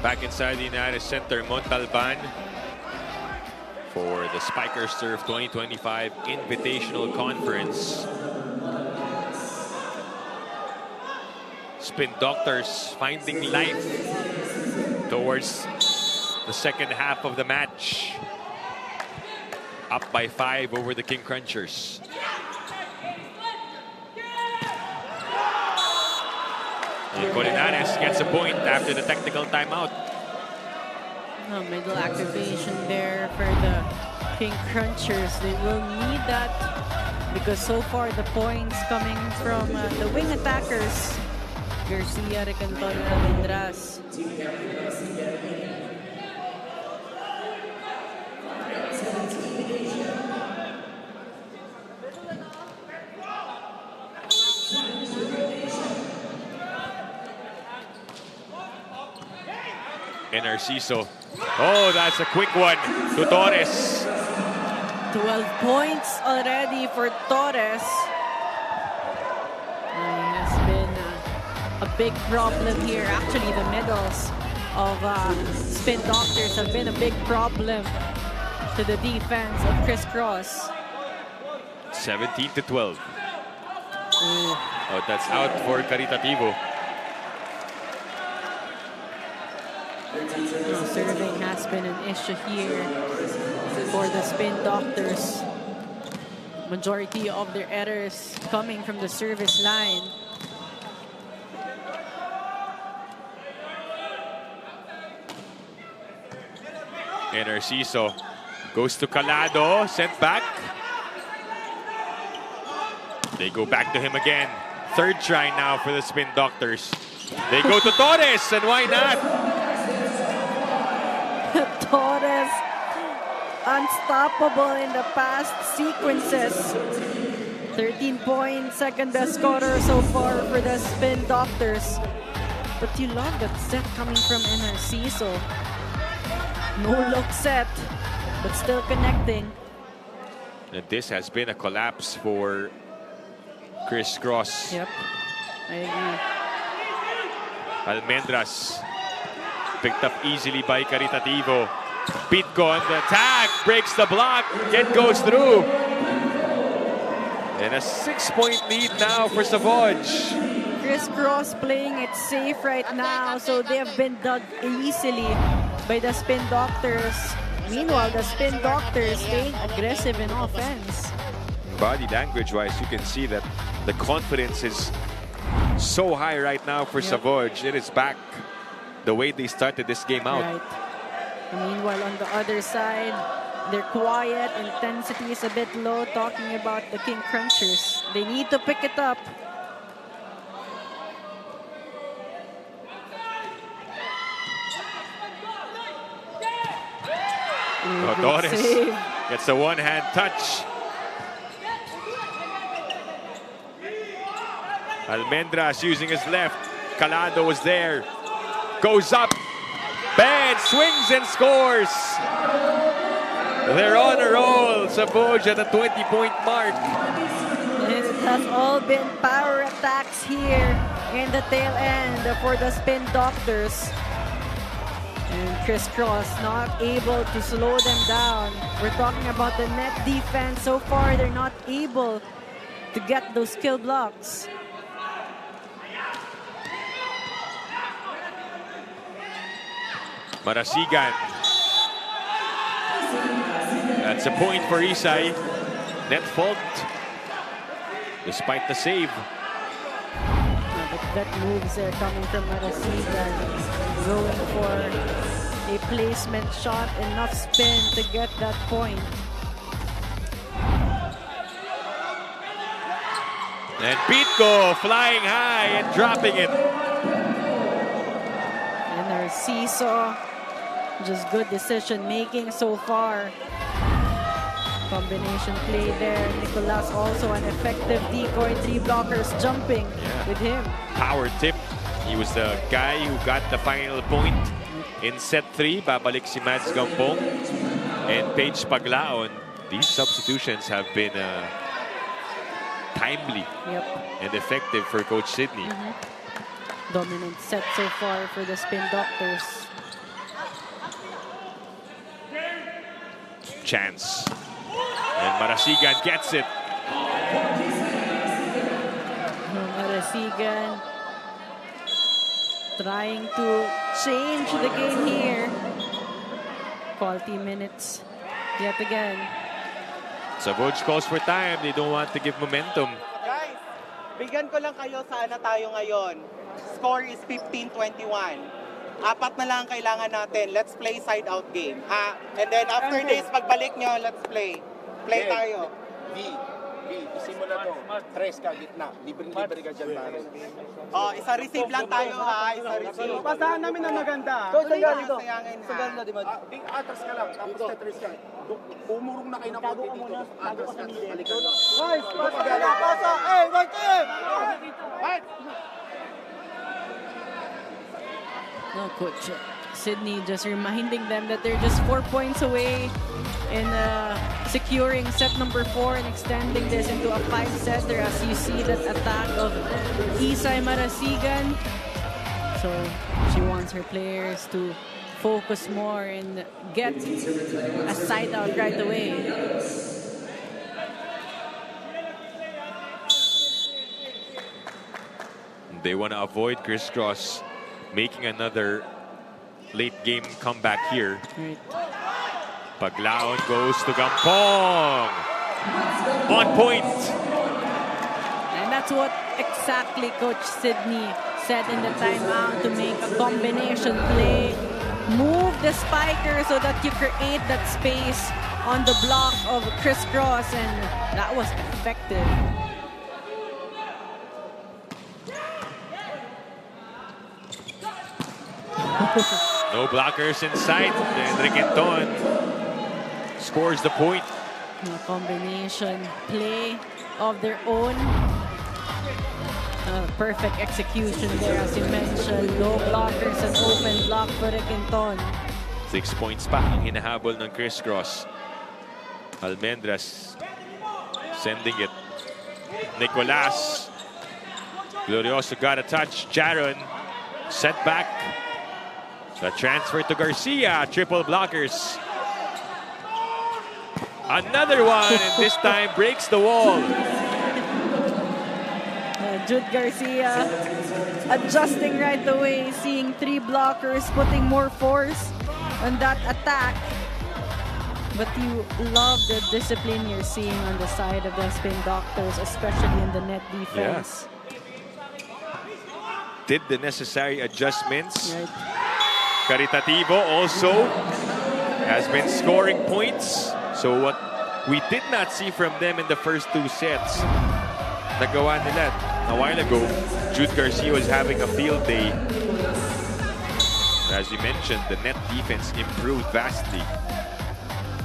Back inside the United Center, Montalban for the Spikers Surf 2025 Invitational Conference. Spin Doctors finding life towards the second half of the match. Up by 5 over the King Crunchers. Colinares gets a point after the technical timeout. Oh, middle activation there for the King Crunchers. They will need that because so far the points coming from the wing attackers. Garcia, Recanton, and Almendras. And Narciso. Oh, that's a quick one to Torres. 12 points already for Torres. He has been a big problem here. Actually, the middles of Spin Doctors have been a big problem to the defense of CRISS. 17-12. Oh, that's out for Caritativo. Serving has been an issue here for the Spin Doctors. Majority of their errors coming from the service line. And Narciso goes to Calado, sent back. They go back to him again. Third try now for the Spin Doctors. They go to Torres, and why not? Torres, unstoppable in the past sequences. 13 points, second best scorer so far for the Spin Doctors. But you love that set coming from Narciso. No look set, but still connecting. And this has been a collapse for CRISS. Yep, I agree. Almendras picked up easily by Caritativo. Pitco on the attack, breaks the block, it goes through. And a 6-point lead now for SAVOUGE. CRISS playing it safe right now, so they have been dug easily by the Spin Doctors. Meanwhile, the Spin Doctors staying aggressive in offense. Body language-wise, you can see that the confidence is so high right now for SAVOUGE. It is back the way they started this game out. Right. Meanwhile, on the other side, they're quiet, intensity is a bit low, talking about the King Crunchers. They need to pick it up. Oh, Torres gets a one-hand touch. Almendras using his left. Calado was there. Goes up. Bad, swings and scores. They're on a roll. SAVOUGE at the 20-point mark. And it has all been power attacks here in the tail end for the Spin Doctors. And CRISS not able to slow them down. We're talking about the net defense. So far, they're not able to get those kill blocks. Marasigan. That's a point for Isay. Net fault, despite the save. But that moves there coming from Marasigan. Going for a placement shot, enough spin to get that point. And Pitco flying high and dropping it. And Narciso, just good decision making so far. Combination play there. Nicolas also an effective decoy. 3 blockers jumping with him. Power tip. He was the guy who got the final point in set 3. Babalik si Mads Gampong and Paige Paglaon. These substitutions have been timely and effective for Coach Sydney. Dominant set so far for the Spin Doctors. Chance. And Marasigan gets it. Marasigan trying to change the game here. Quality minutes yet again. SAVOUGE calls for time. They don't want to give momentum. Guys, bigyan ko lang kayo sa ano tayo ngayon. Score is 15-21. 4 na lang kailangan natin. Let's play side-out game. And then after this, pagbalik nyo, let's play. Play tayo. Isimula to. Tres ka, gitna. Libre-libre ka dyan, pare. Isa receive lang tayo ha. Isa receive. Pasahan namin na maganda. Sayangin ha. Atras ka lang, tapos tetris ka. Umurong na kayo na konti dito. Atras ka. Halika. Guys, pasa! Hey, right there! No, Coach Sydney just reminding them that they're just 4 points away in the securing set number 4 and extending this into a 5-setter as you see that attack of Isay Marasigan. So she wants her players to focus more and get a side out right away. They want to avoid crisscross making another late game comeback here. Right. Paglaon goes to Gampong. On point. And that's what exactly Coach Sydney said in the timeout, to make a combination play. Move the spiker so that you create that space on the block of crisscross, and that was effective. No blockers in sight. And Riquenton scores the point. A combination play of their own. Perfect execution there, as you mentioned. Low blockers and open block for Riquenton. 6 points pa ang hinahabol ng crisscross. Almendras sending it. Nicolas. Glorioso got a touch. Jaron set back. The transfer to Garcia. Triple blockers. Another one, and this time breaks the wall. Jude Garcia adjusting right away, seeing 3 blockers, putting more force on that attack. But you love the discipline you're seeing on the side of the Spin Doctors, especially in the net defense. Did the necessary adjustments. Right. Caritativo also has been scoring points. So what we did not see from them in the first 2 sets, nagawa nila. A while ago, Jude Garcia was having a field day. As you mentioned, the net defense improved vastly.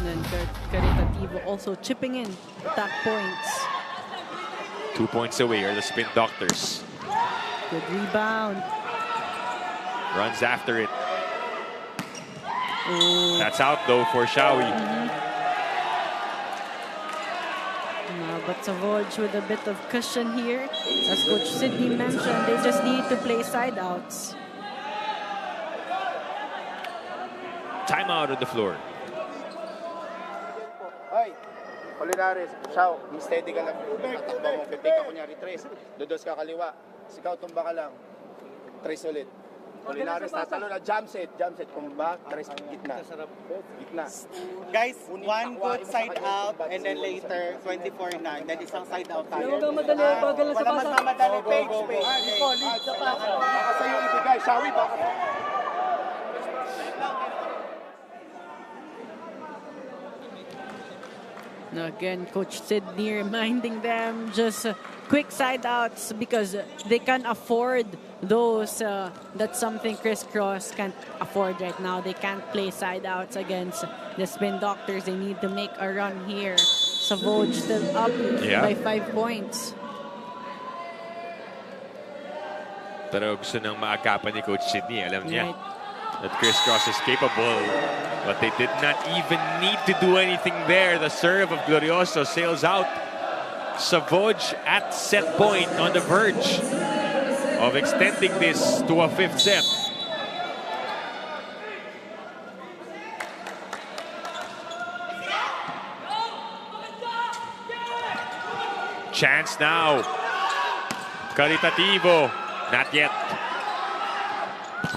And then Caritativo also chipping in attack points. 2 points away are the Spin Doctors. Good rebound. Runs after it. That's out though for Shawi. But SAVOUGE with a bit of cushion here. As Coach Sydney mentioned, they just need to play side outs. Timeout on the floor. Hoy, Polinares, Shaw, steady ka lang. Tatakbo mo, 50 ka kunyari, trace. Dodos ka kaliwa. Sikaw, tumba ka lang. Trace ulit. Polinares, tatalo na, jump set, kumba, trace, gitna. Gitna. Guys, one good side out and then later 24-9. Then isang side out tayo. Wala magmamadali. Page. Baka sa'yo ibigay, Shawi, baka. Now again, Coach Sydney reminding them just quick side outs because they can afford those. That's something crisscross can't afford right now. They can't play side outs against the Spin Doctors. They need to make a run here. SAVOUGE still up by 5 points. Pero gusto nang maagapan ni Coach Sydney. Alam niya that crisscross is capable. But they did not even need to do anything there. The serve of Glorioso sails out. SAVOUGE at set point on the verge of extending this to a 5th set. Chance now. Caritativo. Not yet.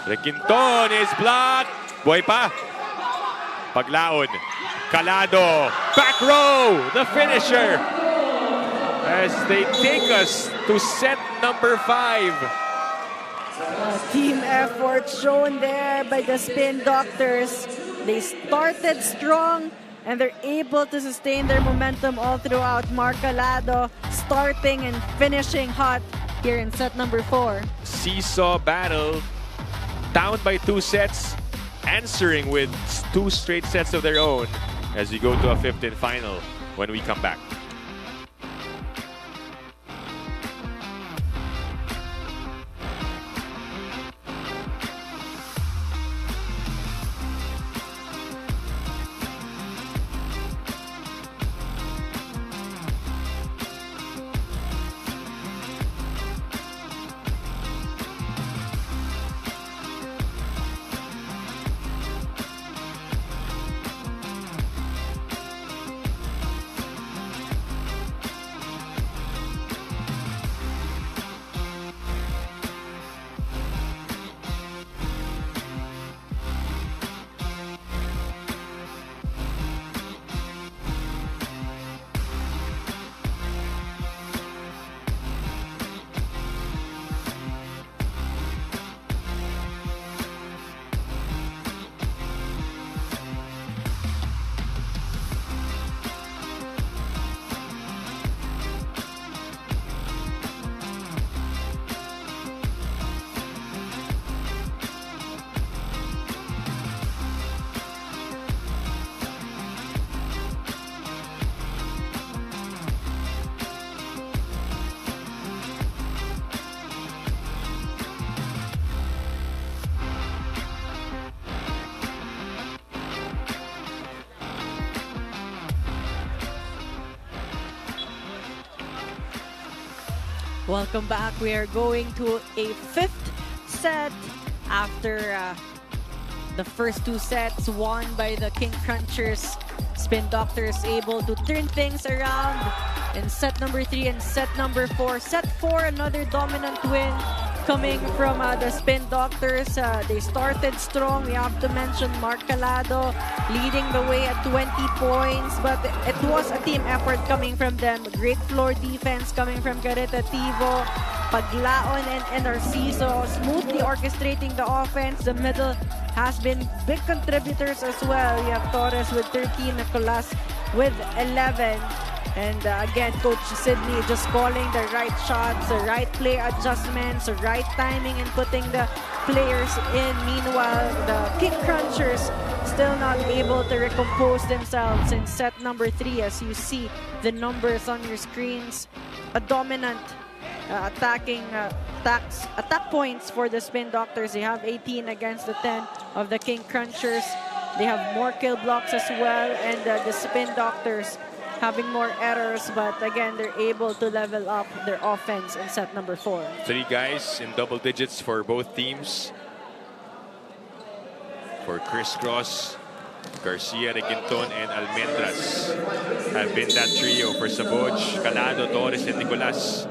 Riquenton is blocked. Boy pa. Paglaon. Calado. Back row. The finisher. As they take us to set number 5. Team effort shown there by the Spin Doctors. They started strong and they're able to sustain their momentum all throughout. Mark Calado starting and finishing hot here in set number 4. Seesaw battle. Down by 2 sets. Answering with 2 straight sets of their own as we go to a 5th and final when we come back. Welcome back. We are going to a fifth set after the first two sets won by the King Crunchers. Spin Doctors able to turn things around in set number 3 and set number 4. Set 4, another dominant win coming from the Spin Doctors. They started strong. We have to mention Mark Calado leading the way at 20 points, but it was a team effort coming from them. Great floor defense coming from Caritativo, Paglaon and Narciso, smoothly orchestrating the offense. The middle has been big contributors as well. We have Torres with 13, Nicolas with 11. And again, Coach Sydney just calling the right shots, the right play adjustments, the right timing, and putting the players in. Meanwhile, the King Crunchers still not able to recompose themselves in set number 3. As you see the numbers on your screens, a dominant attack points for the Spin Doctors. They have 18 against the 10 of the King Crunchers. They have more kill blocks as well, and the Spin Doctors having more errors, but again, they're able to level up their offense in set number 4. 3 guys in double digits for both teams. For Crisscross, Garcia, Requinton, and Almendras have been that trio for SAVOUGE, Calado, Torres, and Nicolas.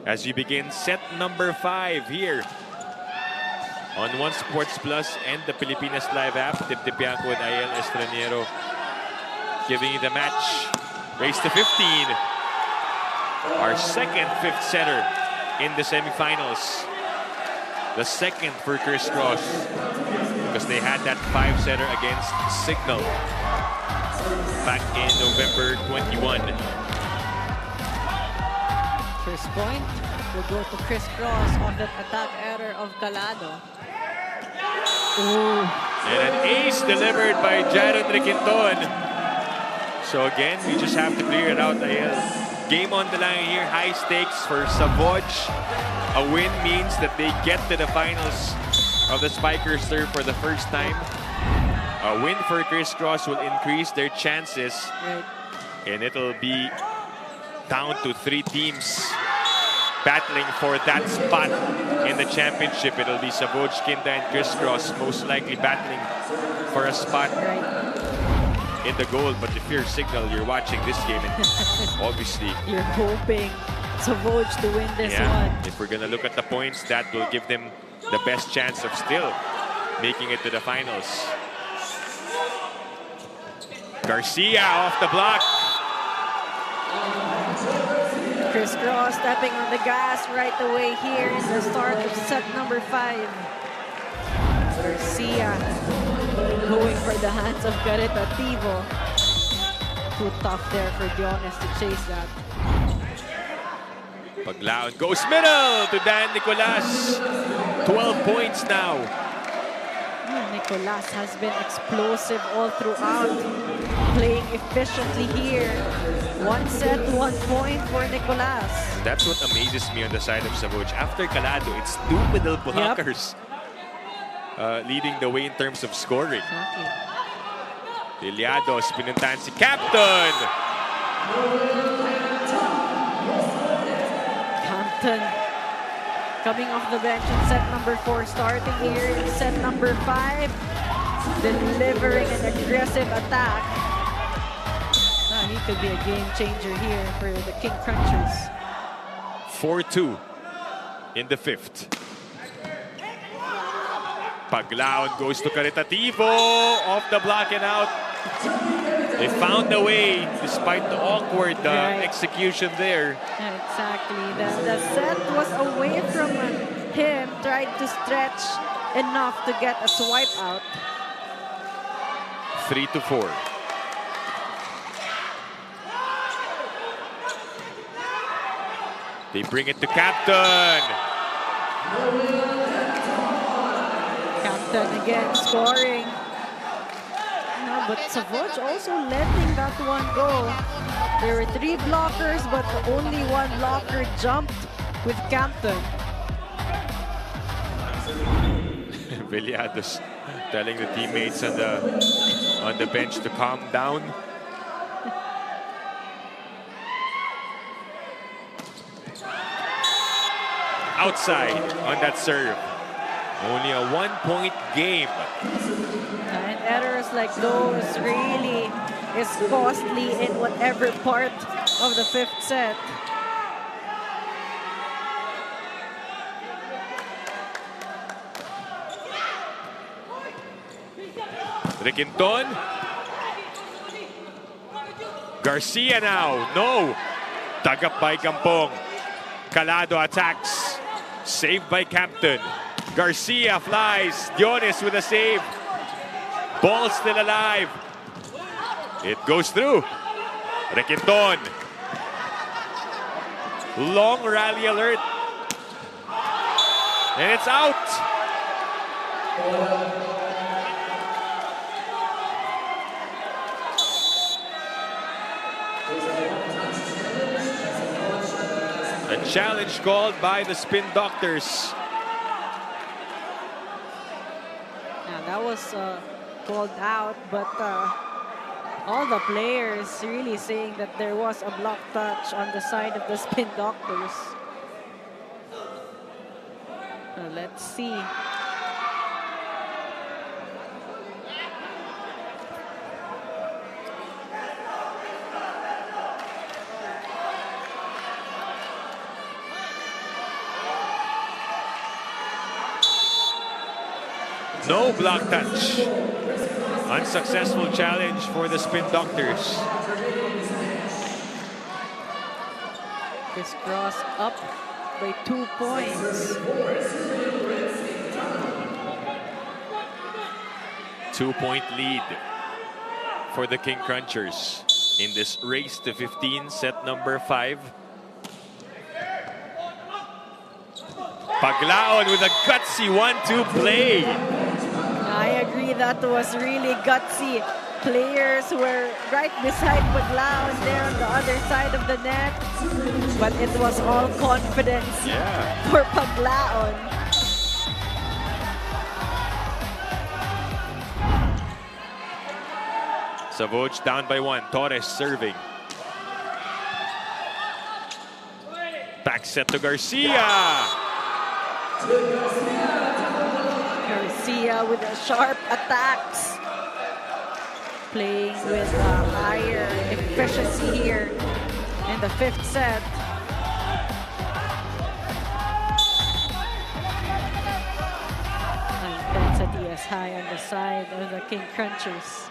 As we begin set number 5 here on One Sports Plus and the Pilipinas Live app. Tiptipianco with Ayel Estranero giving you the match. Race to 15. Our second fifth setter in the semifinals. The second for Crisscross because they had that 5-setter against Signal back in November 21. First point will go to Crisscross on that attack error of Calado. Ooh. And an ace delivered by Jared Requinton. So again, we just have to clear it out. Game on the line here, high stakes for SAVOUGE. A win means that they get to the finals of the Spikers Serve for the first time. A win for Crisscross will increase their chances. And it'll be down to 3 teams battling for that spot in the championship. It'll be SAVOUGE, Kinta, and Crisscross most likely battling for a spot in the goal. But if you're Signal, you're watching this game, and obviously you're hoping SAVOUGE to win this one. If we're gonna look at the points, that will give them the best chance of still making it to the finals. Garcia off the block. Crisscross stepping on the gas right away here in the start of set number 5. Garcia going for the hands of Caritativo. Too tough there for Dionis to chase that. Paglaon goes middle to Dan Nicolas. 12 points now. Nicolas has been explosive all throughout, playing efficiently here. 1 set, 1 point for Nicolas. That's what amazes me on the side of SAVOUGE. After Calado, it's 2 middle blockers leading the way in terms of scoring. Liliados, pinuntahan si Captain. Hampton coming off the bench in set number 4, starting here in set number 5, delivering an aggressive attack. He could be a game changer here for the King Crunchers. 4-2 in the 5th. Paglaon goes to Caritativo, off the block and out. They found a way despite the awkward execution there. Exactly. The set was away from him, tried to stretch enough to get a swipe out. 3-4. They bring it to Captain. Captain again scoring. No, but SAVOUGE also letting that one go. There were 3 blockers, but only 1 blocker jumped with Captain. Villados telling the teammates on the bench to calm down. outside on that serve. Only a 1-point game. And errors like those really is costly in whatever part of the fifth set. Riquinton. Garcia now. No. Dug up by Gampong. Calado attacks. Saved by Captain. Garcia flies. Dionis with a save. Ball still alive. It goes through. Riquinton. Long rally alert. And it's out. A challenge called by the Spin Doctors. Yeah, that was called out, but all the players really saying that there was a block touch on the side of the Spin Doctors. Let's see. No block touch. Unsuccessful challenge for the Spin Doctors. This cross up by 2 points. 2-point lead for the King Crunchers in this race to 15, set number 5. Paglaon with a gutsy 1-2 play. I agree, that was really gutsy. Players were right beside Paglaon there on the other side of the net. But it was all confidence for Paglaon. SAVOUGE down by 1. Torres serving. Back set to Garcia. Garcia with a sharp attacks. Playing with higher efficiency here in the fifth set. Intensity is high on the side of the King Crunchers.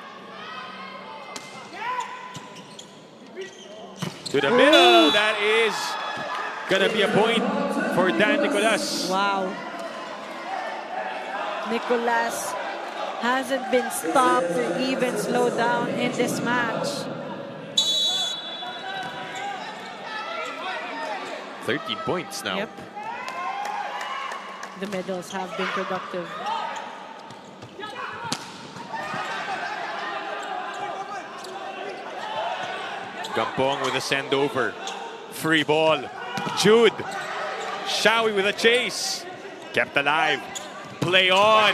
To the middle. That is gonna be a point for Dan Nicolas. Wow. Nicolas hasn't been stopped or even slowed down in this match. 13 points now. Yep. The middles have been productive. Gampong with a send over. Free ball. Jude. Shawi with a chase. Kept alive. Play on.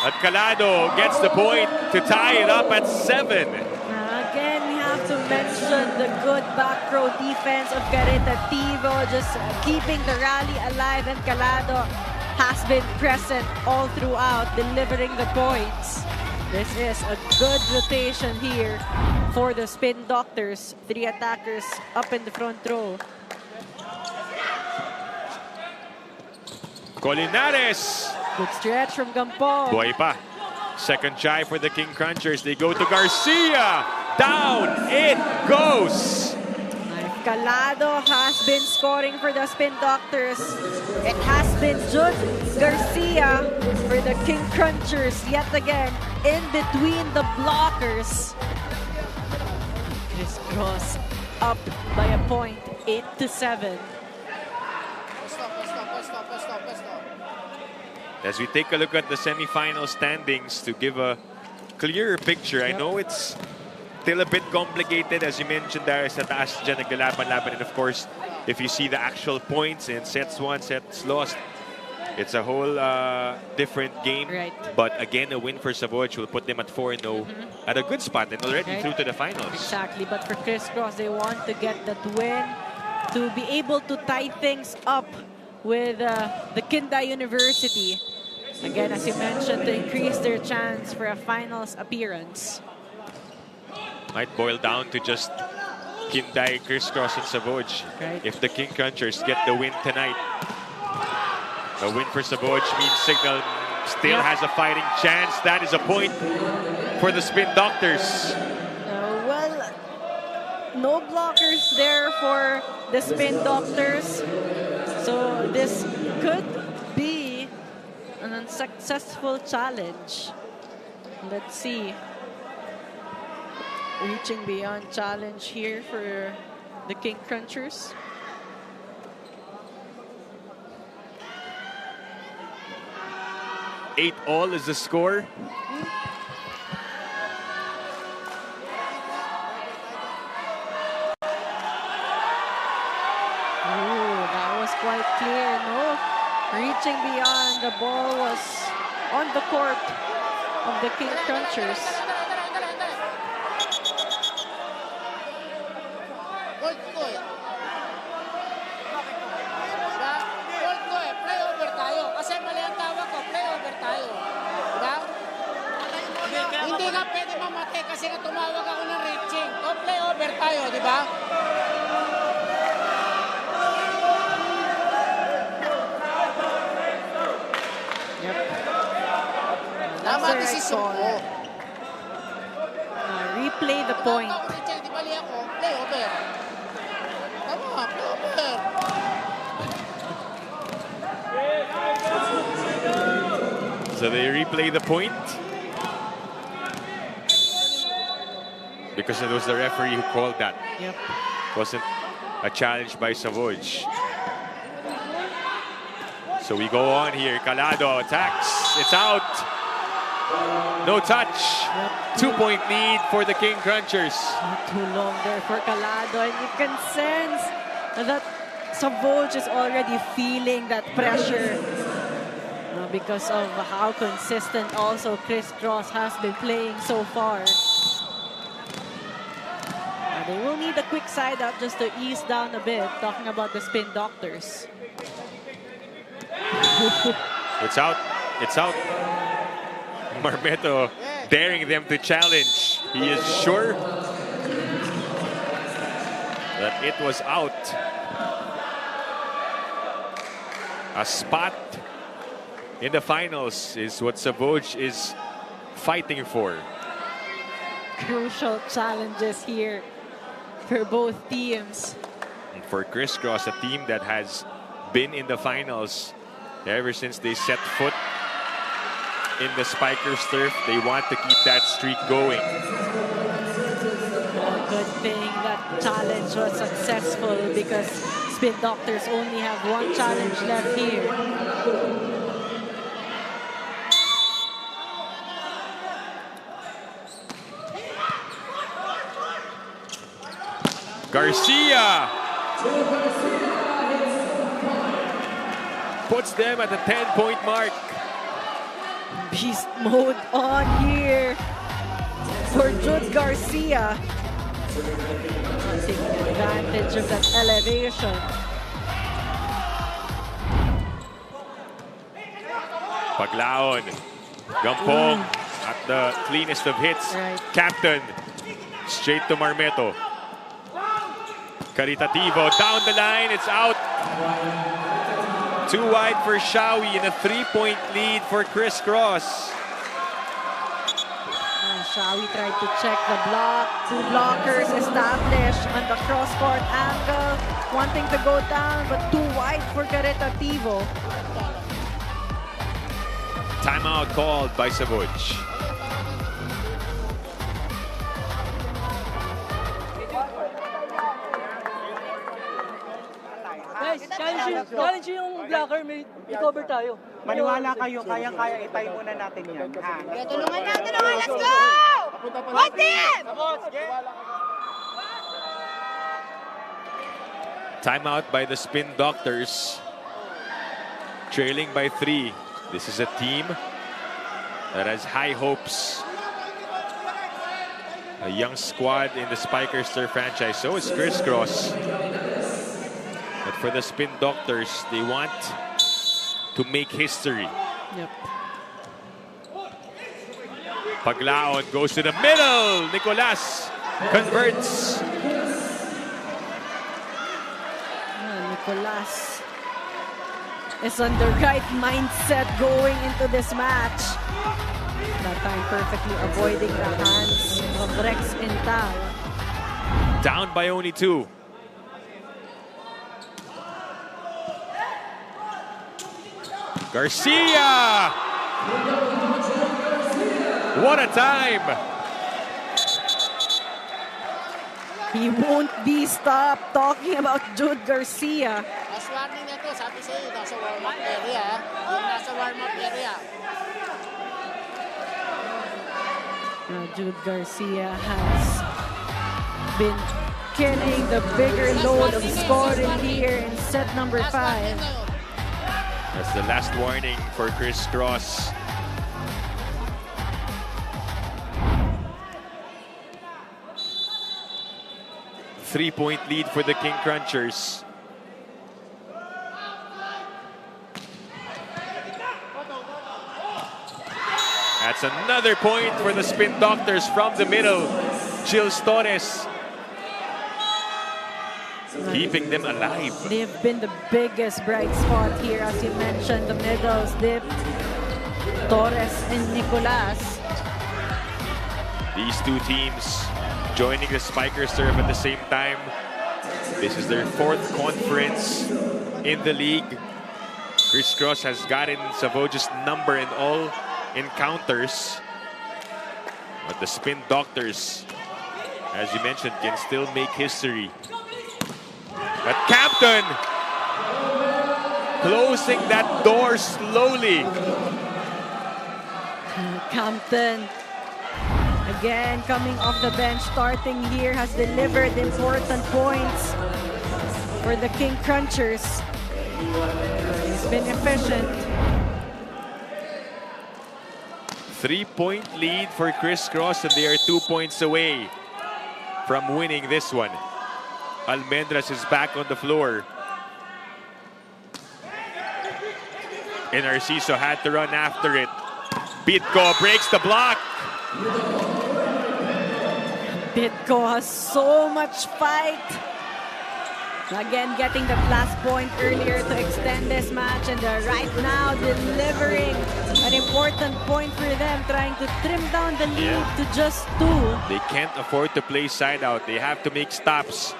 At Calado gets the point to tie it up at 7. Again, we have to mention the good back row defense of Caritativo, just keeping the rally alive, and Calado has been present all throughout, delivering the points. This is a good rotation here for the Spin Doctors. 3 attackers up in the front row. Colinares. Good stretch from Gampong. Buhay pa. Second try for the King Crunchers. They go to Garcia. Down it goes. Calado has been scoring for the Spin Doctors. It has been Jude Garcia for the King Crunchers yet again in between the blockers. Crisscross up by a point, 8-7. As we take a look at the semifinal standings to give a clearer picture, I know it's still a bit complicated, as you mentioned, there sa taas dyan naglalaban-laban. And of course, if you see the actual points in sets won, sets lost, it's a whole different game. Right. But again, a win for SAVOUGE will put them at 4-0 at a good spot and already through to the finals. Exactly, but for Crisscross, they want to get that win to be able to tie things up with the Kinda University. Again, as you mentioned, to increase their chance for a finals appearance. Might boil down to just Kinday, Crisscross, and SAVOUGE. Right. If the King Crunchers get the win tonight, a win for SAVOUGE means Signal still has a fighting chance. That is a point for the Spin Doctors. Well, no blockers there for the Spin Doctors. So this could be an unsuccessful challenge. Let's see. Reaching beyond challenge here for the King Crunchers. Eight all is the score. Ooh, that was quite clear, no? Reaching beyond, the ball was on the court of the King Crunchers. Gold ko eh. Diba? Gold ko eh. Play over tayo. Kasi mali ang tawag ko. Play over tayo. Diba? Hindi nga pwede mamatay kasi nga tumawag ako ng reaching. O play over tayo, diba? Tama That's the right decision call. ko. Replay the point. Tumawag ako reaching, di mali ako. Play over. Tama, play over. So they replay the point. Because it was the referee who called that. Yep. Wasn't a challenge by SAVOUGE. So we go on here. Calado attacks. It's out. No touch. Yep. 2-point lead for the King Crunchers. Not too long there for Calado, and you can sense that SAVOUGE is already feeling that pressure because of how consistent also Crisscross has been playing so far. They will need a quick side up just to ease down a bit, talking about the Spin Doctors. It's out. It's out. Marmeto daring them to challenge. He is sure that it was out. A spot in the finals is what SAVOUGE is fighting for. Crucial challenges here for both teams. And for Crisscross, a team that has been in the finals ever since they set foot in the Spikers turf. They want to keep that streak going. Good thing that challenge was successful because Spin Doctors only have one challenge left here. Garcia puts them at the 10-point mark. Beast mode on here for Jude Garcia. Taking advantage of that elevation. Paglaon. Gampong at the cleanest of hits. Right. Captain straight to Marmeto. Caritativo down the line. It's out. Too wide for Shawi and a 3-point lead for Crisscross. Shawi tried to check the block. Two blockers established on the cross-court angle. Wanting to go down, but too wide for Caritativo. Timeout called by SAVOUGE. Guys, challenge yung blocker, may i-cover tayo. Maniwala kayo, kayang-kaya itay muna natin yan. Ha? Tulungan, let's go! One team! Timeout by the Spin Doctors. Trailing by 3. This is a team that has high hopes. A young squad in the Spikers Turf franchise. So is Crisscross. But for the Spin Doctors, they want to make history. Yep. Paglaon goes to the middle. Nicolas converts. Nicolas is on the right mindset going into this match. That time perfectly avoiding the hands of Rex Intal. Down by only 2. Garcia! What a time! He won't be stopped talking about Jude Garcia. Last warning na to, sabi sa'yo, nasa warm-up area. Yung nasa warm-up area. Jude Garcia has been carrying the bigger load of scoring here in set number 5. That's the last warning for Criss Cross. Three-point lead for the King Crunchers. That's another point for the Spin Doctors from the middle. Gilles Torres keeping them alive. They've been the biggest bright spot here, as you mentioned, the middles, Dip, Torres, and Nicolas. These two teams joining the Spiker Serve at the same time. This is their 4th conference in the league. Criss Cross has gotten SAVOUGE's number in all encounters. But the Spin Doctors, as you mentioned, can still make history. But Captain closing that door slowly. Campton, again, coming off the bench, starting here, has delivered important points for the King Crunchers. He's been efficient. 3-point lead for Criss Cross, and they are 2 points away from winning this one. Almendras is back on the floor. And Narciso had to run after it. Bitco breaks the block. Bitco has so much fight. Again, getting the last point earlier to extend this match, and right now delivering an important point for them, trying to trim down the lead to just 2. They can't afford to play side out. They have to make stops.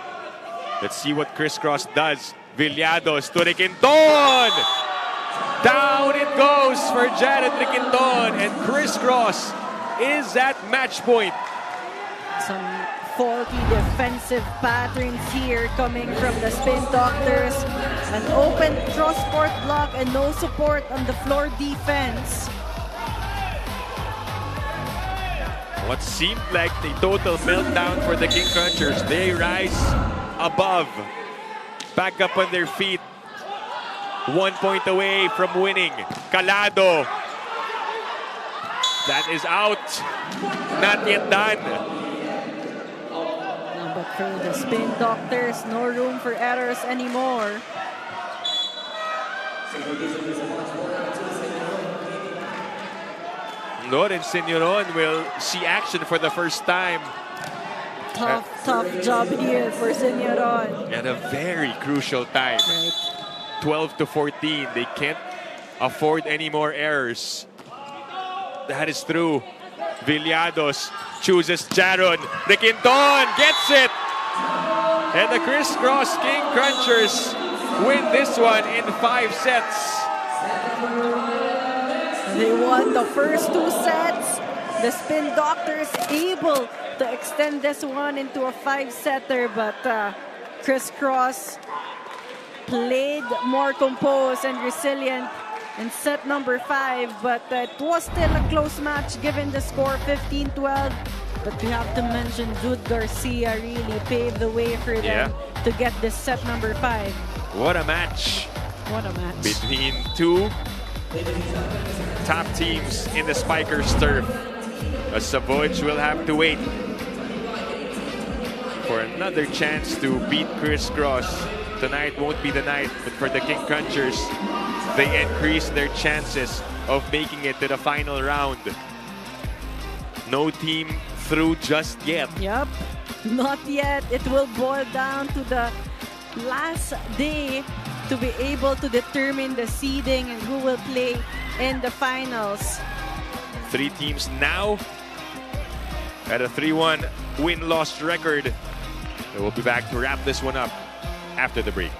Let's see what Criss Cross does. Villados to Riquinton. Down it goes for Jared Riquinton, and Criss Cross is at match point. Some faulty defensive patterns here coming from the Spin Doctors. An open cross-court block and no support on the floor defense. What seemed like a total meltdown for the King Crunchers. They rise above, back up on their feet. 1 point away from winning. Calado. That is out. Not yet done. But for the Spin Doctors, no room for errors anymore. Loren Senioron will see action for the first time. Tough job here for Senioron. At a very crucial time. Right. 12 to 14. They can't afford any more errors. That is true. Villados chooses Jaron. Riquinton gets it. And the Criss Cross King Crunchers win this one in 5 sets. They won the first 2 sets. The Spin Doctors able to extend this one into a 5-setter, but Criss Cross played more composed and resilient in set number 5, but it was still a close match given the score 15-12. But we have to mention Jude Garcia really paved the way for them to get this set number 5. What a match. What a match. Between 2 top teams in the Spikers turf. SAVOUGE will have to wait for another chance to beat Criss Cross to tonight won't be the night, but for the King Crunchers, they increase their chances of making it to the final round. No team through just yet. Yep, not yet. It will boil down to the last day to be able to determine the seeding and who will play in the finals. 3 teams now at a 3-1 win-loss record. We'll be back to wrap this one up after the break.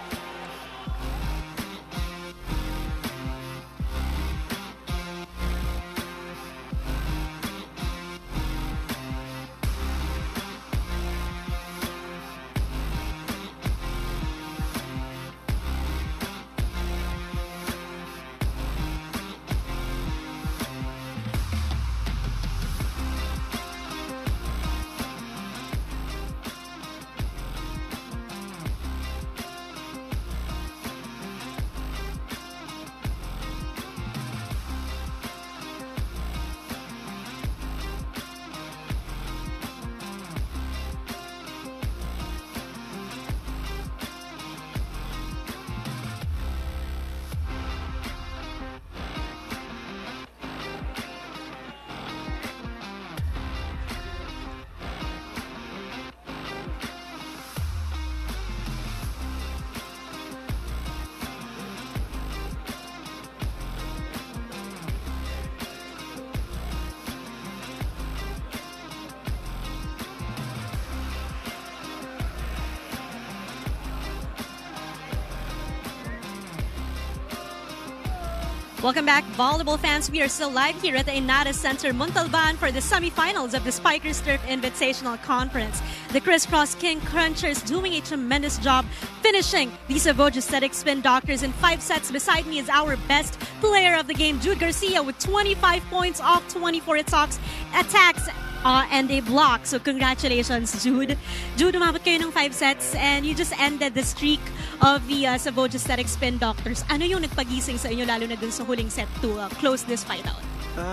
Welcome back, volleyball fans. We are still live here at the Inares Center, Montalban for the semifinals of the Spikers Turf Invitational Conference. The Crisscross King Crunchers doing a tremendous job finishing the SAVOUGE Aesthetic Spin Doctors in 5 sets. Beside me is our best player of the game, Jude Garcia, with 25 points off 24 attacks and a block. So congratulations, Jude. Jude, umabot kayo ng 5 sets and you just ended the streak of the SAVOUGE Aesthetic Spin Doctors. Ano yung nagpagising sa inyo lalo na dun sa huling set to close this fight out?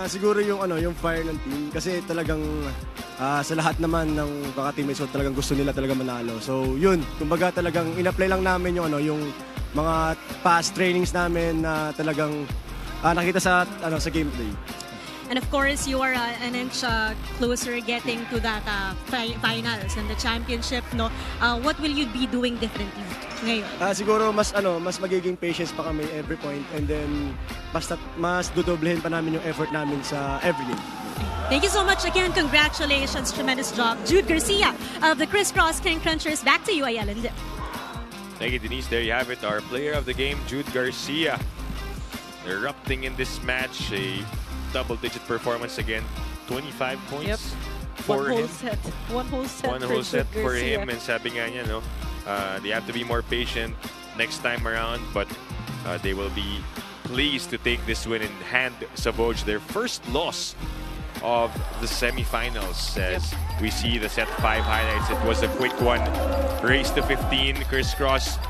Siguro yung fire ng team kasi talagang sa lahat naman ng kaka-teammates ko talagang gusto nila talaga manalo. So yun, kumbaga talagang in-apply lang namin yung mga past trainings namin na talagang nakita sa gameplay. And of course, you are an inch closer getting to that finals and the championship. No, what will you be doing differently ngayon? Siguro mas magiging patience pa kami every point, and then mas dodoblehin pa namin yung effort namin sa every game. Thank you so much again. Congratulations, tremendous job, Jude Garcia of the Crisscross King Crunchers. Back to you, Ayala. Thank you, Denise. There you have it. Our player of the game, Jude Garcia, erupting in this match. A double-digit performance again. 25 points Yep. for him. One whole set For him. And sabi nga niya, they have to be more patient next time around, but they will be pleased to take this win and hand SAVOUGE their first loss of the semifinals. As we see the set 5 highlights, it was a quick one. Race to 15, Crisscross.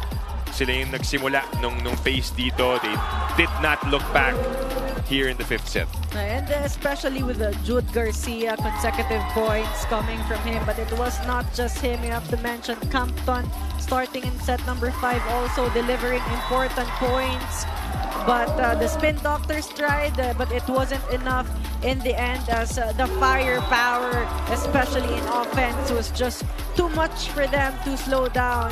Sila yung nagsimula nung pace dito. They did not look back here in the 5th set. And especially with Jude Garcia, consecutive points coming from him. But it was not just him. You have to mention Campton starting in set number 5, also delivering important points. But the Spin Doctors tried, but it wasn't enough in the end, as the firepower, especially in offense, was just too much for them to slow down.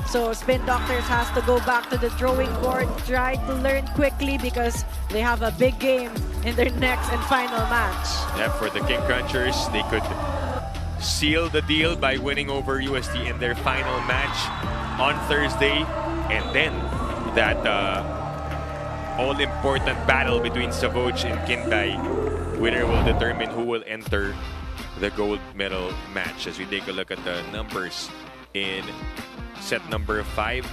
So Spin Doctors has to go back to the drawing board, try to learn quickly because they have a big game in their next and final match. Yeah, for the King Crunchers, they could seal the deal by winning over UST in their final match on Thursday. And then that all-important battle between SAVOUGE and Kinday, winner will determine who will enter the gold medal match. As we take a look at the numbers in set number 5.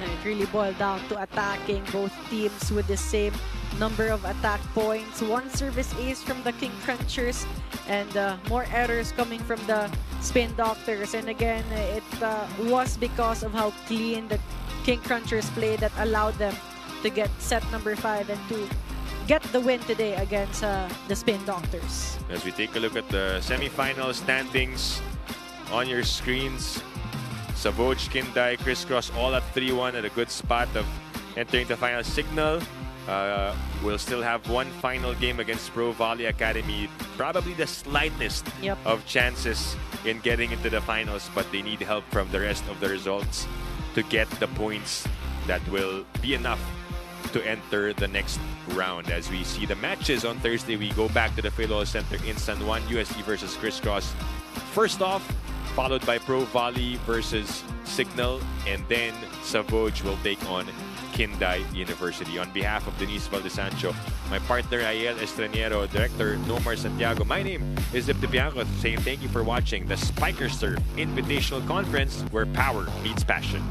And it really boiled down to attacking both teams with the same number of attack points. 1 service ace from the King Crunchers and more errors coming from the Spin Doctors. And again, it was because of how clean the King Crunchers played that allowed them to get set number 5 and to get the win today against the Spin Doctors. As we take a look at the semifinal standings on your screens, SAVOUGE, Kinday, Crisscross all at 3-1 at a good spot of entering the final. Signal will still have one final game against Pro Volley Academy. Probably the slightest of chances in getting into the finals, but they need help from the rest of the results to get the points that will be enough to enter the next round. As we see the matches on Thursday, we go back to the Philo Center in San Juan, UST versus Crisscross. First off, followed by Pro Volley versus Signal, and then SAVOUGE will take on Kinday University. On behalf of Denise Valdesancho, my partner Aiel Estraniero, Director Nomar Santiago, my name is Zip Bianco, saying thank you for watching the Spiker Surf Invitational Conference, where power meets passion.